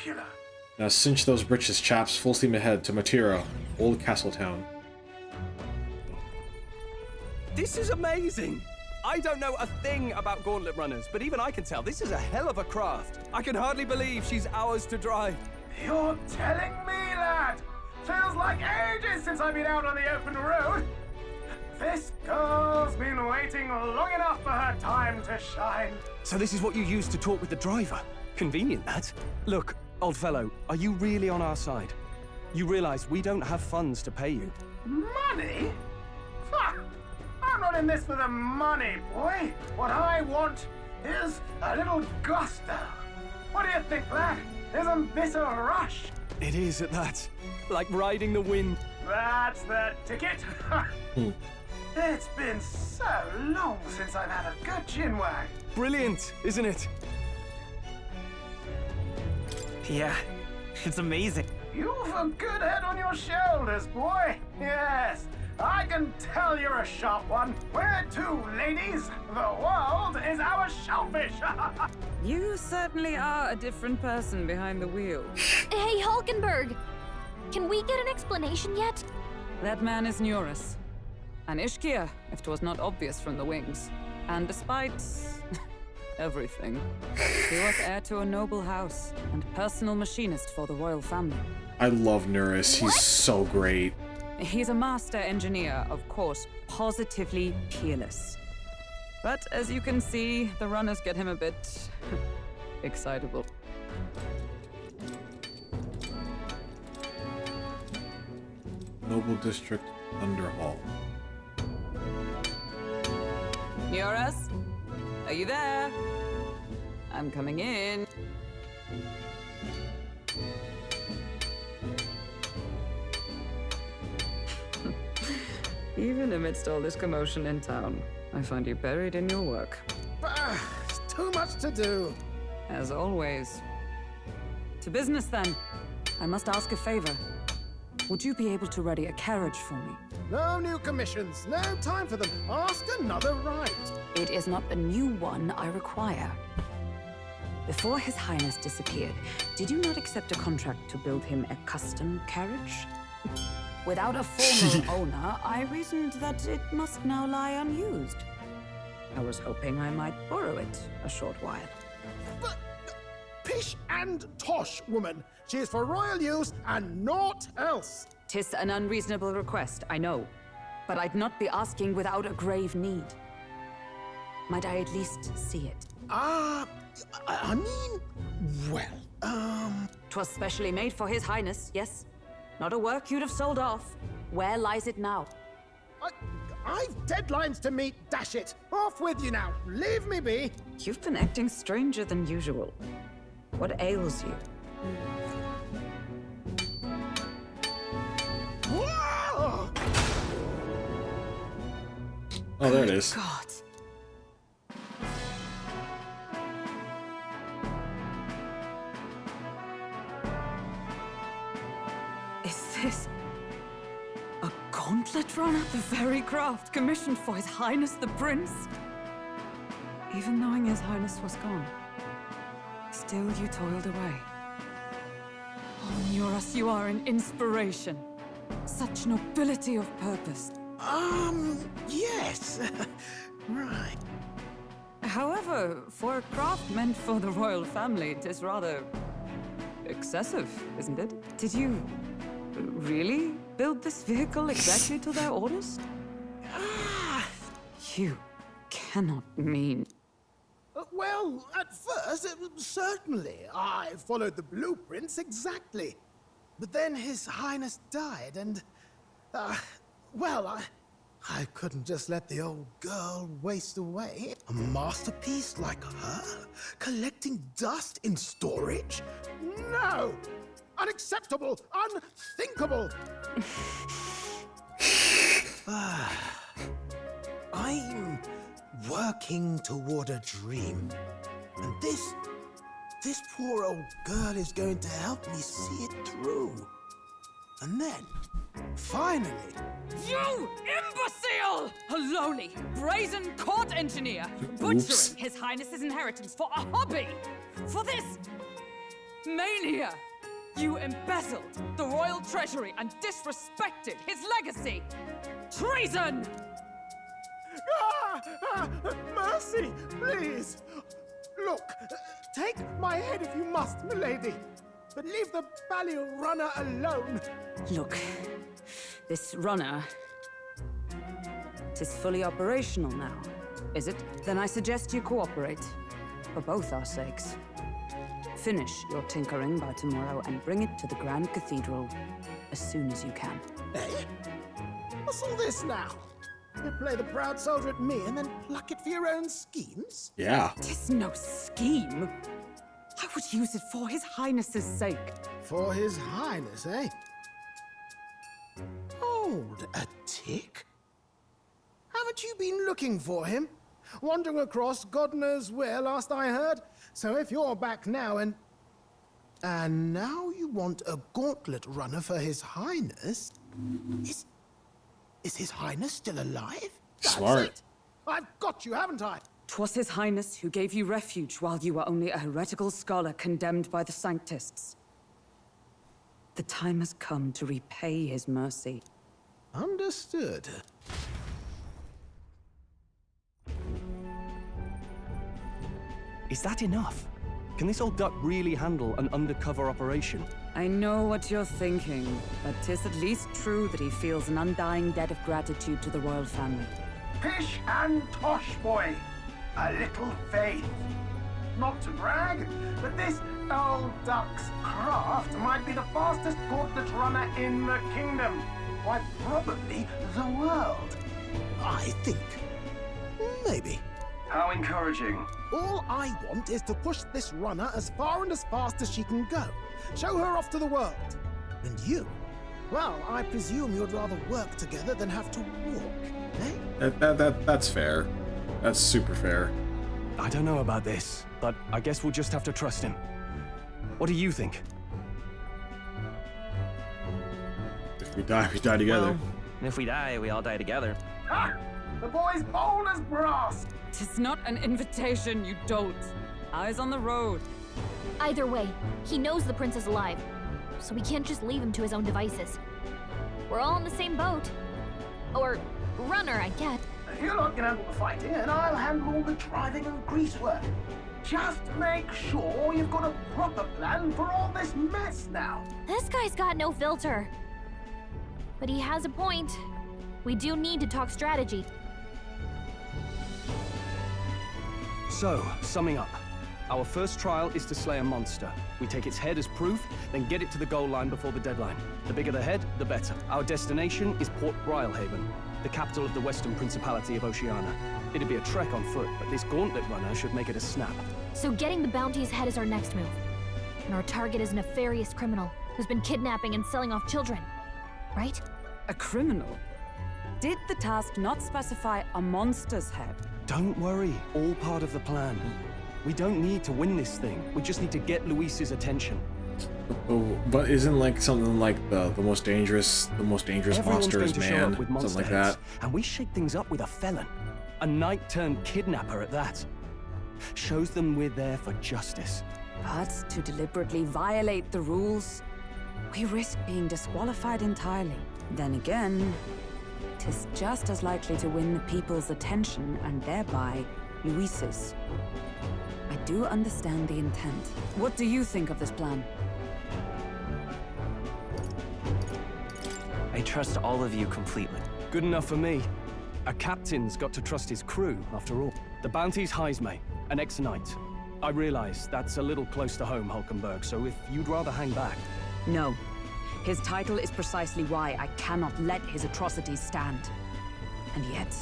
Now cinch those britches, chaps. Full steam ahead to Matira, Old Castle Town. This is amazing! I don't know a thing about gauntlet runners, but even I can tell this is a hell of a craft. I can hardly believe she's ours to drive. You're telling me, lad? Feels like ages since I've been out on the open road. This girl's been waiting long enough for her time to shine. So this is what you used to talk with the driver? Convenient, that. Look, old fellow, are you really on our side? You realize we don't have funds to pay you. Money? Ha! I'm not in this for the money, boy. What I want is a little gusto. What do you think, lad? Isn't this a rush? It is at that. Like riding the wind. That's the ticket. It's been so long since I've had a good chinwag. Brilliant, isn't it? Yeah, it's amazing. You've a good head on your shoulders, boy. Yes, I can tell you're a sharp one. Where to, ladies? The world is our shellfish. You certainly are a different person behind the wheel. Hey, Hulkenberg! Can we get an explanation yet? That man is Neurus. An Ishkia, if 'twas not obvious from the wings. And despite everything, he was heir to a noble house and personal machinist for the royal family. I love Neurus. He's so great. He's a master engineer, of course, positively peerless. But as you can see, the runners get him a bit excitable. Noble District Underhall. Neurus, are you there? I'm coming in. Even amidst all this commotion in town, I find you buried in your work. It's too much to do. As always. To business, then. I must ask a favor. Would you be able to ready a carriage for me? No new commissions. No time for them. Ask another right. It is not a new one I require. Before His Highness disappeared, did you not accept a contract to build him a custom carriage? Without a formal owner, I reasoned that it must now lie unused. I was hoping I might borrow it a short while. But pish and tosh, woman. She is for royal use and naught else. 'Tis an unreasonable request, I know. But I'd not be asking without a grave need. Might I at least see it? I mean, well, 'Twas specially made for His Highness, yes? Not a work you'd have sold off. Where lies it now? I've deadlines to meet, dash it. Off with you now. Leave me be. You've been acting stranger than usual. What ails you? Whoa! Oh, there it is. God. Is this a gauntlet runner? The very craft commissioned for His Highness the Prince? Even knowing His Highness was gone, still you toiled away. Oh, Neurus, you are an inspiration. Such nobility of purpose. Yes. Right. However, for a craft meant for the royal family, it is rather excessive, isn't it? Did you really build this vehicle exactly to their orders? You cannot mean... Well, at first, certainly. I followed the blueprints exactly. But then His Highness died, and... well, I couldn't just let the old girl waste away. A masterpiece like her? Collecting dust in storage? No! Unacceptable! Unthinkable! I'm working toward a dream. And this poor old girl is going to help me see it through. And then, finally... You imbecile! A lowly, brazen court engineer, butchering His Highness's inheritance for a hobby! For this mania! You embezzled the royal treasury and disrespected his legacy! Treason! Mercy, please! Look, take my head if you must, milady. But leave the Balliol runner alone. Look, this runner... it is fully operational now, is it? Then I suggest you cooperate, for both our sakes. Finish your tinkering by tomorrow and bring it to the Grand Cathedral as soon as you can. Eh? What's all this now? You play the proud soldier at me and then pluck it for your own schemes? Yeah. Tis no scheme. I would use it for His Highness's sake. For His Highness, eh? Hold a tick. Haven't you been looking for him? Wandering across God knows where, last I heard. So if you're back now and now you want a gauntlet runner for His Highness? Is His Highness still alive? That's Smart. it. I've got you, haven't I? 'Twas His Highness who gave you refuge while you were only a heretical scholar condemned by the Sanctists. The time has come to repay His mercy. Understood. Is that enough? Can this old duck really handle an undercover operation? I know what you're thinking, but 'tis at least true that he feels an undying debt of gratitude to the royal family. Pish and tosh, boy. A little faith. Not to brag, but this old duck's craft might be the fastest gauntlet runner in the kingdom. Why, probably the world. I think. Maybe. How encouraging. All I want is to push this runner as far and as fast as she can go. Show her off to the world. And you? Well, I presume you'd rather work together than have to walk, eh? That's fair. That's super fair. I don't know about this, but I guess we'll just have to trust him. What do you think? If we die, we die together. Well, if we die, we all die together. Ha! The boy's bold as brass. 'Tis not an invitation, you dolt. Eyes on the road. Either way, he knows the prince is alive, so we can't just leave him to his own devices. We're all in the same boat. Or runner, I get. You lot can handle the fighting, and I'll handle all the driving and greasework. Just make sure you've got a proper plan for all this mess now. This guy's got no filter. But he has a point. We do need to talk strategy. So, summing up. Our first trial is to slay a monster. We take its head as proof, then get it to the goal line before the deadline. The bigger the head, the better. Our destination is Port Brylehaven, the capital of the Western Principality of Oceania. It'd be a trek on foot, but this gauntlet runner should make it a snap. So getting the bounty's head is our next move. And our target is a nefarious criminal who's been kidnapping and selling off children. Right? A criminal? Did the task not specify a monster's head? Don't worry, all part of the plan. We don't need to win this thing. We just need to get Luis's attention. Oh, but isn't like something like the most dangerous Everyone's monster going is to show man, up with something monster like heads, that. and we shake things up with a felon, a knight-turned-kidnapper at that. Shows them we're there for justice. But to deliberately violate the rules, we risk being disqualified entirely. Then again, 'tis just as likely to win the people's attention and thereby Luis's. I do understand the intent. What do you think of this plan? I trust all of you completely. Good enough for me. A captain's got to trust his crew, after all. The bounty's Heisme, an ex-knight. I realize that's a little close to home, Hulkenberg, so if you'd rather hang back... No. His title is precisely why I cannot let his atrocities stand. And yet,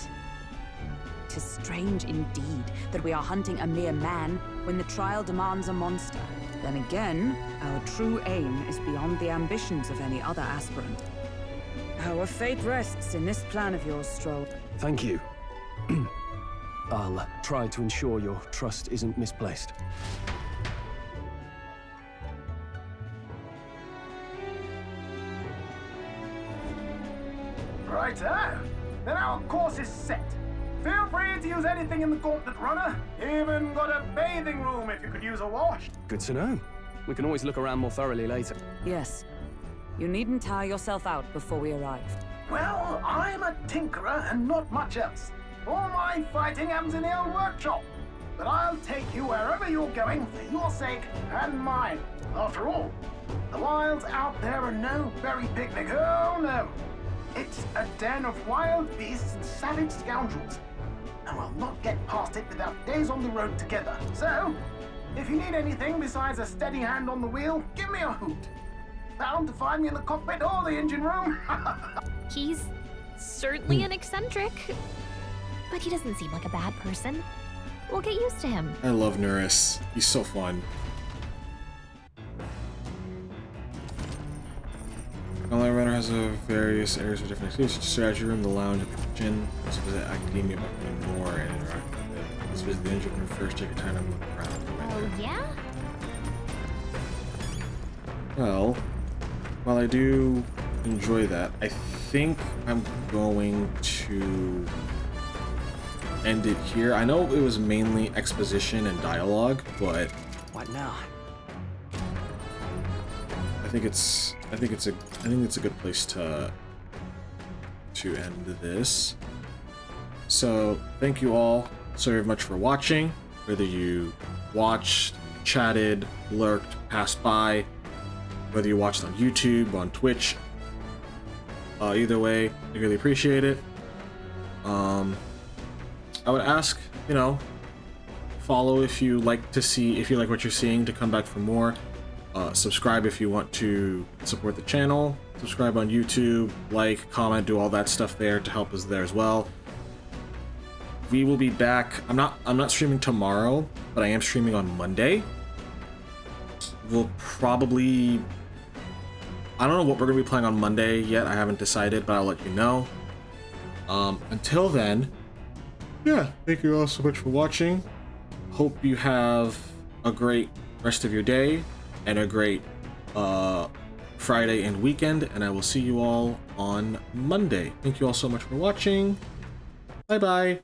'tis strange indeed that we are hunting a mere man when the trial demands a monster. Then again, our true aim is beyond the ambitions of any other aspirant. Our fate rests in this plan of yours, Stroll. Thank you. I'll try to ensure your trust isn't misplaced. Righto. Then our course is set. Feel free to use anything in the gauntlet runner. Even got a bathing room if you could use a wash. Good to know. We can always look around more thoroughly later. Yes. You needn't tire yourself out before we arrive. Well, I'm a tinkerer and not much else. All my fighting happens in the old workshop. But I'll take you wherever you're going for your sake and mine. After all, the wilds out there are no berry picnic. Oh, no. It's a den of wild beasts and savage scoundrels. And we'll not get past it without days on the road together. So, if you need anything besides a steady hand on the wheel, give me a hoot. Bound to find me in the cockpit or the engine room. He's certainly an eccentric, but he doesn't seem like a bad person. We'll get used to him. I love Nuris. He's so fun. Online Runner has various areas of different activities, such as strategy room, the lounge, and the kitchen. Let's visit academia by playing more and interact with it. Let's visit the engine room first, take your time and look around. Oh, yeah? Well, while I do enjoy that. I think I'm going to end it here. I know it was mainly exposition and dialogue, but what now? I think it's a good place to end this. So thank you all so very much for watching, whether you watched, chatted, lurked, passed by, whether you watched on YouTube, on Twitch. Either way, I really appreciate it. I would ask, you know, follow if you like what you're seeing, to come back for more. Subscribe if you want to support the channel. Subscribe on YouTube, like, comment, do all that stuff there to help us there as well. We will be back. I'm not streaming tomorrow, but I am streaming on Monday. We'll probably, I don't know what we're gonna be playing on Monday yet. I haven't decided, but I'll let you know. Until then, yeah, thank you all so much for watching. Hope you have a great rest of your day and a great Friday and weekend, and I will see you all on Monday. Thank you all so much for watching. Bye bye.